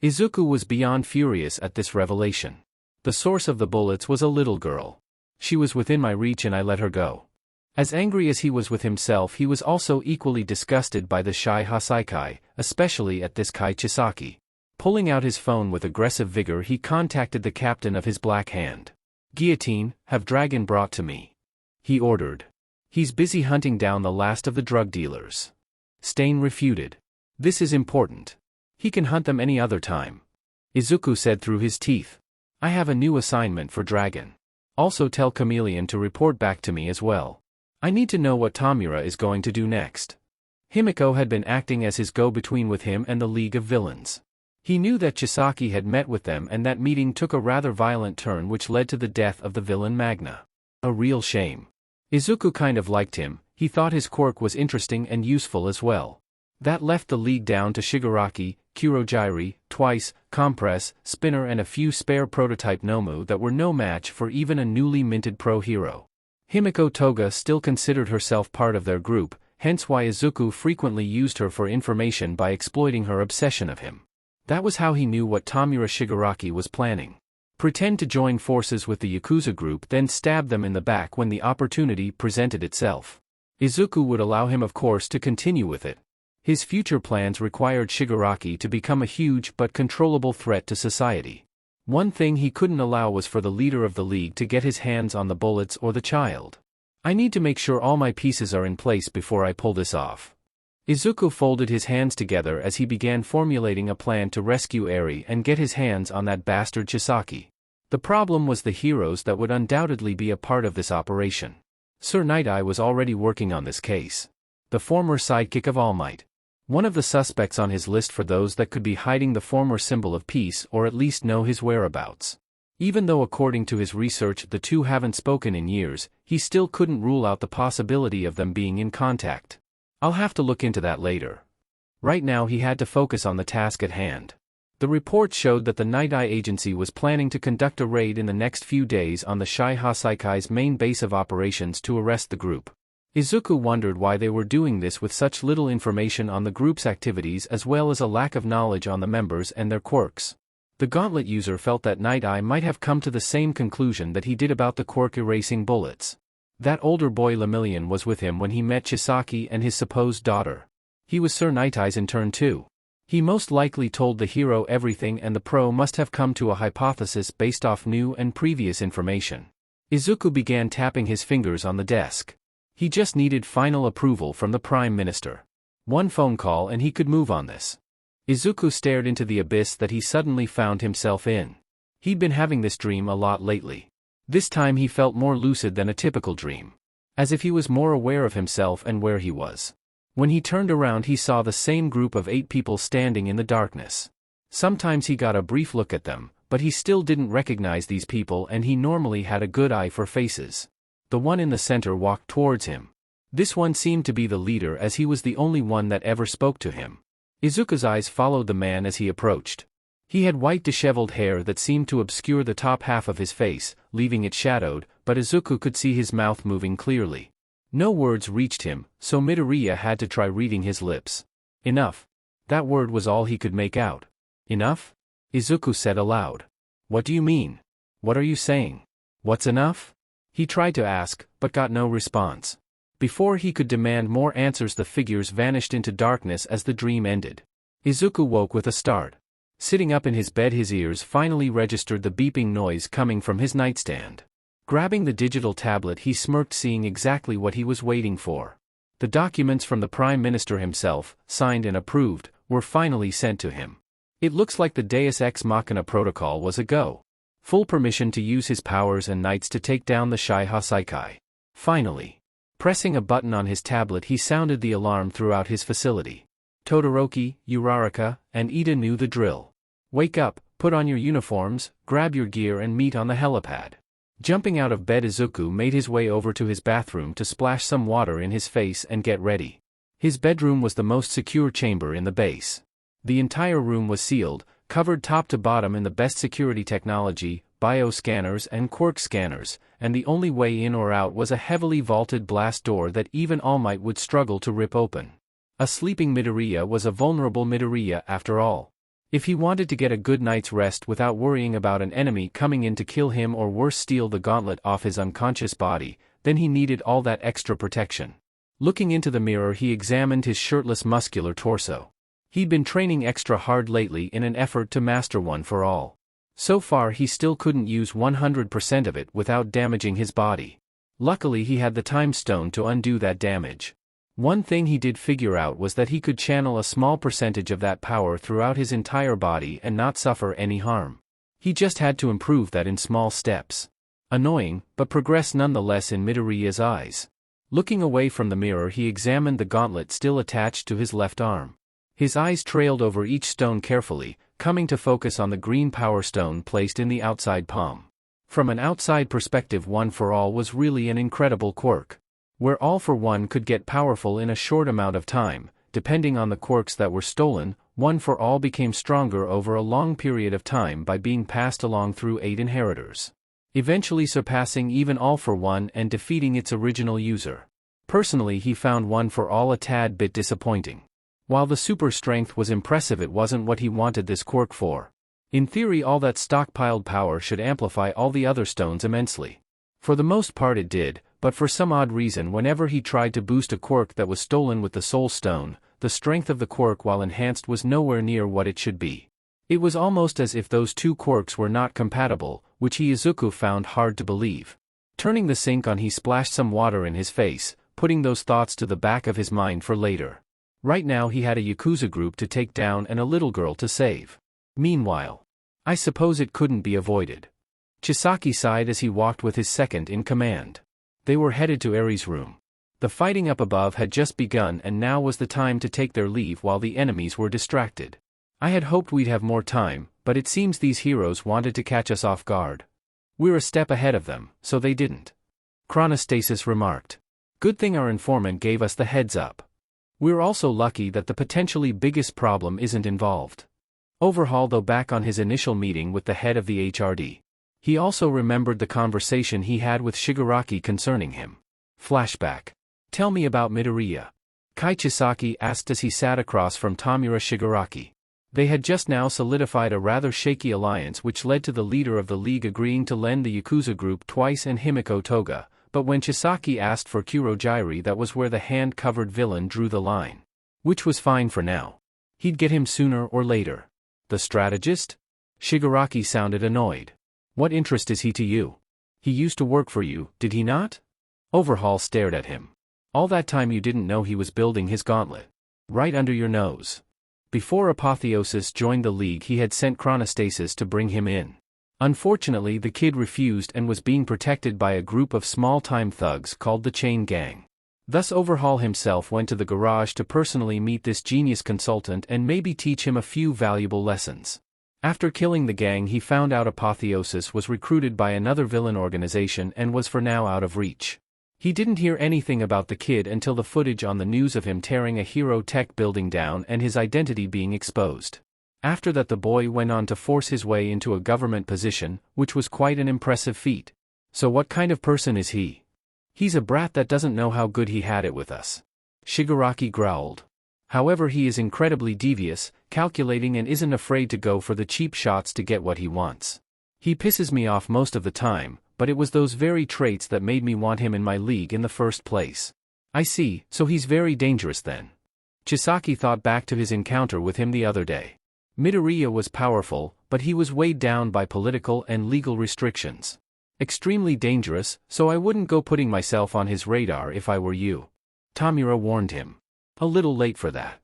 Izuku was beyond furious at this revelation. The source of the bullets was a little girl. She was within my reach and I let her go. As angry as he was with himself, he was also equally disgusted by the Shy Hasaikai, especially at this Kai Chisaki. Pulling out his phone with aggressive vigor, he contacted the captain of his Black Hand. "Guillotine, have Dragon brought to me," he ordered. "He's busy hunting down the last of the drug dealers." Stain refuted. "This is important. He can hunt them any other time." Izuku said through his teeth. "I have a new assignment for Dragon. Also tell Chameleon to report back to me as well. I need to know what Tamura is going to do next." Himiko had been acting as his go-between with him and the League of Villains. He knew that Chisaki had met with them and that meeting took a rather violent turn which led to the death of the villain Magna. A real shame. Izuku kind of liked him, he thought his quirk was interesting and useful as well. That left the League down to Shigaraki, Kurogyri, Twice, Compress, Spinner and a few spare prototype Nomu that were no match for even a newly minted pro hero. Himiko Toga still considered herself part of their group, hence why Izuku frequently used her for information by exploiting her obsession of him. That was how he knew what Tamura Shigaraki was planning. Pretend to join forces with the Yakuza group, then stab them in the back when the opportunity presented itself. Izuku would allow him, of course, to continue with it. His future plans required Shigaraki to become a huge but controllable threat to society. One thing he couldn't allow was for the leader of the League to get his hands on the bullets or the child. "I need to make sure all my pieces are in place before I pull this off." Izuku folded his hands together as he began formulating a plan to rescue Eri and get his hands on that bastard Chisaki. The problem was the heroes that would undoubtedly be a part of this operation. Sir Night-Eye was already working on this case. The former sidekick of All Might. One of the suspects on his list for those that could be hiding the former symbol of peace or at least know his whereabouts. Even though according to his research the two haven't spoken in years, he still couldn't rule out the possibility of them being in contact. "I'll have to look into that later." Right now he had to focus on the task at hand. The report showed that the Night-Eye agency was planning to conduct a raid in the next few days on the Shy Hasaikai's main base of operations to arrest the group. Izuku wondered why they were doing this with such little information on the group's activities as well as a lack of knowledge on the members and their quirks. The Gauntlet user felt that Night-Eye might have come to the same conclusion that he did about the quirk-erasing bullets. That older boy Lemillion was with him when he met Chisaki and his supposed daughter. He was Sir Night-Eye's intern too. He most likely told the hero everything and the pro must have come to a hypothesis based off new and previous information. Izuku began tapping his fingers on the desk. He just needed final approval from the Prime Minister. One phone call and he could move on this. Izuku stared into the abyss that he suddenly found himself in. He'd been having this dream a lot lately. This time he felt more lucid than a typical dream. As if he was more aware of himself and where he was. When he turned around he saw the same group of 8 people standing in the darkness. Sometimes he got a brief look at them, but he still didn't recognize these people and he normally had a good eye for faces. The one in the center walked towards him. This one seemed to be the leader as he was the only one that ever spoke to him. Izuku's eyes followed the man as he approached. He had white disheveled hair that seemed to obscure the top half of his face, leaving it shadowed, but Izuku could see his mouth moving clearly. No words reached him, so Midoriya had to try reading his lips. Enough. That word was all he could make out. Enough? Izuku said aloud. What do you mean? What are you saying? What's enough? He tried to ask, but got no response. Before he could demand more answers, the figures vanished into darkness as the dream ended. Izuku woke with a start. Sitting up in his bed, his ears finally registered the beeping noise coming from his nightstand. Grabbing the digital tablet, he smirked, seeing exactly what he was waiting for. The documents from the Prime Minister himself, signed and approved, were finally sent to him. It looks like the Deus Ex Machina protocol was a go. Full permission to use his powers and knights to take down the Shai Hasaikai. Finally. Pressing a button on his tablet, he sounded the alarm throughout his facility. Todoroki, Uraraka, and Ida knew the drill. Wake up, put on your uniforms, grab your gear and meet on the helipad. Jumping out of bed, Izuku made his way over to his bathroom to splash some water in his face and get ready. His bedroom was the most secure chamber in the base. The entire room was sealed, covered top to bottom in the best security technology, bioscanners and quirk scanners, and the only way in or out was a heavily vaulted blast door that even All Might would struggle to rip open. A sleeping Midoriya was a vulnerable Midoriya after all. If he wanted to get a good night's rest without worrying about an enemy coming in to kill him or worse steal the gauntlet off his unconscious body, then he needed all that extra protection. Looking into the mirror, he examined his shirtless muscular torso. He'd been training extra hard lately in an effort to master One for All. So far he still couldn't use 100% of it without damaging his body. Luckily he had the time stone to undo that damage. One thing he did figure out was that he could channel a small percentage of that power throughout his entire body and not suffer any harm. He just had to improve that in small steps. Annoying, but progress nonetheless in Midoriya's eyes. Looking away from the mirror, he examined the gauntlet still attached to his left arm. His eyes trailed over each stone carefully, coming to focus on the green power stone placed in the outside palm. From an outside perspective, One for All was really an incredible quirk. Where All for One could get powerful in a short amount of time, depending on the quirks that were stolen, One for All became stronger over a long period of time by being passed along through 8 inheritors. Eventually surpassing even All for One and defeating its original user. Personally, he found One for All a tad bit disappointing. While the super strength was impressive, it wasn't what he wanted this quirk for. In theory, all that stockpiled power should amplify all the other stones immensely. For the most part it did, but for some odd reason whenever he tried to boost a quirk that was stolen with the Soul Stone, the strength of the quirk while enhanced was nowhere near what it should be. It was almost as if those two quirks were not compatible, which Izuku found hard to believe. Turning the sink on, he splashed some water in his face, putting those thoughts to the back of his mind for later. Right now he had a Yakuza group to take down and a little girl to save. Meanwhile, I suppose it couldn't be avoided. Chisaki sighed as he walked with his second in command. They were headed to Eri's room. The fighting up above had just begun and now was the time to take their leave while the enemies were distracted. I had hoped we'd have more time, but it seems these heroes wanted to catch us off guard. We're a step ahead of them, so they didn't. Chronostasis remarked. Good thing our informant gave us the heads up. We're also lucky that the potentially biggest problem isn't involved. Overhaul, though, back on his initial meeting with the head of the HRD. He also remembered the conversation he had with Shigaraki concerning him. Flashback. Tell me about Midoriya. Kai Chisaki asked as he sat across from Tamura Shigaraki. They had just now solidified a rather shaky alliance, which led to the leader of the league agreeing to lend the Yakuza group twice and Himiko Toga, but when Chisaki asked for Kurojairi, that was where the hand-covered villain drew the line. Which was fine for now. He'd get him sooner or later. The strategist? Shigaraki sounded annoyed. What interest is he to you? He used to work for you, did he not? Overhaul stared at him. All that time you didn't know he was building his gauntlet. Right under your nose. Before Apotheosis joined the league, he had sent Chronostasis to bring him in. Unfortunately, the kid refused and was being protected by a group of small-time thugs called the Chain Gang. Thus Overhaul himself went to the garage to personally meet this genius consultant and maybe teach him a few valuable lessons. After killing the gang, he found out Apotheosis was recruited by another villain organization and was for now out of reach. He didn't hear anything about the kid until the footage on the news of him tearing a hero tech building down and his identity being exposed. After that, the boy went on to force his way into a government position, which was quite an impressive feat. So what kind of person is he? He's a brat that doesn't know how good he had it with us. Shigaraki growled. However, he is incredibly devious, calculating, and isn't afraid to go for the cheap shots to get what he wants. He pisses me off most of the time, but it was those very traits that made me want him in my league in the first place. I see, so he's very dangerous then. Chisaki thought back to his encounter with him the other day. Midoriya was powerful, but he was weighed down by political and legal restrictions. Extremely dangerous, so I wouldn't go putting myself on his radar if I were you. Tamura warned him. A little late for that.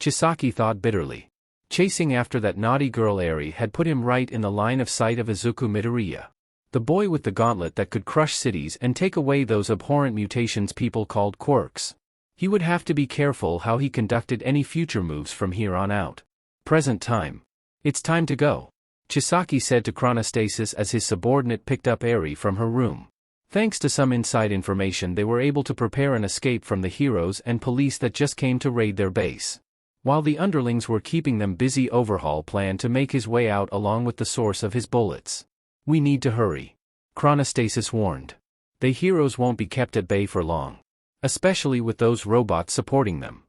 Chisaki thought bitterly. Chasing after that naughty girl Eri had put him right in the line of sight of Izuku Midoriya. The boy with the gauntlet that could crush cities and take away those abhorrent mutations people called quirks. He would have to be careful how he conducted any future moves from here on out. Present time. It's time to go, Chisaki said to Chronostasis as his subordinate picked up Eri from her room. Thanks to some inside information, they were able to prepare an escape from the heroes and police that just came to raid their base. While the underlings were keeping them busy, Overhaul planned to make his way out along with the source of his bullets. We need to hurry, Chronostasis warned. The heroes won't be kept at bay for long. Especially with those robots supporting them.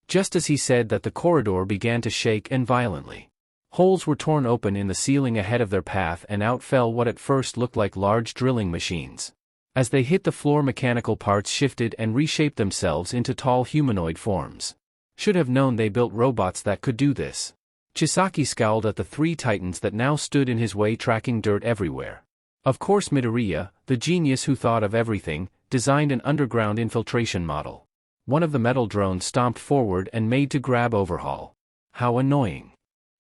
Just as he said that, the corridor began to shake and violently. Holes were torn open in the ceiling ahead of their path, and out fell what at first looked like large drilling machines. As they hit the floor, mechanical parts shifted and reshaped themselves into tall humanoid forms. Should have known they built robots that could do this. Chisaki scowled at the three titans that now stood in his way, tracking dirt everywhere. Of course, Midoriya, the genius who thought of everything, designed an underground infiltration model. One of the metal drones stomped forward and made to grab Overhaul. How annoying.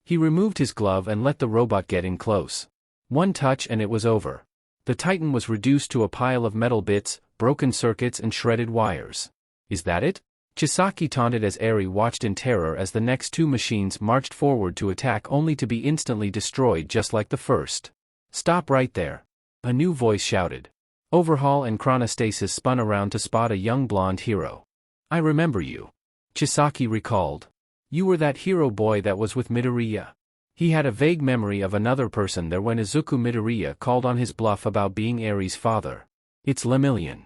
He removed his glove and let the robot get in close. One touch and it was over. The Titan was reduced to a pile of metal bits, broken circuits and shredded wires. Is that it? Chisaki taunted as Eri watched in terror as the next two machines marched forward to attack, only to be instantly destroyed just like the first. Stop right there, a new voice shouted. Overhaul and Chronostasis spun around to spot a young blonde hero. I remember you, Chisaki recalled. You were that hero boy that was with Midoriya. He had a vague memory of another person there when Izuku Midoriya called on his bluff about being Eri's father. It's Lemillion.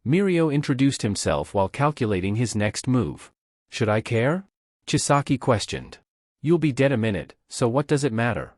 Mirio introduced himself while calculating his next move. Should I care? Chisaki questioned. You'll be dead a minute, so what does it matter?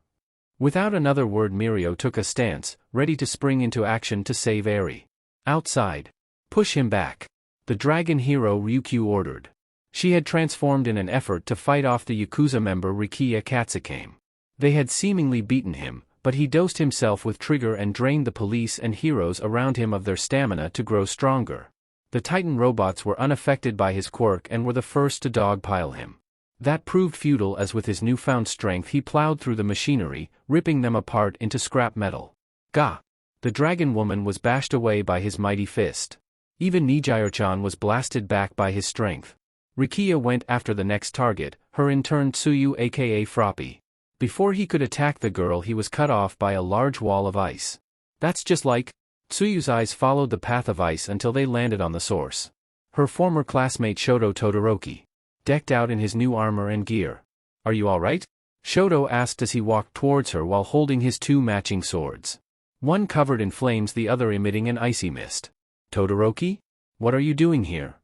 Without another word, Mirio took a stance, ready to spring into action to save Eri. Outside. Push him back. The dragon hero Ryukyu ordered. She had transformed in an effort to fight off the Yakuza member Rikiya Katsukame. They had seemingly beaten him, but he dosed himself with trigger and drained the police and heroes around him of their stamina to grow stronger. The Titan robots were unaffected by his quirk and were the first to dogpile him. That proved futile, as with his newfound strength he plowed through the machinery, ripping them apart into scrap metal. Gah! The dragon woman was bashed away by his mighty fist. Even Nijiro-chan was blasted back by his strength. Rikiya went after the next target, her in turn Tsuyu aka Froppy. Before he could attack the girl, he was cut off by a large wall of ice. That's just like... Tsuyu's eyes followed the path of ice until they landed on the source. Her former classmate Shoto Todoroki. Decked out in his new armor and gear. Are you alright? Shoto asked as he walked towards her while holding his two matching swords. One covered in flames, the other emitting an icy mist. Todoroki? What are you doing here?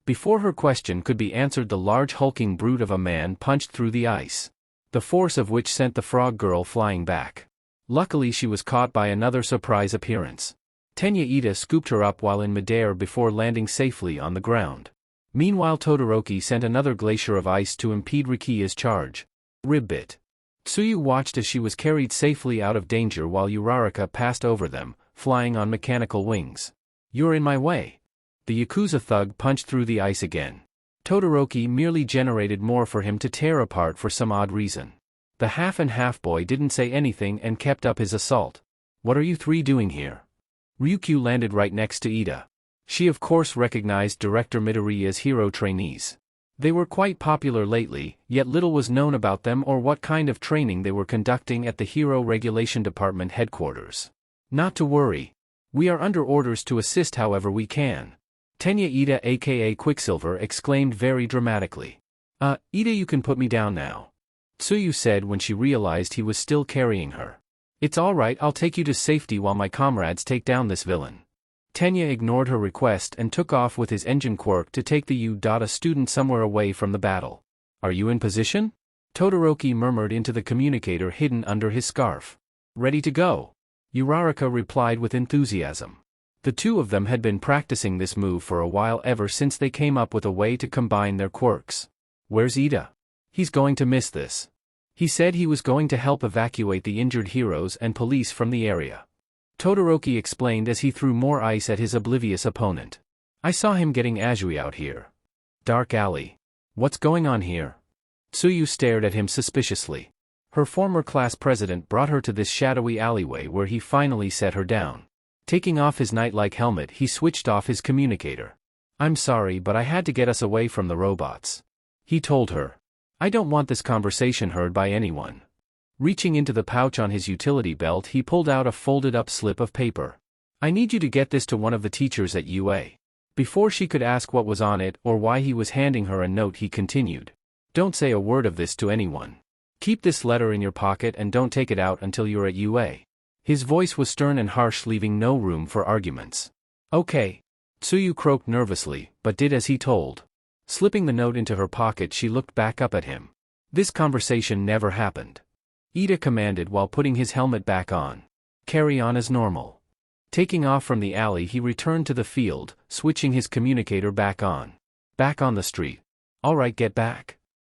Before her question could be answered, the large hulking brute of a man punched through the ice. The force of which sent the frog girl flying back. Luckily she was caught by another surprise appearance. Tenya Ida scooped her up while in midair before landing safely on the ground. Meanwhile Todoroki sent another glacier of ice to impede Rikiya's charge. Ribbit. Tsuyu watched as she was carried safely out of danger while Uraraka passed over them, flying on mechanical wings. You're in my way. The Yakuza thug punched through the ice again. Todoroki merely generated more for him to tear apart for some odd reason. The half-and-half boy didn't say anything and kept up his assault. What are you three doing here? Ryukyu landed right next to Ida. She of course recognized Director Midoriya's hero trainees. They were quite popular lately, yet little was known about them or what kind of training they were conducting at the Hero Regulation Department headquarters. Not to worry. We are under orders to assist however we can. Tenya Ida aka Quicksilver exclaimed very dramatically. Ida, you can put me down now. Tsuyu said when she realized he was still carrying her. It's alright, I'll take you to safety while my comrades take down this villain. Tenya ignored her request and took off with his engine quirk to take the U. Student somewhere away from the battle. Are you in position? Todoroki murmured into the communicator hidden under his scarf. Ready to go. Uraraka replied with enthusiasm. The two of them had been practicing this move for a while ever since they came up with a way to combine their quirks. Where's Ida? He's going to miss this. He said he was going to help evacuate the injured heroes and police from the area. Todoroki explained as he threw more ice at his oblivious opponent. I saw him getting Azui out here. Dark alley. What's going on here? Tsuyu stared at him suspiciously. Her former class president brought her to this shadowy alleyway where he finally set her down. Taking off his knight-like helmet, he switched off his communicator. I'm sorry, but I had to get us away from the robots. He told her. I don't want this conversation heard by anyone. Reaching into the pouch on his utility belt, he pulled out a folded-up slip of paper. I need you to get this to one of the teachers at UA. Before she could ask what was on it or why he was handing her a note, he continued. Don't say a word of this to anyone. Keep this letter in your pocket and don't take it out until you're at UA. His voice was stern and harsh, leaving no room for arguments. Okay. Tsuyu croaked nervously, but did as he told. Slipping the note into her pocket, she looked back up at him. This conversation never happened. Ida commanded while putting his helmet back on. Carry on as normal. Taking off from the alley, he returned to the field, switching his communicator back on. Back on the street. All right, get back.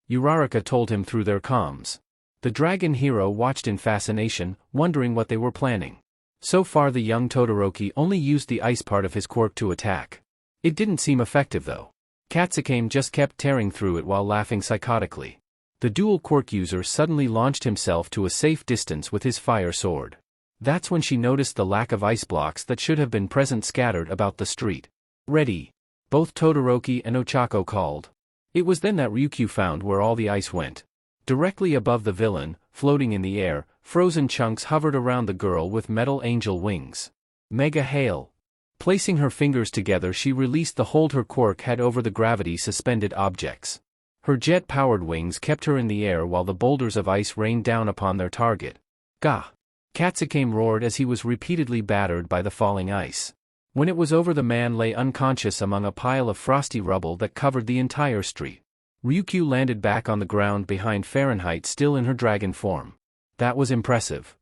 Uraraka told him through their comms. The dragon hero watched in fascination, wondering what they were planning. So far the young Todoroki only used the ice part of his quirk to attack. It didn't seem effective though. Katsukame just kept tearing through it while laughing psychotically. The dual quirk user suddenly launched himself to a safe distance with his fire sword. That's when she noticed the lack of ice blocks that should have been present scattered about the street. Ready. Both Todoroki and Ochako called. It was then that Ryukyu found where all the ice went. Directly above the villain, floating in the air, frozen chunks hovered around the girl with metal angel wings. Mega Hail. Placing her fingers together, she released the hold her quirk had over the gravity-suspended objects. Her jet-powered wings kept her in the air while the boulders of ice rained down upon their target. Gah! Katsukame roared as he was repeatedly battered by the falling ice. When it was over, the man lay unconscious among a pile of frosty rubble that covered the entire street. Ryukyu landed back on the ground behind Fahrenheit, still in her dragon form. That was impressive.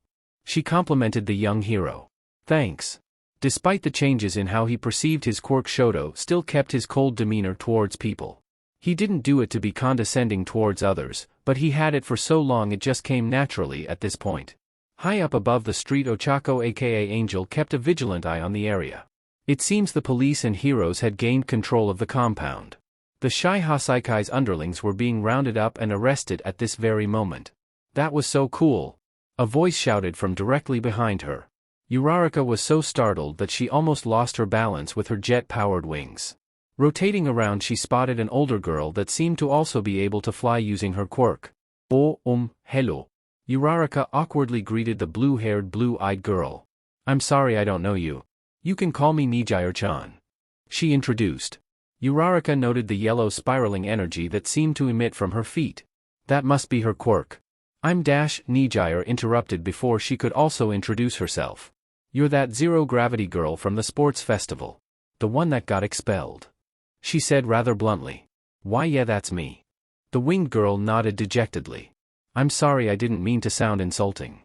She complimented the young hero. Thanks. Despite the changes in how he perceived his quirk, Shoto still kept his cold demeanor towards people. He didn't do it to be condescending towards others, but he had it for so long it just came naturally at this point. High up above the street, Ochako aka Angel kept a vigilant eye on the area. It seems the police and heroes had gained control of the compound. The Shai Hasaikai's underlings were being rounded up and arrested at this very moment. That was so cool. A voice shouted from directly behind her. Uraraka was so startled that she almost lost her balance with her jet-powered wings. Rotating around, she spotted an older girl that seemed to also be able to fly using her quirk. Oh, hello. Uraraka awkwardly greeted the blue-haired, blue-eyed girl. I'm sorry, I don't know you. You can call me Nijier-chan. She introduced. Uraraka noted the yellow spiraling energy that seemed to emit from her feet. That must be her quirk. I'm Nijier interrupted before she could also introduce herself. You're that zero-gravity girl from the sports festival. The one that got expelled. She said rather bluntly. Why, yeah, that's me. The winged girl nodded dejectedly. I'm sorry, I didn't mean to sound insulting.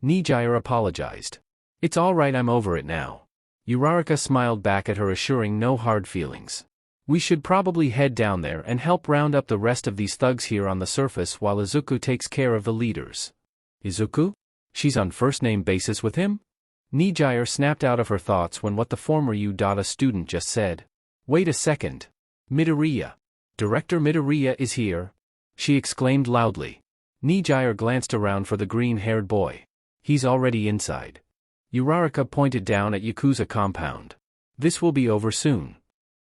Nijier apologized. It's all right, I'm over it now. Uraraka smiled back at her, assuring no hard feelings. We should probably head down there and help round up the rest of these thugs here on the surface while Izuku takes care of the leaders. Izuku? She's on first-name basis with him? Nijier snapped out of her thoughts when what the former U. student just said. Wait a second. Midoriya. Director Midoriya is here? She exclaimed loudly. Nijier glanced around for the green-haired boy. He's already inside. Uraraka pointed down at Yakuza compound. This will be over soon.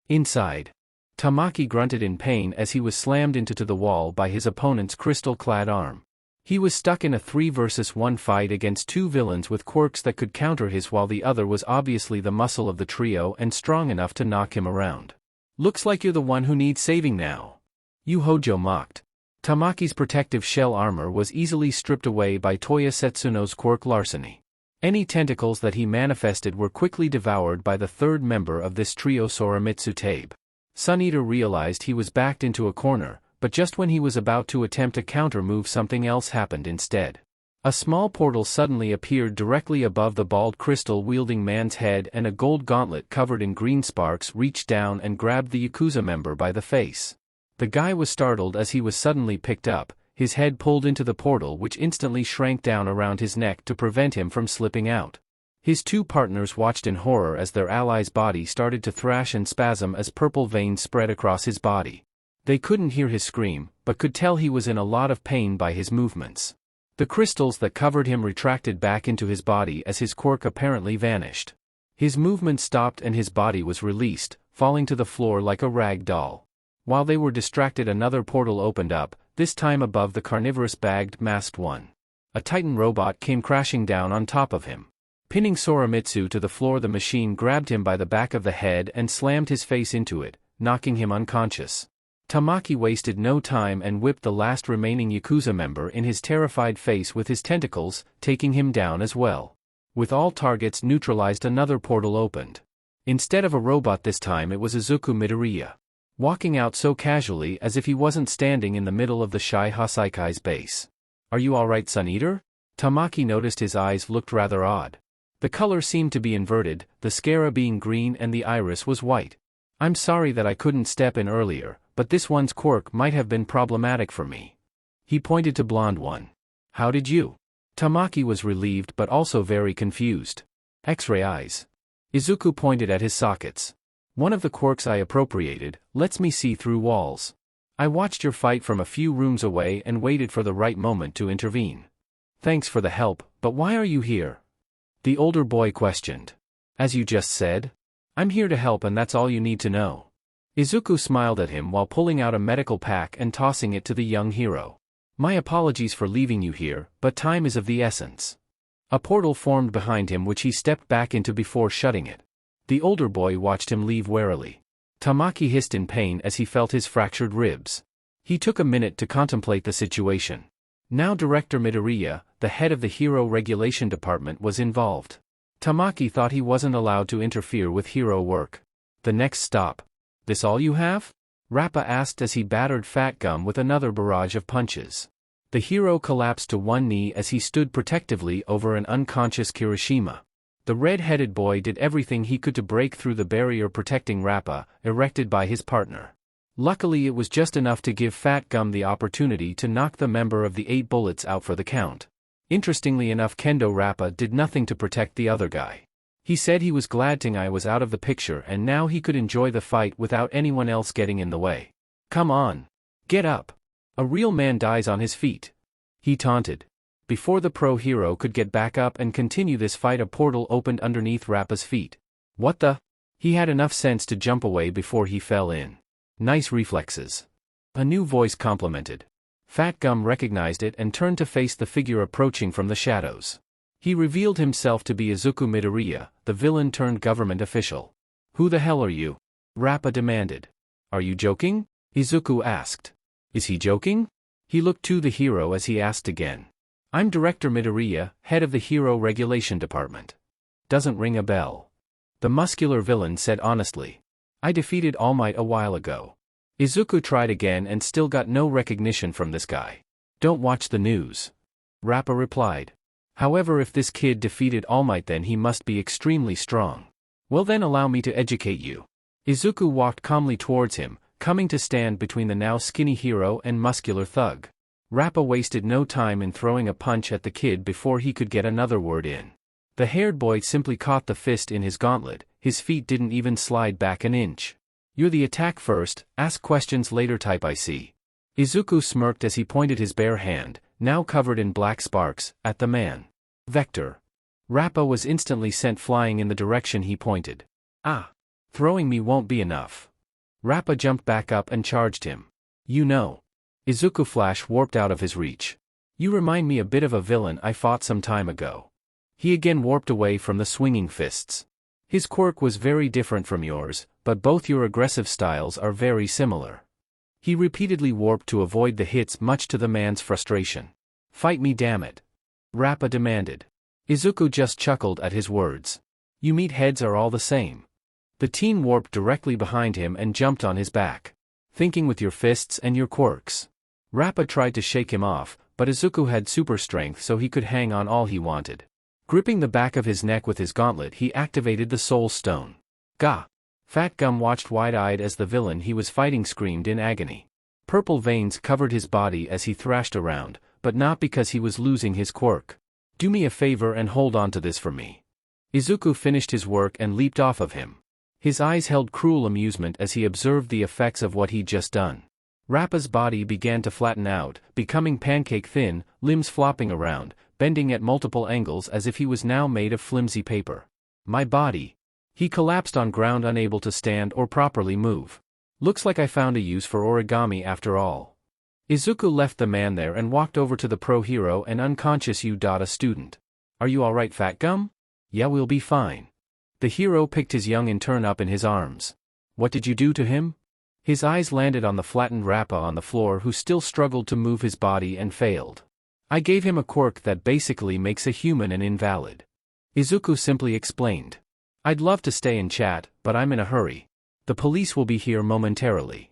Inside. Tamaki grunted in pain as he was slammed into the wall by his opponent's crystal-clad arm. He was stuck in a 3 versus 1 fight against two villains with quirks that could counter his, while the other was obviously the muscle of the trio and strong enough to knock him around. Looks like you're the one who needs saving now. Yu Hojo mocked. Tamaki's protective shell armor was easily stripped away by Toya Setsuno's quirk larceny. Any tentacles that he manifested were quickly devoured by the third member of this trio, Soromitsu Tabe. Sun Eater realized he was backed into a corner, but just when he was about to attempt a counter-move, something else happened instead. A small portal suddenly appeared directly above the bald crystal-wielding man's head, and a gold gauntlet covered in green sparks reached down and grabbed the Yakuza member by the face. The guy was startled as he was suddenly picked up, his head pulled into the portal, which instantly shrank down around his neck to prevent him from slipping out. His two partners watched in horror as their ally's body started to thrash and spasm as purple veins spread across his body. They couldn't hear his scream, but could tell he was in a lot of pain by his movements. The crystals that covered him retracted back into his body as his quirk apparently vanished. His movement stopped and his body was released, falling to the floor like a rag doll. While they were distracted, another portal opened up, this time above the carnivorous bagged masked one. A Titan robot came crashing down on top of him. Pinning Soromitsu to the floor, the machine grabbed him by the back of the head and slammed his face into it, knocking him unconscious. Tamaki wasted no time and whipped the last remaining Yakuza member in his terrified face with his tentacles, taking him down as well. With all targets neutralized, another portal opened. Instead of a robot this time, it was Izuku Midoriya. Walking out so casually as if he wasn't standing in the middle of the Shy Hasaikai's base. "Are you alright, Sun Eater?" Tamaki noticed his eyes looked rather odd. The color seemed to be inverted, the sclera being green and the iris was white. "I'm sorry that I couldn't step in earlier, but this one's quirk might have been problematic for me." He pointed to blonde one. "How did you?" Tamaki was relieved but also very confused. "X-ray eyes." Izuku pointed at his sockets. "One of the quirks I appropriated lets me see through walls. I watched your fight from a few rooms away and waited for the right moment to intervene." "Thanks for the help, but why are you here?" the older boy questioned. "As you just said. I'm here to help, and that's all you need to know." Izuku smiled at him while pulling out a medical pack and tossing it to the young hero. "My apologies for leaving you here, but time is of the essence." A portal formed behind him which he stepped back into before shutting it. The older boy watched him leave warily. Tamaki hissed in pain as he felt his fractured ribs. He took a minute to contemplate the situation. Now Director Midoriya, the head of the Hero Regulation Department, was involved. Tamaki thought he wasn't allowed to interfere with hero work. "The next stop. This all you have?" Rappa asked as he battered Fat Gum with another barrage of punches. The hero collapsed to one knee as he stood protectively over an unconscious Kirishima. The red-headed boy did everything he could to break through the barrier protecting Rappa, erected by his partner. Luckily, it was just enough to give Fat Gum the opportunity to knock the member of the 8 bullets out for the count. Interestingly enough, Kendo Rappa did nothing to protect the other guy. He said he was glad Tengai was out of the picture and now he could enjoy the fight without anyone else getting in the way. "Come on. Get up. A real man dies on his feet," he taunted. Before the pro hero could get back up and continue this fight, a portal opened underneath Rappa's feet. "What the?" He had enough sense to jump away before he fell in. "Nice reflexes," a new voice complimented. Fat Gum recognized it and turned to face the figure approaching from the shadows. He revealed himself to be Izuku Midoriya, the villain-turned-government official. "Who the hell are you?" Rappa demanded. "Are you joking?" Izuku asked. "Is he joking?" He looked to the hero as he asked again. "I'm Director Midoriya, head of the Hero Regulation Department." "Doesn't ring a bell," the muscular villain said honestly. "I defeated All Might a while ago." Izuku tried again and still got no recognition from this guy. "Don't watch the news," Rappa replied. "However, if this kid defeated All Might, then he must be extremely strong." "Well then, allow me to educate you." Izuku walked calmly towards him, coming to stand between the now skinny hero and muscular thug. Rappa wasted no time in throwing a punch at the kid before he could get another word in. The haired boy simply caught the fist in his gauntlet, his feet didn't even slide back an inch. "You're the attack first, ask questions later type, I see." Izuku smirked as he pointed his bare hand, now covered in black sparks, at the man. "Vector." Rappa was instantly sent flying in the direction he pointed. "Ah! Throwing me won't be enough." Rappa jumped back up and charged him. "You know." Izuku flash warped out of his reach. "You remind me a bit of a villain I fought some time ago." He again warped away from the swinging fists. "His quirk was very different from yours, but both your aggressive styles are very similar." He repeatedly warped to avoid the hits, much to the man's frustration. "Fight me, damn it," Rappa demanded. Izuku just chuckled at his words. You meatheads are all the same. The teen warped directly behind him and jumped on his back. Thinking with your fists and your quirks. Rappa tried to shake him off, but Izuku had super strength so he could hang on all he wanted. Gripping the back of his neck with his gauntlet, he activated the Soul Stone. Gah! Fat Gum watched wide-eyed as the villain he was fighting screamed in agony. Purple veins covered his body as he thrashed around, but not because he was losing his quirk. Do me a favor and hold on to this for me. Izuku finished his work and leaped off of him. His eyes held cruel amusement as he observed the effects of what he'd just done. Rappa's body began to flatten out, becoming pancake thin, limbs flopping around, bending at multiple angles as if he was now made of flimsy paper. My body. He collapsed on ground, unable to stand or properly move. Looks like I found a use for origami after all. Izuku left the man there and walked over to the pro hero and unconscious Utada student. Are you alright, Fat Gum? Yeah, we'll be fine. The hero picked his young intern up in his arms. What did you do to him? His eyes landed on the flattened Rappa on the floor, who still struggled to move his body and failed. I gave him a quirk that basically makes a human an invalid. Izuku simply explained. I'd love to stay and chat, but I'm in a hurry. The police will be here momentarily.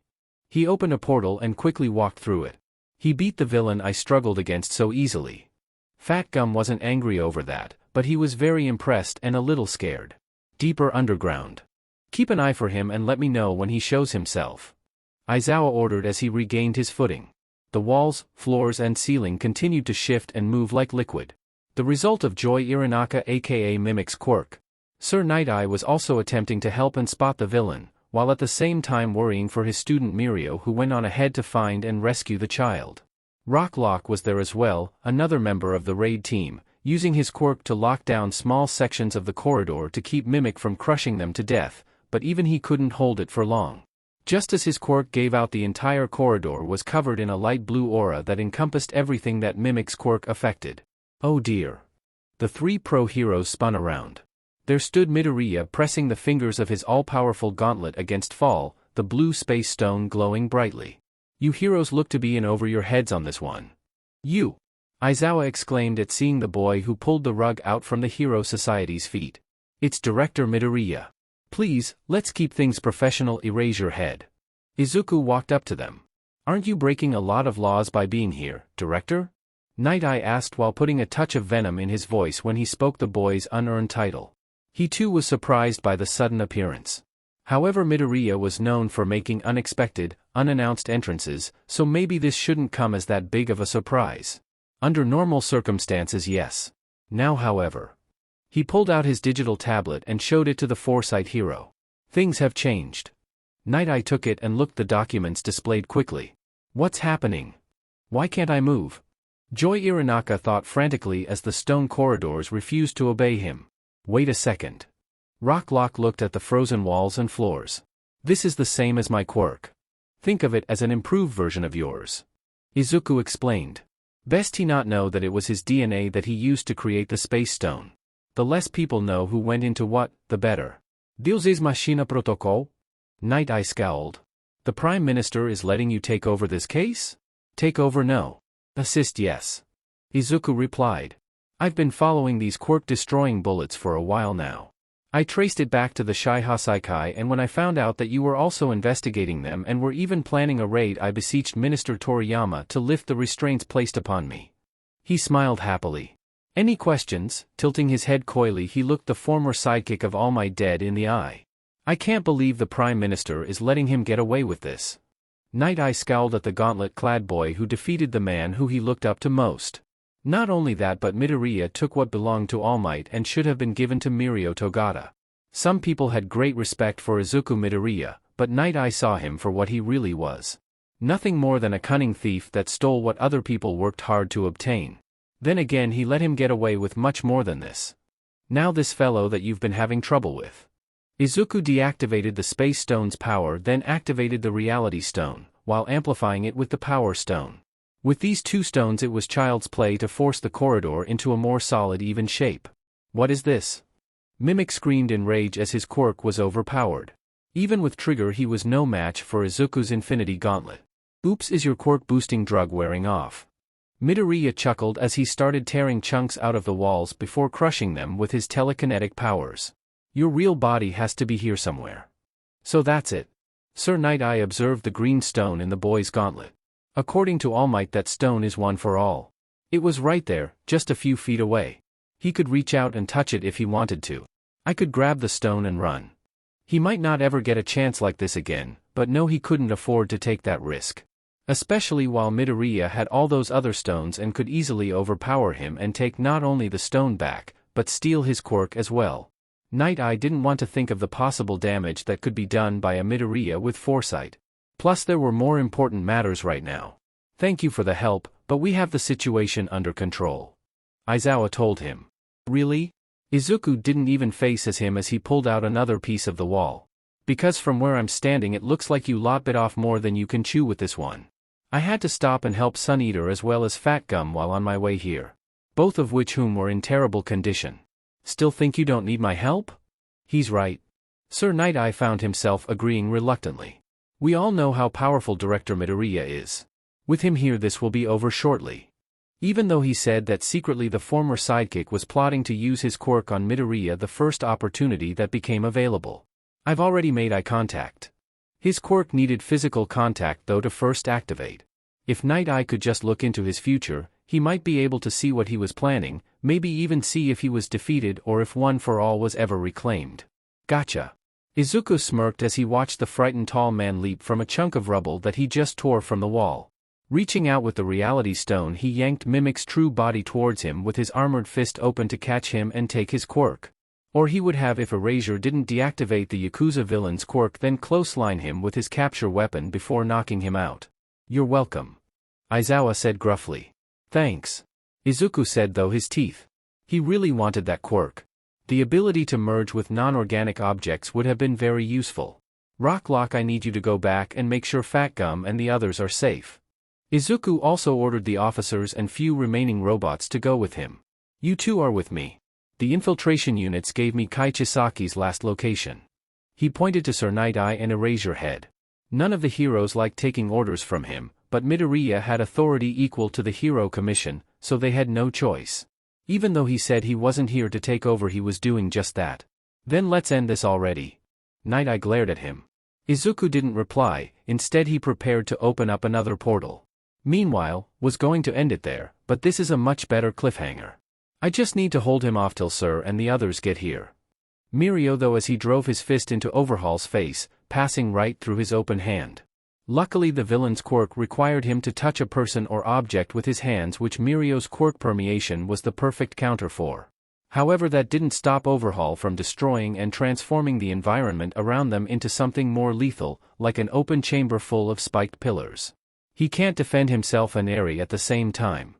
He opened a portal and quickly walked through it. He beat the villain I struggled against so easily. Fat Gum wasn't angry over that, but he was very impressed and a little scared. Deeper underground. Keep an eye for him and let me know when he shows himself. Aizawa ordered as he regained his footing. The walls, floors and ceiling continued to shift and move like liquid. The result of Joy Iranaka aka Mimic's quirk. Sir Night-Eye was also attempting to help and spot the villain, while at the same time worrying for his student Mirio, who went on ahead to find and rescue the child. Rocklock was there as well, another member of the raid team, using his quirk to lock down small sections of the corridor to keep Mimic from crushing them to death, but even he couldn't hold it for long. Just as his quirk gave out, the entire corridor was covered in a light blue aura that encompassed everything that Mimic's quirk affected. Oh dear. The three pro heroes spun around. There stood Midoriya pressing the fingers of his all-powerful gauntlet against Fall, the blue space stone glowing brightly. You heroes look to be in over your heads on this one. You! Aizawa exclaimed at seeing the boy who pulled the rug out from the Hero Society's feet. It's Director Midoriya. Please, let's keep things professional. Erase your head. Izuku walked up to them. Aren't you breaking a lot of laws by being here, Director? Night-Eye asked while putting a touch of venom in his voice when he spoke the boy's unearned title. He too was surprised by the sudden appearance. However, Midoriya was known for making unexpected, unannounced entrances, so maybe this shouldn't come as that big of a surprise. Under normal circumstances, yes. Now, however. He pulled out his digital tablet and showed it to the Foresight hero. Things have changed. Night-Eye took it and looked the documents displayed quickly. What's happening? Why can't I move? Joy Iranaka thought frantically as the stone corridors refused to obey him. Wait a second. Rocklock looked at the frozen walls and floors. This is the same as my quirk. Think of it as an improved version of yours. Izuku explained. Best he not know that it was his DNA that he used to create the space stone. The less people know who went into what, the better. Deus ex machina protocol? Night-Eye scowled. The Prime Minister is letting you take over this case? Take over, no. Assist, yes. Izuku replied. I've been following these quirk-destroying bullets for a while now. I traced it back to the Shiihasaikai, and when I found out that you were also investigating them and were even planning a raid, I beseeched Minister Toriyama to lift the restraints placed upon me. He smiled happily. Any questions? Tilting his head coyly, he looked the former sidekick of All Might dead in the eye. I can't believe the Prime Minister is letting him get away with this. Night-Eye scowled at the gauntlet-clad boy who defeated the man who he looked up to most. Not only that, but Midoriya took what belonged to All Might and should have been given to Mirio Togata. Some people had great respect for Izuku Midoriya, but Night-Eye saw him for what he really was. Nothing more than a cunning thief that stole what other people worked hard to obtain. Then again, he let him get away with much more than this. Now this fellow that you've been having trouble with. Izuku deactivated the Space Stone's power, then activated the Reality Stone, while amplifying it with the Power Stone. With these two stones it was child's play to force the corridor into a more solid, even shape. What is this? Mimic screamed in rage as his quirk was overpowered. Even with Trigger he was no match for Izuku's Infinity Gauntlet. Oops, is your quirk boosting drug wearing off? Midoriya chuckled as he started tearing chunks out of the walls before crushing them with his telekinetic powers. Your real body has to be here somewhere. So that's it. Sir Night Eye observed the green stone in the boy's gauntlet. According to All Might, that stone is one for all. It was right there, just a few feet away. He could reach out and touch it if he wanted to. I could grab the stone and run. He might not ever get a chance like this again, but no, he couldn't afford to take that risk. Especially while Midoriya had all those other stones and could easily overpower him and take not only the stone back, but steal his quirk as well. Night Eye didn't want to think of the possible damage that could be done by a Midoriya with foresight. Plus there were more important matters right now. Thank you for the help, but we have the situation under control. Aizawa told him. Really? Izuku didn't even face him as he pulled out another piece of the wall. Because from where I'm standing it looks like you lot bit off more than you can chew with this one. I had to stop and help Sun Eater as well as Fat Gum while on my way here. Both of whom were in terrible condition. Still think you don't need my help? He's right. Sir Night Eye found himself agreeing reluctantly. We all know how powerful Director Midoriya is. With him here this will be over shortly. Even though he said that secretly the former sidekick was plotting to use his quirk on Midoriya the first opportunity that became available. I've already made eye contact. His quirk needed physical contact though to first activate. If Night Eye could just look into his future, he might be able to see what he was planning, maybe even see if he was defeated or if One for All was ever reclaimed. Gotcha. Izuku smirked as he watched the frightened tall man leap from a chunk of rubble that he just tore from the wall. Reaching out with the reality stone, he yanked Mimic's true body towards him with his armored fist open to catch him and take his quirk. Or he would have if Erasure didn't deactivate the Yakuza villain's quirk, then clothesline him with his capture weapon before knocking him out. You're welcome. Aizawa said gruffly. Thanks. Izuku said through his teeth. He really wanted that quirk. The ability to merge with non-organic objects would have been very useful. Rocklock, I need you to go back and make sure Fat Gum and the others are safe. Izuku also ordered the officers and few remaining robots to go with him. You two are with me. The infiltration units gave me Kai Chisaki's last location. He pointed to Sir Night Eye and Erasure Head. None of the heroes liked taking orders from him, but Midoriya had authority equal to the Hero Commission, so they had no choice. Even though he said he wasn't here to take over, he was doing just that. Then let's end this already. Night Eye glared at him. Izuku didn't reply, instead he prepared to open up another portal. Meanwhile, was going to end it there, but this is a much better cliffhanger. I just need to hold him off till Sir and the others get here. Mirio though as he drove his fist into Overhaul's face, passing right through his open hand. Luckily the villain's quirk required him to touch a person or object with his hands, which Mirio's quirk permeation was the perfect counter for. However, that didn't stop Overhaul from destroying and transforming the environment around them into something more lethal, like an open chamber full of spiked pillars. He can't defend himself and Eri at the same time.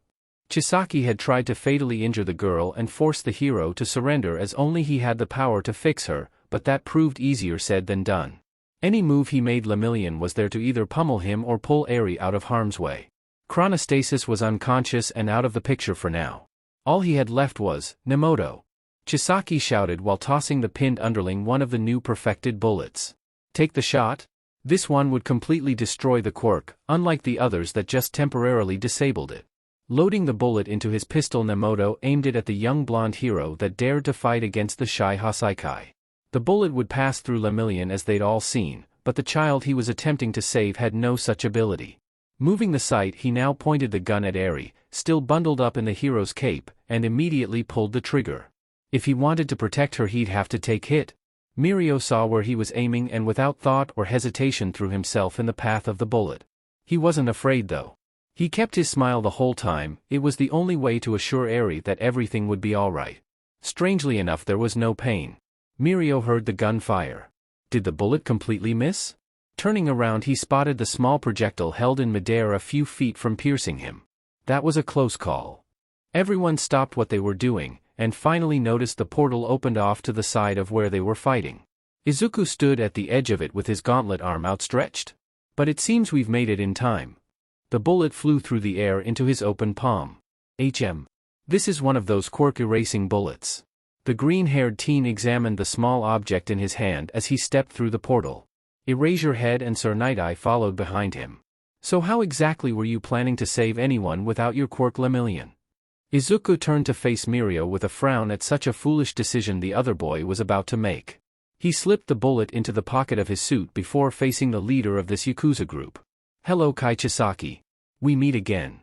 Chisaki had tried to fatally injure the girl and force the hero to surrender as only he had the power to fix her, but that proved easier said than done. Any move he made, Lemillion was there to either pummel him or pull Eri out of harm's way. Chronostasis was unconscious and out of the picture for now. All he had left was Nemoto. Chisaki shouted while tossing the pinned underling one of the new perfected bullets. Take the shot? This one would completely destroy the quirk, unlike the others that just temporarily disabled it. Loading the bullet into his pistol, Nemoto aimed it at the young blonde hero that dared to fight against the shy Hasaikai. The bullet would pass through Lemillion as they'd all seen, but the child he was attempting to save had no such ability. Moving the sight, he now pointed the gun at Eri, still bundled up in the hero's cape, and immediately pulled the trigger. If he wanted to protect her, he'd have to take hit. Mirio saw where he was aiming and without thought or hesitation threw himself in the path of the bullet. He wasn't afraid though. He kept his smile the whole time. It was the only way to assure Eri that everything would be alright. Strangely enough, there was no pain. Mirio heard the gun fire. Did the bullet completely miss? Turning around, he spotted the small projectile held in midair a few feet from piercing him. That was a close call. Everyone stopped what they were doing, and finally noticed the portal opened off to the side of where they were fighting. Izuku stood at the edge of it with his gauntlet arm outstretched. But it seems we've made it in time. The bullet flew through the air into his open palm. This is one of those quirk erasing bullets. The green-haired teen examined the small object in his hand as he stepped through the portal. Erasure Head and Sir Night Eye followed behind him. So how exactly were you planning to save anyone without your quirk Lemillion? Izuku turned to face Mirio with a frown at such a foolish decision the other boy was about to make. He slipped the bullet into the pocket of his suit before facing the leader of this Yakuza group. Hello Kaichisaki. We meet again.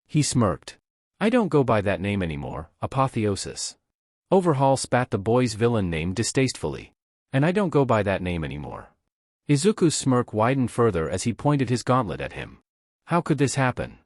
He smirked. I don't go by that name anymore, Apotheosis. Overhaul spat the boy's villain name distastefully. And I don't go by that name anymore. Izuku's smirk widened further as he pointed his gauntlet at him. How could this happen?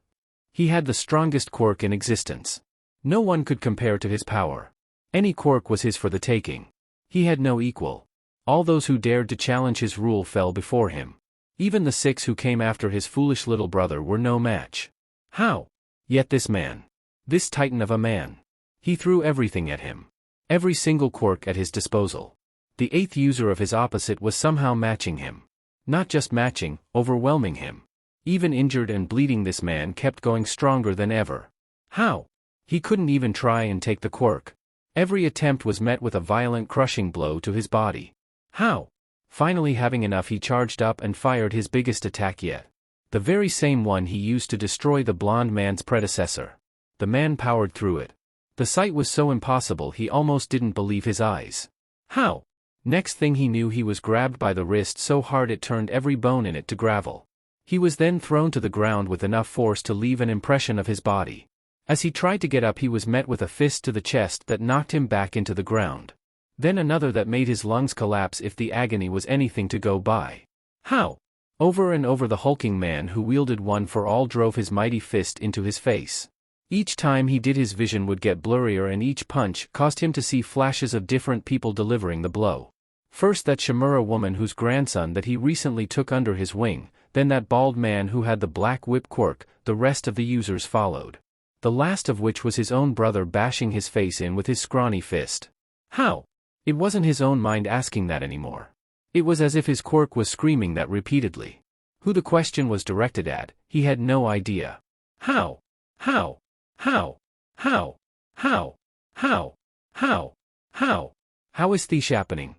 He had the strongest quirk in existence. No one could compare to his power. Any quirk was his for the taking. He had no equal. All those who dared to challenge his rule fell before him. Even the 6 who came after his foolish little brother were no match. How? Yet this man. This titan of a man. He threw everything at him. Every single quirk at his disposal. The 8th user of his opposite was somehow matching him. Not just matching, overwhelming him. Even injured and bleeding, this man kept going stronger than ever. How? He couldn't even try and take the quirk. Every attempt was met with a violent crushing blow to his body. How? Finally having enough, he charged up and fired his biggest attack yet. The very same one he used to destroy the blonde man's predecessor. The man powered through it. The sight was so impossible he almost didn't believe his eyes. How? Next thing he knew, he was grabbed by the wrist so hard it turned every bone in it to gravel. He was then thrown to the ground with enough force to leave an impression of his body. As he tried to get up, he was met with a fist to the chest that knocked him back into the ground. Then another that made his lungs collapse if the agony was anything to go by. How? Over and over the hulking man who wielded One for All drove his mighty fist into his face. Each time he did, his vision would get blurrier, and each punch caused him to see flashes of different people delivering the blow. First that Shimura woman whose grandson that he recently took under his wing, then that bald man who had the black whip quirk. The rest of the users followed. The last of which was his own brother bashing his face in with his scrawny fist. How? It wasn't his own mind asking that anymore. It was as if his quirk was screaming that repeatedly. Who the question was directed at, he had no idea. How? How? How? How? How? How? How? How? How is this happening?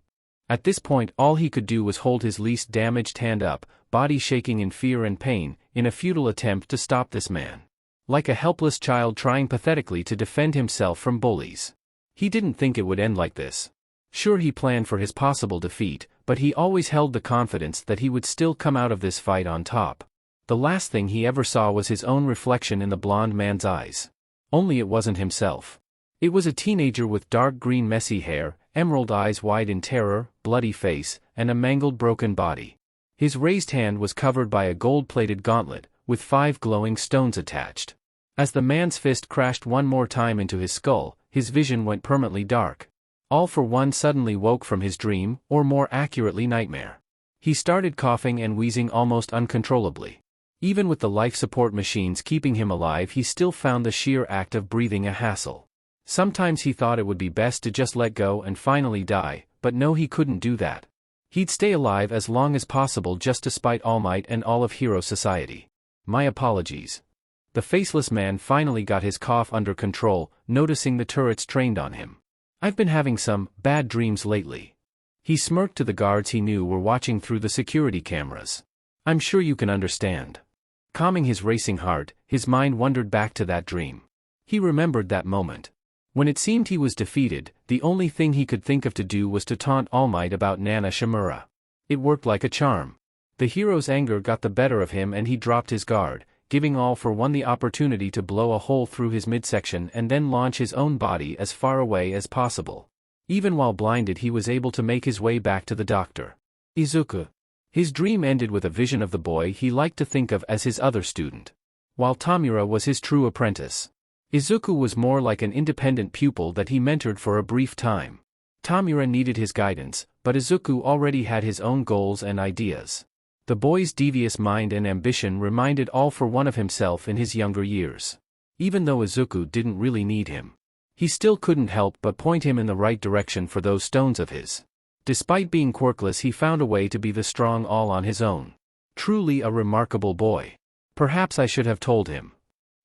At this point, all he could do was hold his least damaged hand up, body shaking in fear and pain, in a futile attempt to stop this man. Like a helpless child trying pathetically to defend himself from bullies. He didn't think it would end like this. Sure, he planned for his possible defeat, but he always held the confidence that he would still come out of this fight on top. The last thing he ever saw was his own reflection in the blonde man's eyes. Only it wasn't himself. It was a teenager with dark green messy hair, emerald eyes wide in terror, bloody face, and a mangled broken body. His raised hand was covered by a gold-plated gauntlet, with 5 glowing stones attached. As the man's fist crashed one more time into his skull, his vision went permanently dark. All for One suddenly woke from his dream, or more accurately nightmare. He started coughing and wheezing almost uncontrollably. Even with the life support machines keeping him alive, he still found the sheer act of breathing a hassle. Sometimes he thought it would be best to just let go and finally die, but no, he couldn't do that. He'd stay alive as long as possible just to spite All Might and all of Hero Society. My apologies. The faceless man finally got his cough under control, noticing the turrets trained on him. I've been having some bad dreams lately. He smirked to the guards he knew were watching through the security cameras. I'm sure you can understand. Calming his racing heart, his mind wandered back to that dream. He remembered that moment. When it seemed he was defeated, the only thing he could think of to do was to taunt All Might about Nana Shimura. It worked like a charm. The hero's anger got the better of him and he dropped his guard, giving All for One the opportunity to blow a hole through his midsection and then launch his own body as far away as possible. Even while blinded, he was able to make his way back to the doctor. Izuku. His dream ended with a vision of the boy he liked to think of as his other student. While Tamura was his true apprentice. Izuku was more like an independent pupil that he mentored for a brief time. Tamura needed his guidance, but Izuku already had his own goals and ideas. The boy's devious mind and ambition reminded All for One of himself in his younger years. Even though Izuku didn't really need him, he still couldn't help but point him in the right direction for those stones of his. Despite being quirkless, he found a way to be the strong All on his own. Truly a remarkable boy. Perhaps I should have told him.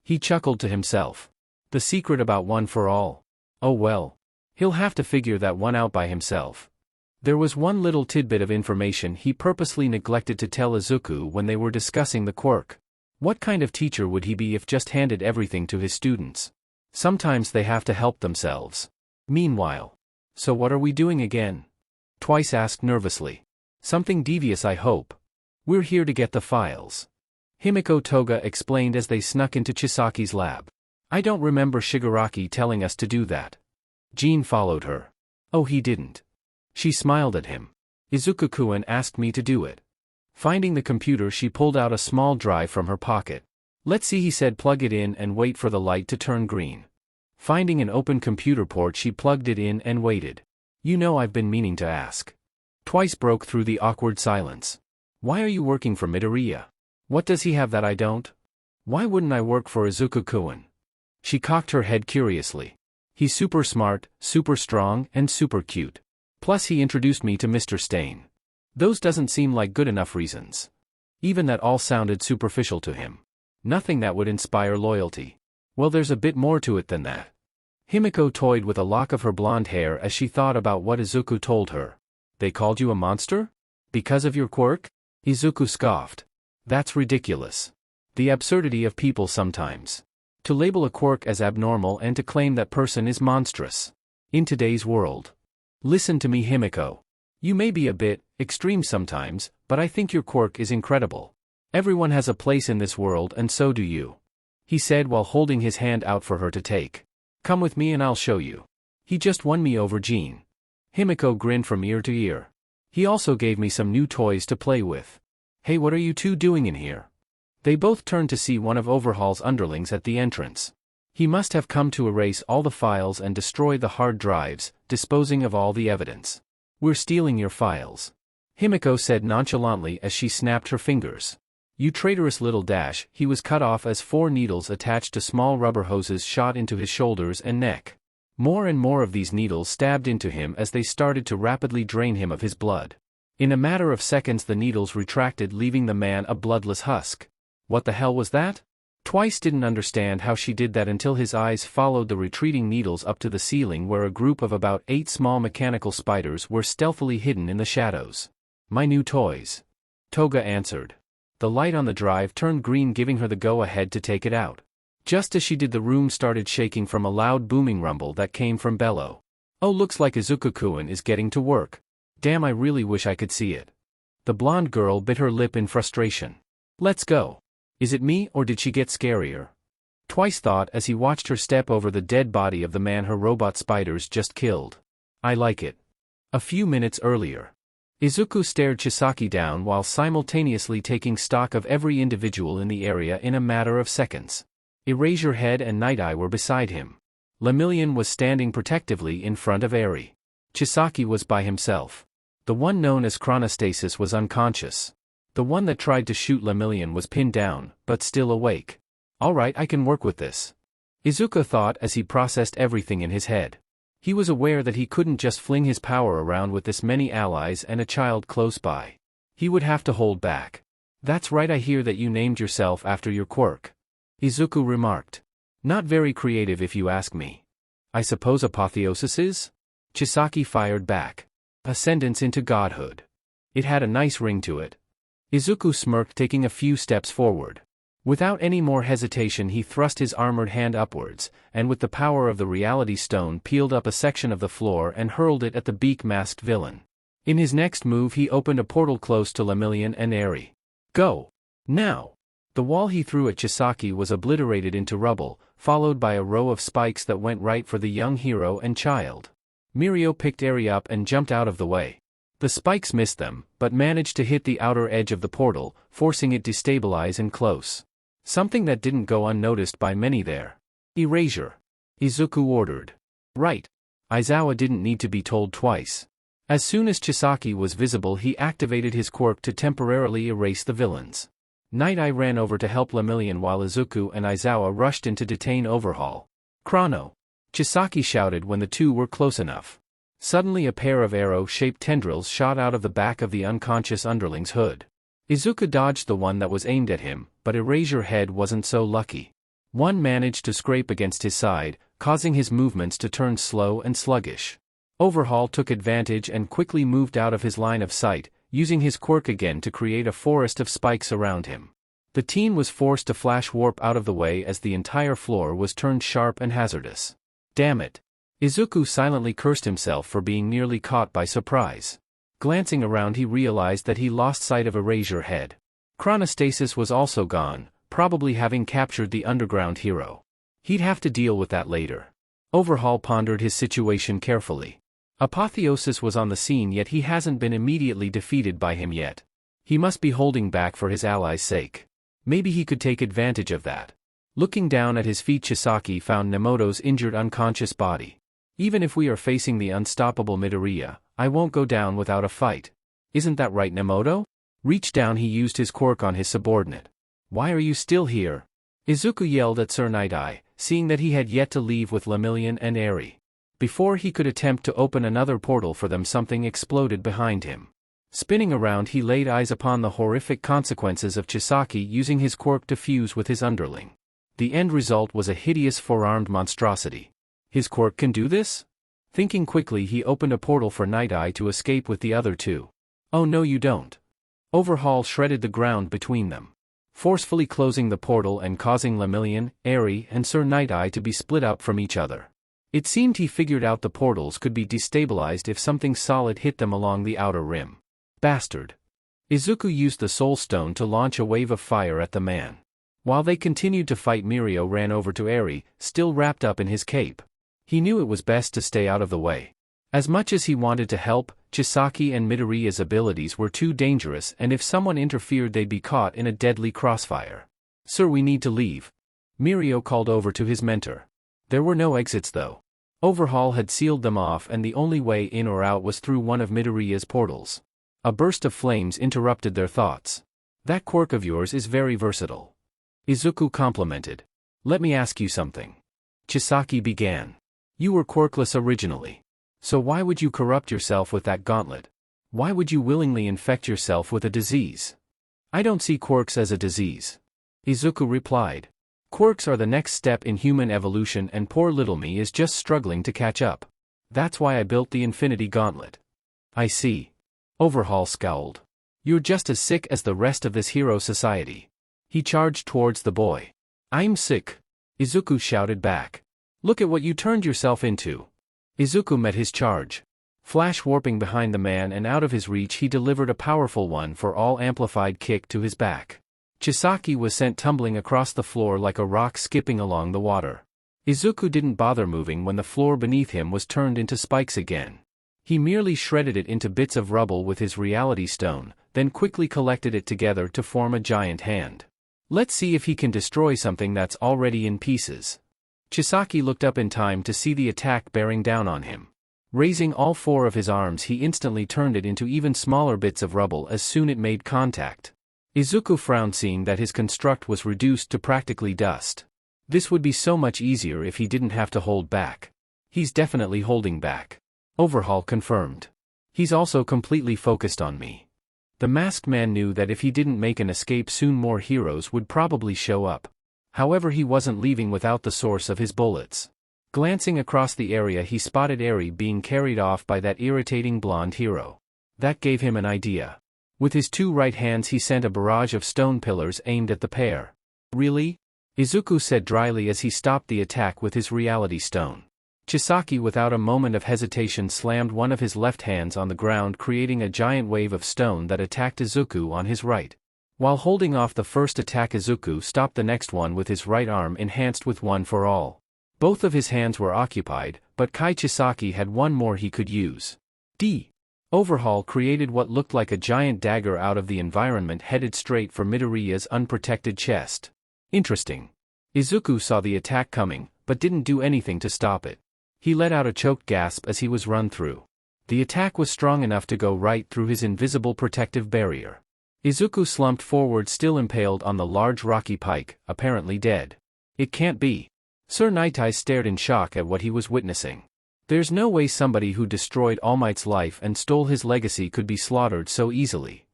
He chuckled to himself. The secret about One for All? Oh well. He'll have to figure that one out by himself. There was one little tidbit of information he purposely neglected to tell Izuku when they were discussing the quirk. What kind of teacher would he be if just handed everything to his students? Sometimes they have to help themselves. Meanwhile. So what are we doing again? Twice asked nervously. Something devious, I hope. We're here to get the files. Himiko Toga explained as they snuck into Chisaki's lab. I don't remember Shigaraki telling us to do that. Jean followed her. Oh, he didn't. She smiled at him. Izuku-kun asked me to do it. Finding the computer, she pulled out a small drive from her pocket. Let's see, he said, plug it in and wait for the light to turn green. Finding an open computer port, she plugged it in and waited. You know, I've been meaning to ask. Twice broke through the awkward silence. Why are you working for Midoriya? What does he have that I don't? Why wouldn't I work for Izuku-kun? She cocked her head curiously. He's super smart, super strong, and super cute. Plus he introduced me to Mr. Stain. Those doesn't seem like good enough reasons. Even that all sounded superficial to him. Nothing that would inspire loyalty. Well, there's a bit more to it than that. Himiko toyed with a lock of her blonde hair as she thought about what Izuku told her. They called you a monster? Because of your quirk? Izuku scoffed. That's ridiculous. The absurdity of people sometimes. To label a quirk as abnormal and to claim that person is monstrous. In today's world. Listen to me, Himiko. You may be a bit extreme sometimes, but I think your quirk is incredible. Everyone has a place in this world, and so do you. He said while holding his hand out for her to take. Come with me and I'll show you. He just won me over, Jean. Himiko grinned from ear to ear. He also gave me some new toys to play with. Hey, what are you two doing in here? They both turned to see one of Overhaul's underlings at the entrance. He must have come to erase all the files and destroy the hard drives, disposing of all the evidence. We're stealing your files. Himiko said nonchalantly as she snapped her fingers. You traitorous little dash. He was cut off as 4 needles attached to small rubber hoses shot into his shoulders and neck. More and more of these needles stabbed into him as they started to rapidly drain him of his blood. In a matter of seconds the needles retracted, leaving the man a bloodless husk. What the hell was that? Twice didn't understand how she did that until his eyes followed the retreating needles up to the ceiling where a group of about 8 small mechanical spiders were stealthily hidden in the shadows. My new toys. Toga answered. The light on the drive turned green, giving her the go-ahead to take it out. Just as she did, the room started shaking from a loud booming rumble that came from below. Oh, looks like Izuku-kun is getting to work. Damn, I really wish I could see it. The blonde girl bit her lip in frustration. Let's go. Is it me, or did she get scarier? Twice thought as he watched her step over the dead body of the man her robot spiders just killed. I like it. A few minutes earlier. Izuku stared Chisaki down while simultaneously taking stock of every individual in the area in a matter of seconds. Erasure Head and Night Eye were beside him. Lemillion was standing protectively in front of Eri. Chisaki was by himself. The one known as Chronostasis was unconscious. The one that tried to shoot Lemillion was pinned down, but still awake. Alright, I can work with this. Izuku thought as he processed everything in his head. He was aware that he couldn't just fling his power around with this many allies and a child close by. He would have to hold back. That's right, I hear that you named yourself after your quirk. Izuku remarked. Not very creative if you ask me. I suppose apotheosis is? Chisaki fired back. Ascendance into godhood. It had a nice ring to it. Izuku smirked, taking a few steps forward. Without any more hesitation he thrust his armored hand upwards, and with the power of the reality stone peeled up a section of the floor and hurled it at the beak-masked villain. In his next move he opened a portal close to Lemillion and Eri. Go! Now! The wall he threw at Chisaki was obliterated into rubble, followed by a row of spikes that went right for the young hero and child. Mirio picked Eri up and jumped out of the way. The spikes missed them, but managed to hit the outer edge of the portal, forcing it to destabilize and close. Something that didn't go unnoticed by many there. Erasure. Izuku ordered. Right. Aizawa didn't need to be told twice. As soon as Chisaki was visible he activated his quirk to temporarily erase the villains. Night Eye ran over to help Lemillion while Izuku and Aizawa rushed in to detain Overhaul. Chrono! Chisaki shouted when the two were close enough. Suddenly a pair of arrow-shaped tendrils shot out of the back of the unconscious underling's hood. Izuku dodged the one that was aimed at him, but Erasure Head wasn't so lucky. One managed to scrape against his side, causing his movements to turn slow and sluggish. Overhaul took advantage and quickly moved out of his line of sight, using his quirk again to create a forest of spikes around him. The teen was forced to flash warp out of the way as the entire floor was turned sharp and hazardous. Damn it. Izuku silently cursed himself for being nearly caught by surprise. Glancing around, he realized that he lost sight of Erasure Head. Chronostasis was also gone, probably having captured the underground hero. He'd have to deal with that later. Overhaul pondered his situation carefully. Apotheosis was on the scene, yet he hasn't been immediately defeated by him yet. He must be holding back for his allies' sake. Maybe he could take advantage of that. Looking down at his feet, Chisaki found Nemoto's injured unconscious body. Even if we are facing the unstoppable Midoriya, I won't go down without a fight. Isn't that right, Nemoto? Reach down, he used his quirk on his subordinate. Why are you still here? Izuku yelled at Sir Night-Eye, seeing that he had yet to leave with Lemillion and Eri. Before he could attempt to open another portal for them, something exploded behind him. Spinning around, he laid eyes upon the horrific consequences of Chisaki using his quirk to fuse with his underling. The end result was a hideous four-armed monstrosity. His quirk can do this? Thinking quickly, he opened a portal for Night-Eye to escape with the other two. Oh no, you don't. Overhaul shredded the ground between them, forcefully closing the portal and causing Lemillion, Eri, and Sir Night-Eye to be split up from each other. It seemed he figured out the portals could be destabilized if something solid hit them along the outer rim. Bastard. Izuku used the Soul Stone to launch a wave of fire at the man. While they continued to fight, Mirio ran over to Eri, still wrapped up in his cape. He knew it was best to stay out of the way. As much as he wanted to help, Chisaki and Midoriya's abilities were too dangerous, and if someone interfered they'd be caught in a deadly crossfire. Sir, we need to leave. Mirio called over to his mentor. There were no exits though. Overhaul had sealed them off, and the only way in or out was through one of Midoriya's portals. A burst of flames interrupted their thoughts. That quirk of yours is very versatile. Izuku complimented. Let me ask you something. Chisaki began. You were quirkless originally. So why would you corrupt yourself with that gauntlet? Why would you willingly infect yourself with a disease? I don't see quirks as a disease. Izuku replied. Quirks are the next step in human evolution, and poor little me is just struggling to catch up. That's why I built the Infinity Gauntlet. I see. Overhaul scowled. You're just as sick as the rest of this hero society. He charged towards the boy. I'm sick. Izuku shouted back. Look at what you turned yourself into. Izuku met his charge. Flash warping behind the man and out of his reach, he delivered a powerful one for all amplified kick to his back. Chisaki was sent tumbling across the floor like a rock skipping along the water. Izuku didn't bother moving when the floor beneath him was turned into spikes again. He merely shredded it into bits of rubble with his reality stone, then quickly collected it together to form a giant hand. Let's see if he can destroy something that's already in pieces. Chisaki looked up in time to see the attack bearing down on him. Raising all four of his arms, he instantly turned it into even smaller bits of rubble as soon it made contact. Izuku frowned, seeing that his construct was reduced to practically dust. This would be so much easier if he didn't have to hold back. He's definitely holding back. Overhaul confirmed. He's also completely focused on me. The masked man knew that if he didn't make an escape soon, more heroes would probably show up. However, he wasn't leaving without the source of his bullets. Glancing across the area, he spotted Eri being carried off by that irritating blonde hero. That gave him an idea. With his two right hands, he sent a barrage of stone pillars aimed at the pair. Really? Izuku said dryly as he stopped the attack with his reality stone. Chisaki, without a moment of hesitation, slammed one of his left hands on the ground, creating a giant wave of stone that attacked Izuku on his right. While holding off the first attack, Izuku stopped the next one with his right arm enhanced with one for all. Both of his hands were occupied, but Kai Chisaki had one more he could use. Overhaul created what looked like a giant dagger out of the environment, headed straight for Midoriya's unprotected chest. Interesting. Izuku saw the attack coming, but didn't do anything to stop it. He let out a choked gasp as he was run through. The attack was strong enough to go right through his invisible protective barrier. Izuku slumped forward, still impaled on the large rocky pike, apparently dead. It can't be. Sir Night-Eye stared in shock at what he was witnessing. There's no way somebody who destroyed All Might's life and stole his legacy could be slaughtered so easily.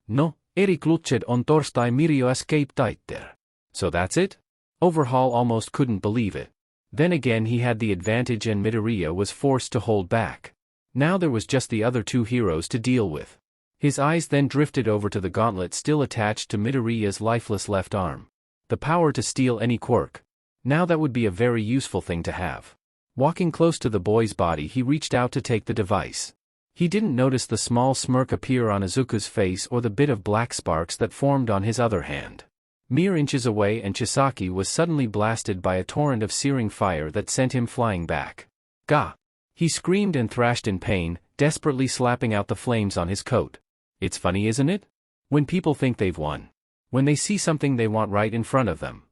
No, Eri klutched on torstai Mirio escaped there. So that's it? Overhaul almost couldn't believe it. Then again, he had the advantage and Midoriya was forced to hold back. Now there was just the other two heroes to deal with. His eyes then drifted over to the gauntlet still attached to Midoriya's lifeless left arm. The power to steal any quirk. Now that would be a very useful thing to have. Walking close to the boy's body, he reached out to take the device. He didn't notice the small smirk appear on Izuku's face or the bit of black sparks that formed on his other hand. Mere inches away and Chisaki was suddenly blasted by a torrent of searing fire that sent him flying back. Gah! He screamed and thrashed in pain, desperately slapping out the flames on his coat. It's funny, isn't it? When people think they've won. When they see something they want right in front of them.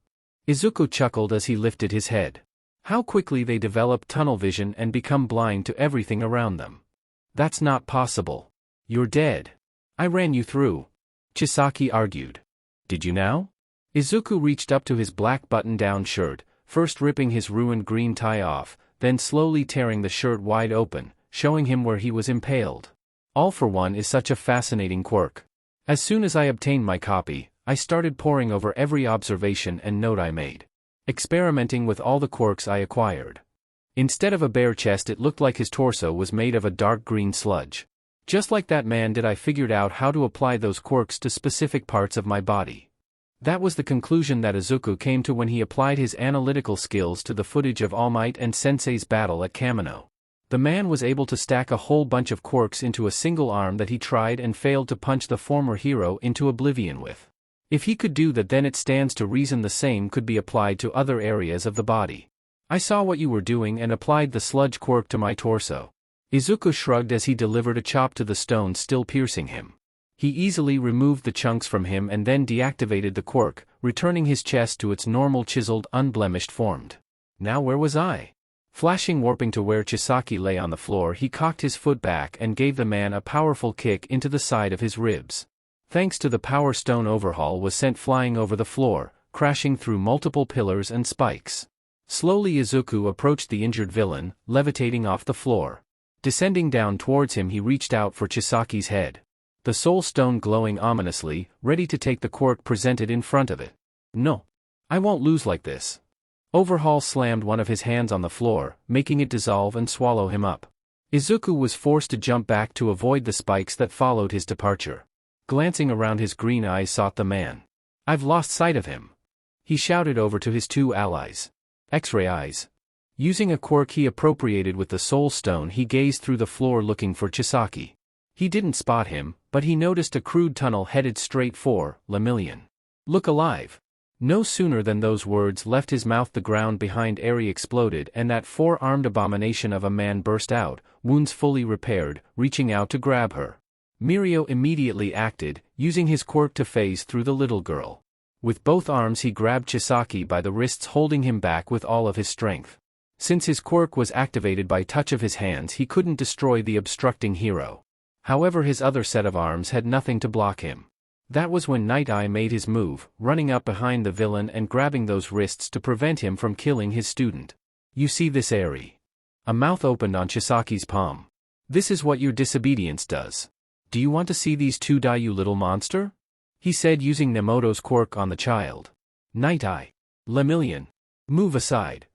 Izuku chuckled as he lifted his head. How quickly they develop tunnel vision and become blind to everything around them. That's not possible. You're dead. I ran you through. Chisaki argued. Did you now? Izuku reached up to his black button-down shirt, first ripping his ruined green tie off, then slowly tearing the shirt wide open, showing him where he was impaled. All for One is such a fascinating quirk. As soon as I obtained my copy, I started poring over every observation and note I made. Experimenting with all the quirks I acquired. Instead of a bare chest, it looked like his torso was made of a dark green sludge. Just like that man did, I figured out how to apply those quirks to specific parts of my body. That was the conclusion that Izuku came to when he applied his analytical skills to the footage of All Might and Sensei's battle at Kamino. The man was able to stack a whole bunch of quirks into a single arm that he tried and failed to punch the former hero into oblivion with. If he could do that, then it stands to reason the same could be applied to other areas of the body. I saw what you were doing and applied the sludge quirk to my torso. Izuku shrugged as he delivered a chop to the stone still piercing him. He easily removed the chunks from him and then deactivated the quirk, returning his chest to its normal chiseled, unblemished form. Now where was I? Flashing warping to where Chisaki lay on the floor, he cocked his foot back and gave the man a powerful kick into the side of his ribs. Thanks to the Power Stone, Overhaul was sent flying over the floor, crashing through multiple pillars and spikes. Slowly Izuku approached the injured villain, levitating off the floor. Descending down towards him, he reached out for Chisaki's head. The Soul Stone glowing ominously, ready to take the quirk presented in front of it. No. I won't lose like this. Overhaul slammed one of his hands on the floor, making it dissolve and swallow him up. Izuku was forced to jump back to avoid the spikes that followed his departure. Glancing around, his green eyes sought the man. I've lost sight of him. He shouted over to his two allies. X-ray eyes. Using a quirk he appropriated with the Soul Stone, he gazed through the floor looking for Chisaki. He didn't spot him, but he noticed a crude tunnel headed straight for Lemillion. Look alive. No sooner than those words left his mouth, the ground behind Eri exploded and that four-armed abomination of a man burst out, wounds fully repaired, reaching out to grab her. Mirio immediately acted, using his quirk to phase through the little girl. With both arms he grabbed Chisaki by the wrists, holding him back with all of his strength. Since his quirk was activated by touch of his hands, he couldn't destroy the obstructing hero. However, his other set of arms had nothing to block him. That was when Night Eye made his move, running up behind the villain and grabbing those wrists to prevent him from killing his student. You see this, Eri? A mouth opened on Chisaki's palm. This is what your disobedience does. Do you want to see these two die, you little monster? He said, using Nemoto's quirk on the child. Night Eye. Lemillion. Move aside.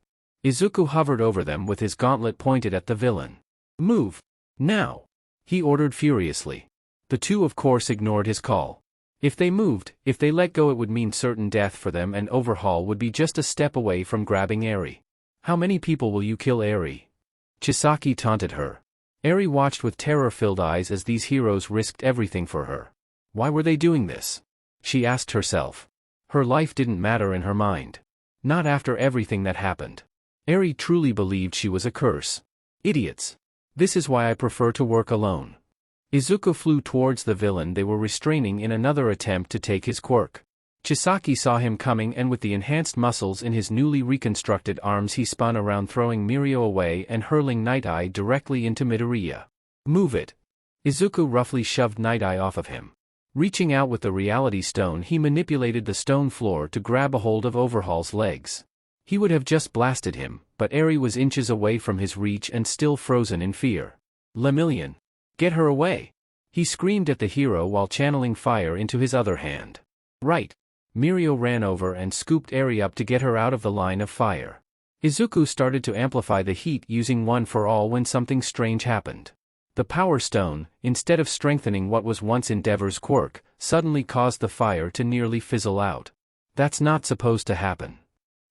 Izuku hovered over them with his gauntlet pointed at the villain. Move. Now. He ordered furiously. The two of course ignored his call. If they moved, if they let go, it would mean certain death for them, and Overhaul would be just a step away from grabbing Eri. How many people will you kill, Eri? Chisaki taunted her. Eri watched with terror-filled eyes as these heroes risked everything for her. Why were they doing this? She asked herself. Her life didn't matter in her mind. Not after everything that happened. Eri truly believed she was a curse. Idiots. This is why I prefer to work alone. Izuku flew towards the villain they were restraining in another attempt to take his quirk. Chisaki saw him coming, and with the enhanced muscles in his newly reconstructed arms he spun around, throwing Mirio away and hurling Night Eye directly into Midoriya. Move it. Izuku roughly shoved Night Eye off of him. Reaching out with the Reality Stone, he manipulated the stone floor to grab a hold of Overhaul's legs. He would have just blasted him, but Eri was inches away from his reach and still frozen in fear. Lemillion. Get her away. He screamed at the hero while channeling fire into his other hand. Right. Mirio ran over and scooped Eri up to get her out of the line of fire. Izuku started to amplify the heat using One for All when something strange happened. The Power Stone, instead of strengthening what was once Endeavor's quirk, suddenly caused the fire to nearly fizzle out. That's not supposed to happen.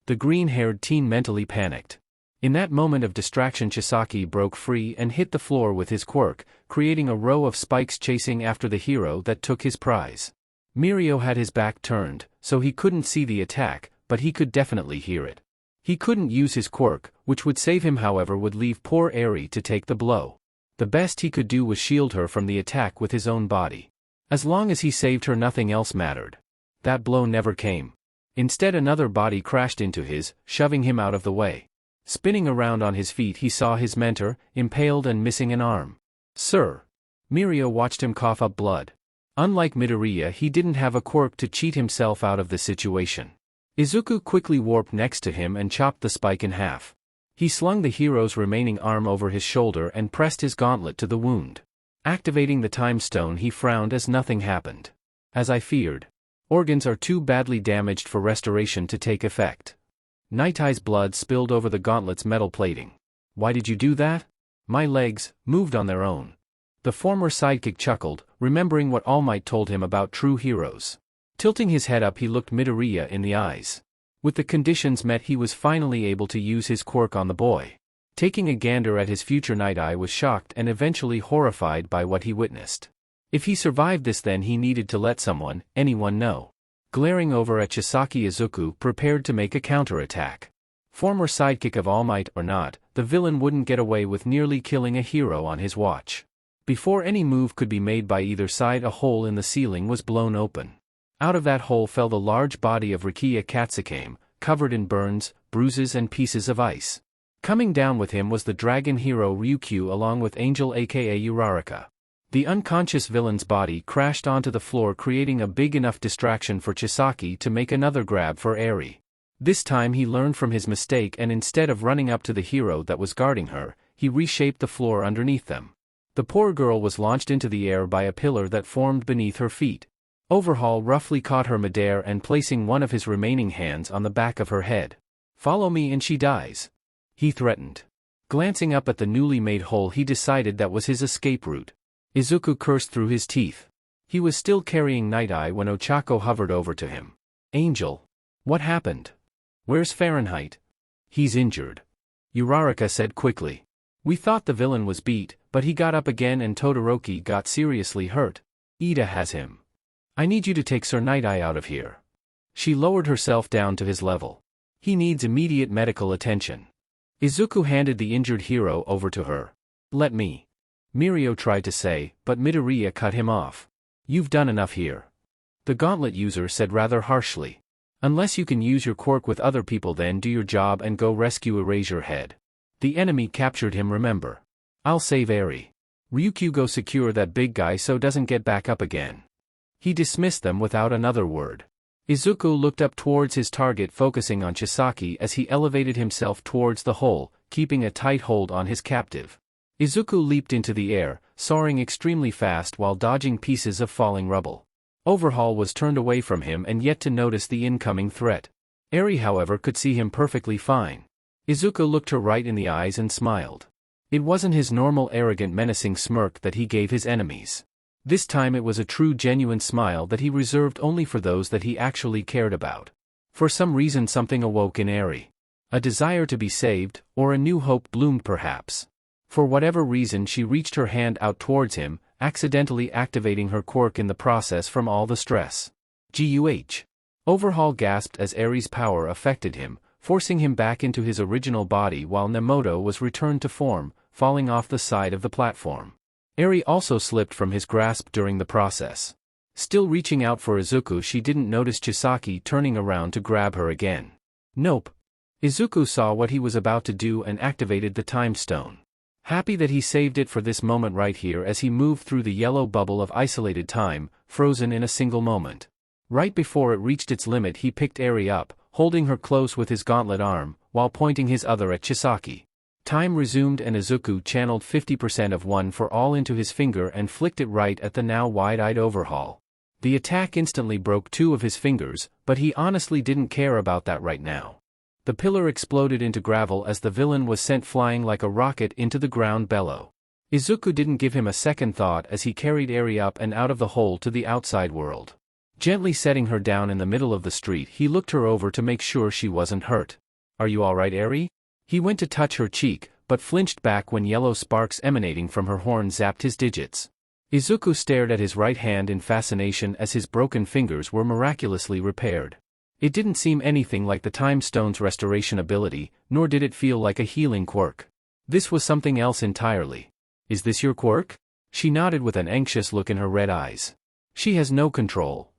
The green-haired teen mentally panicked. In that moment of distraction, Chisaki broke free and hit the floor with his quirk, creating a row of spikes chasing after the hero that took his prize. Mirio had his back turned, so he couldn't see the attack, but he could definitely hear it. He couldn't use his quirk, which would save him, however would leave poor Eri to take the blow. The best he could do was shield her from the attack with his own body. As long as he saved her, nothing else mattered. That blow never came. Instead, another body crashed into his, shoving him out of the way. Spinning around on his feet, he saw his mentor, impaled and missing an arm. "Sir." Mirio watched him cough up blood. Unlike Midoriya, he didn't have a quirk to cheat himself out of the situation. Izuku quickly warped next to him and chopped the spike in half. He slung the hero's remaining arm over his shoulder and pressed his gauntlet to the wound. Activating the time stone, he frowned as nothing happened. As I feared. Organs are too badly damaged for restoration to take effect. Night Eye's blood spilled over the gauntlet's metal plating. "Why did you do that?" "My legs moved on their own." The former sidekick chuckled, remembering what All Might told him about true heroes. Tilting his head up, he looked Midoriya in the eyes. With the conditions met, he was finally able to use his quirk on the boy. Taking a gander at his future, Night Eye was shocked and eventually horrified by what he witnessed. If he survived this, then he needed to let anyone know. Glaring over at Chisaki, Izuku prepared to make a counterattack. Former sidekick of All Might or not, the villain wouldn't get away with nearly killing a hero on his watch. Before any move could be made by either side, a hole in the ceiling was blown open. Out of that hole fell the large body of Rukia Katsukame, covered in burns, bruises and pieces of ice. Coming down with him was the dragon hero Ryukyu along with Angel aka Uraraka. The unconscious villain's body crashed onto the floor, creating a big enough distraction for Chisaki to make another grab for Eri. This time he learned from his mistake, and instead of running up to the hero that was guarding her, he reshaped the floor underneath them. The poor girl was launched into the air by a pillar that formed beneath her feet. Overhaul roughly caught her midair and placing one of his remaining hands on the back of her head. "Follow me and she dies," he threatened. Glancing up at the newly made hole, he decided that was his escape route. Izuku cursed through his teeth. He was still carrying Night Eye when Ochako hovered over to him. "Angel. What happened? Where's Fahrenheit?" "He's injured," Uraraka said quickly. "We thought the villain was beat, but he got up again and Todoroki got seriously hurt. Ida has him. I need you to take Sir Night Eye out of here." She lowered herself down to his level. "He needs immediate medical attention." Izuku handed the injured hero over to her. "Let me." Mirio tried to say, but Midoriya cut him off. "You've done enough here," the gauntlet user said rather harshly. "Unless you can use your quirk with other people, then do your job and go rescue Eraserhead. The enemy captured him, remember. I'll save Eri. Ryukyu, go secure that big guy so doesn't get back up again." He dismissed them without another word. Izuku looked up towards his target, focusing on Chisaki as he elevated himself towards the hole, keeping a tight hold on his captive. Izuku leaped into the air, soaring extremely fast while dodging pieces of falling rubble. Overhaul was turned away from him and yet to notice the incoming threat. Eri, however, could see him perfectly fine. Izuku looked her right in the eyes and smiled. It wasn't his normal arrogant menacing smirk that he gave his enemies. This time it was a true genuine smile that he reserved only for those that he actually cared about. For some reason something awoke in Eri. A desire to be saved, or a new hope bloomed perhaps. For whatever reason she reached her hand out towards him, accidentally activating her quirk in the process from all the stress. "Guh." Overhaul gasped as Eri's power affected him, forcing him back into his original body while Nemoto was returned to form, falling off the side of the platform. Eri also slipped from his grasp during the process. Still reaching out for Izuku, she didn't notice Chisaki turning around to grab her again. "Nope." Izuku saw what he was about to do and activated the time stone. Happy that he saved it for this moment right here as he moved through the yellow bubble of isolated time, frozen in a single moment. Right before it reached its limit, he picked Eri up, holding her close with his gauntlet arm, while pointing his other at Chisaki. Time resumed and Izuku channeled 50% of One for All into his finger and flicked it right at the now wide-eyed Overhaul. The attack instantly broke two of his fingers, but he honestly didn't care about that right now. The pillar exploded into gravel as the villain was sent flying like a rocket into the ground below. Izuku didn't give him a second thought as he carried Eri up and out of the hole to the outside world. Gently setting her down in the middle of the street, he looked her over to make sure she wasn't hurt. "Are you alright, Eri?" He went to touch her cheek, but flinched back when yellow sparks emanating from her horn zapped his digits. Izuku stared at his right hand in fascination as his broken fingers were miraculously repaired. It didn't seem anything like the Time Stone's restoration ability, nor did it feel like a healing quirk. This was something else entirely. "Is this your quirk?" She nodded with an anxious look in her red eyes. "She has no control."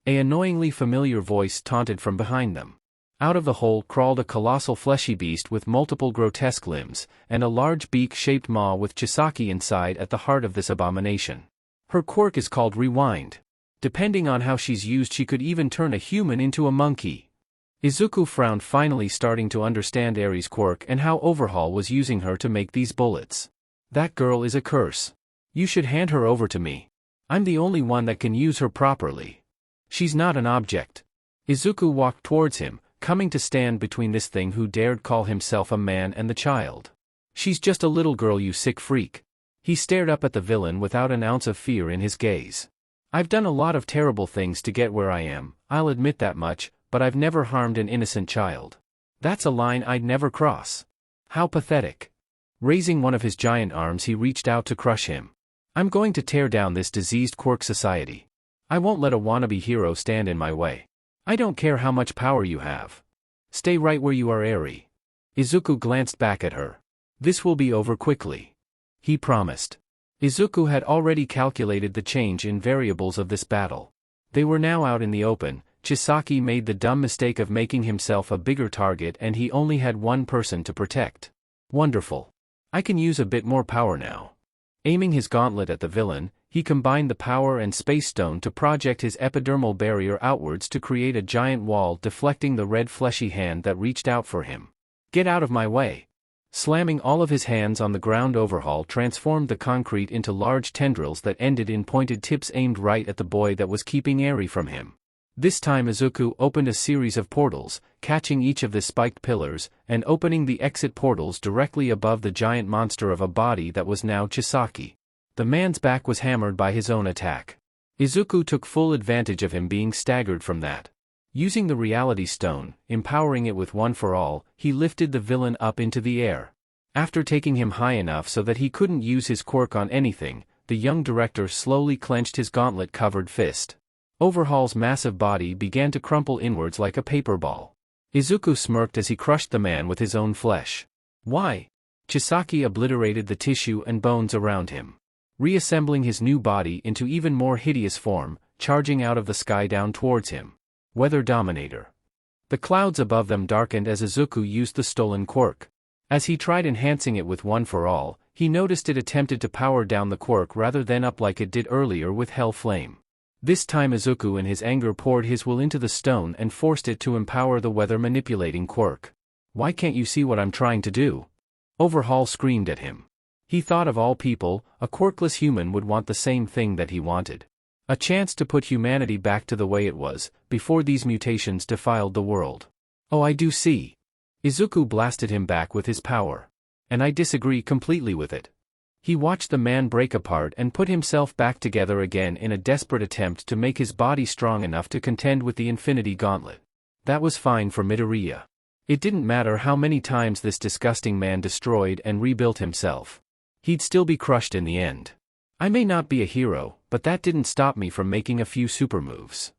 An annoyingly familiar voice taunted from behind them. Out of the hole crawled a colossal fleshy beast with multiple grotesque limbs, and a large beak-shaped maw with Chisaki inside at the heart of this abomination. Her quirk is called Rewind. Depending on how she's used, she could even turn a human into a monkey. Izuku frowned, finally starting to understand Eri's quirk and how Overhaul was using her to make these bullets. "That girl is a curse. You should hand her over to me. I'm the only one that can use her properly. She's not an object." Izuku walked towards him, coming to stand between this thing who dared call himself a man and the child. "She's just a little girl, you sick freak." He stared up at the villain without an ounce of fear in his gaze. "I've done a lot of terrible things to get where I am, I'll admit that much, but I've never harmed an innocent child. That's a line I'd never cross." How pathetic. Raising one of his giant arms, he reached out to crush him. "I'm going to tear down this diseased quirk society. I won't let a wannabe hero stand in my way. I don't care how much power you have. Stay right where you are, Eri." Izuku glanced back at her. "This will be over quickly," he promised. Izuku had already calculated the change in variables of this battle. They were now out in the open. Chisaki made the dumb mistake of making himself a bigger target, and he only had one person to protect. Wonderful. I can use a bit more power now. Aiming his gauntlet at the villain, he combined the power and space stone to project his epidermal barrier outwards to create a giant wall, deflecting the red fleshy hand that reached out for him. "Get out of my way." Slamming all of his hands on the ground, Overhaul transformed the concrete into large tendrils that ended in pointed tips aimed right at the boy that was keeping Eri from him. This time Izuku opened a series of portals, catching each of the spiked pillars, and opening the exit portals directly above the giant monster of a body that was now Chisaki. The man's back was hammered by his own attack. Izuku took full advantage of him being staggered from that. Using the reality stone, empowering it with One for All, he lifted the villain up into the air. After taking him high enough so that he couldn't use his quirk on anything, the young director slowly clenched his gauntlet-covered fist. Overhaul's massive body began to crumple inwards like a paper ball. Izuku smirked as he crushed the man with his own flesh. "Why?" Chisaki obliterated the tissue and bones around him. Reassembling his new body into even more hideous form, charging out of the sky down towards him. Weather Dominator. The clouds above them darkened as Izuku used the stolen quirk. As he tried enhancing it with One for All, he noticed it attempted to power down the quirk rather than up like it did earlier with Hell Flame. This time Izuku in his anger poured his will into the stone and forced it to empower the weather-manipulating quirk. "Why can't you see what I'm trying to do?" Overhaul screamed at him. He thought of all people, a quirkless human would want the same thing that he wanted. A chance to put humanity back to the way it was, before these mutations defiled the world. "Oh, I do see." Izuku blasted him back with his power. "And I disagree completely with it." He watched the man break apart and put himself back together again in a desperate attempt to make his body strong enough to contend with the Infinity Gauntlet. That was fine for Midoriya. It didn't matter how many times this disgusting man destroyed and rebuilt himself. He'd still be crushed in the end. "I may not be a hero, but that didn't stop me from making a few super moves."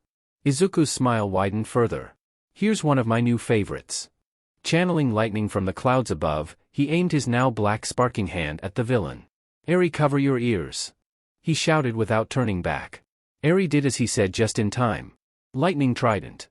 Izuku's smile widened further. "Here's one of my new favorites." Channeling lightning from the clouds above, he aimed his now black sparking hand at the villain. "Eri, cover your ears," he shouted without turning back. Eri did as he said just in time. Lightning Trident.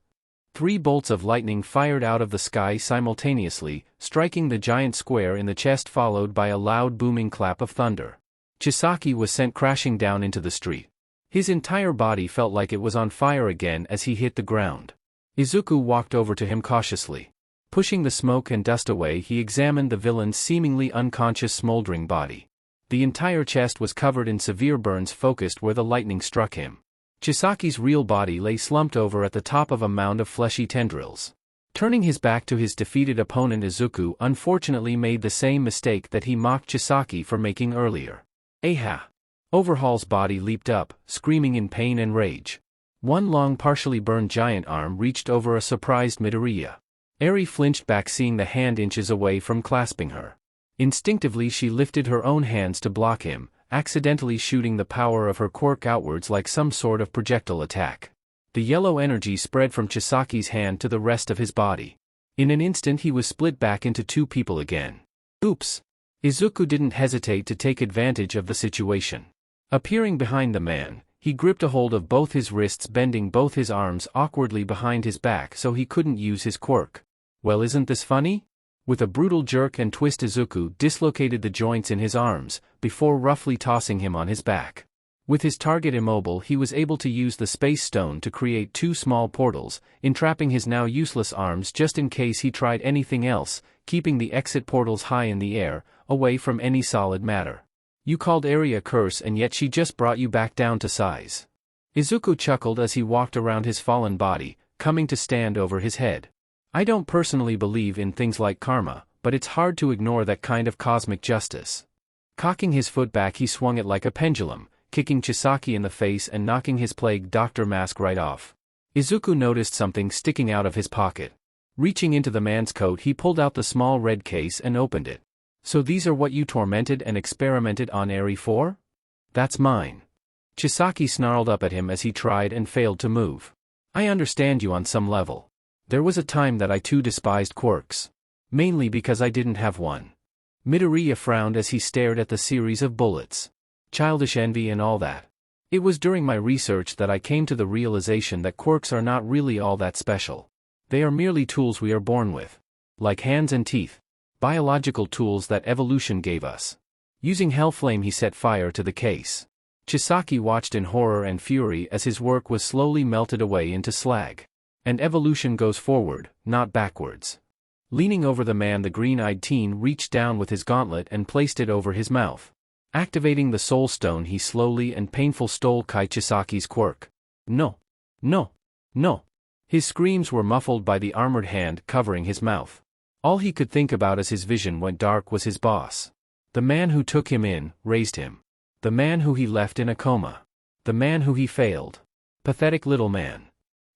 3 bolts of lightning fired out of the sky simultaneously, striking the giant square in the chest, followed by a loud booming clap of thunder. Chisaki was sent crashing down into the street. His entire body felt like it was on fire again as he hit the ground. Izuku walked over to him cautiously. Pushing the smoke and dust away, he examined the villain's seemingly unconscious smoldering body. The entire chest was covered in severe burns focused where the lightning struck him. Chisaki's real body lay slumped over at the top of a mound of fleshy tendrils. Turning his back to his defeated opponent, Izuku unfortunately made the same mistake that he mocked Chisaki for making earlier. Aha! Overhaul's body leaped up, screaming in pain and rage. One long partially burned giant arm reached over a surprised Midoriya. Eri flinched back seeing the hand inches away from clasping her. Instinctively she lifted her own hands to block him, accidentally shooting the power of her quirk outwards like some sort of projectile attack. The yellow energy spread from Chisaki's hand to the rest of his body. In an instant he was split back into two people again. Oops! Izuku didn't hesitate to take advantage of the situation. Appearing behind the man, he gripped a hold of both his wrists, bending both his arms awkwardly behind his back so he couldn't use his quirk. Well, isn't this funny? With a brutal jerk and twist, Izuku dislocated the joints in his arms, before roughly tossing him on his back. With his target immobile, he was able to use the space stone to create two small portals, entrapping his now useless arms just in case he tried anything else, keeping the exit portals high in the air, away from any solid matter. You called Eri a curse and yet she just brought you back down to size. Izuku chuckled as he walked around his fallen body, coming to stand over his head. I don't personally believe in things like karma, but it's hard to ignore that kind of cosmic justice. Cocking his foot back, he swung it like a pendulum, kicking Chisaki in the face and knocking his plague doctor mask right off. Izuku noticed something sticking out of his pocket. Reaching into the man's coat, he pulled out the small red case and opened it. So these are what you tormented and experimented on Eri for? That's mine. Chisaki snarled up at him as he tried and failed to move. I understand you on some level. There was a time that I too despised quirks. Mainly because I didn't have one. Midoriya frowned as he stared at the series of bullets. Childish envy and all that. It was during my research that I came to the realization that quirks are not really all that special. They are merely tools we are born with. Like hands and teeth. Biological tools that evolution gave us. Using Hellflame, he set fire to the case. Chisaki watched in horror and fury as his work was slowly melted away into slag. And evolution goes forward, not backwards. Leaning over the man, the green-eyed teen reached down with his gauntlet and placed it over his mouth. Activating the soul stone, he slowly and painfully stole Chisaki's quirk. No. No. No. His screams were muffled by the armored hand covering his mouth. All he could think about as his vision went dark was his boss. The man who took him in, raised him. The man who he left in a coma. The man who he failed. Pathetic little man.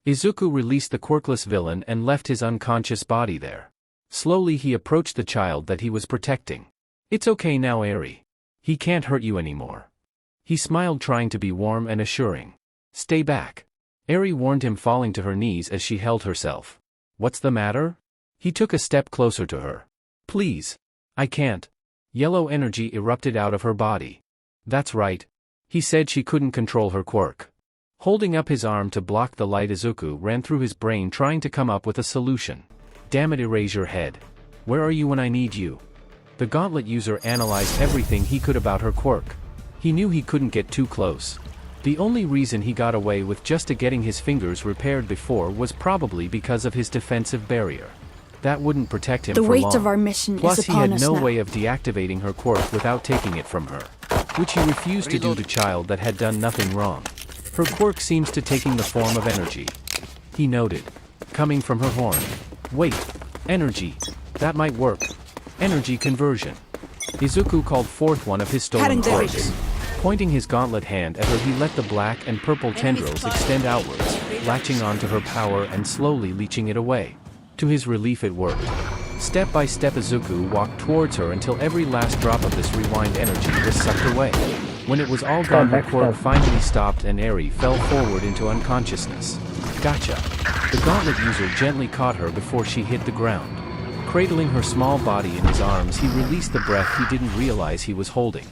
Izuku released the quirkless villain and left his unconscious body there. Slowly he approached the child that he was protecting. It's okay now, Eri. He can't hurt you anymore. He smiled, trying to be warm and assuring. Stay back. Eri warned him, falling to her knees as she held herself. What's the matter? He took a step closer to her. Please. I can't. Yellow energy erupted out of her body. That's right. He said she couldn't control her quirk. Holding up his arm to block the light, Izuku ran through his brain trying to come up with a solution. Damn it, erase your head. Where are you when I need you? The gauntlet user analyzed everything he could about her quirk. He knew he couldn't get too close. The only reason he got away with just getting his fingers repaired before was probably because of his defensive barrier. That wouldn't protect him for long. The weight of our mission is upon us now. Plus he had no way of deactivating her quirk without taking it from her. Which he refused to do to child that had done nothing wrong. Her quirk seems to taking the form of energy. He noted. Coming from her horn. Wait. Energy. That might work. Energy conversion. Izuku called forth one of his stolen quirks. Pointing his gauntlet hand at her, he let the black and purple tendrils extend outwards, latching onto her power and slowly leeching it away. To his relief, it worked. Step by step, Izuku walked towards her until every last drop of this rewind energy was sucked away. When it was all gone, her quirk finally stopped and Eri fell forward into unconsciousness. Gotcha. The gauntlet user gently caught her before she hit the ground. Cradling her small body in his arms, he released the breath he didn't realize he was holding.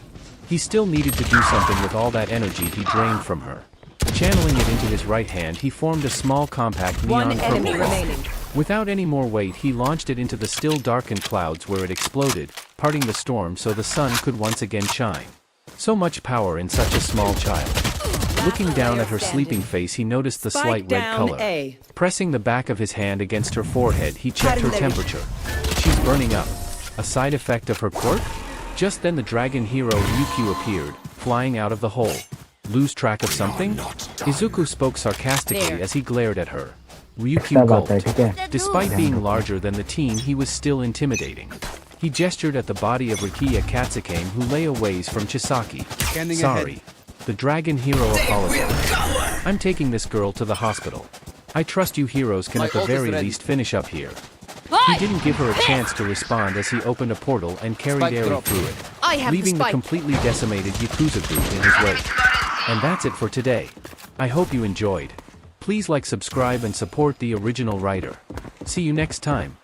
He still needed to do something with all that energy he drained from her. Channeling it into his right hand, he formed a small compact neon purple ball. Without any more weight, he launched it into the still darkened clouds, where it exploded, parting the storm so the sun could once again shine. So much power in such a small child. Looking down at her sleeping face, he noticed the slight red color. Pressing the back of his hand against her forehead, he checked her temperature. She's burning up. A side effect of her quirk? Just then the dragon hero Ryukyu appeared, flying out of the hole. Lose track of something? Izuku spoke sarcastically as he glared at her. Ryukyu gulped. Despite being larger than the teen, he was still intimidating. He gestured at the body of Rikiya Katsukane who lay a ways from Chisaki. Sorry. The dragon hero apologized. I'm taking this girl to the hospital. I trust you heroes can at the very least finish up here. He didn't give her a chance to respond as he opened a portal and carried Eri through it, leaving the completely decimated Yakuza group in his wake. And that's it for today. I hope you enjoyed. Please like, subscribe and support the original writer. See you next time.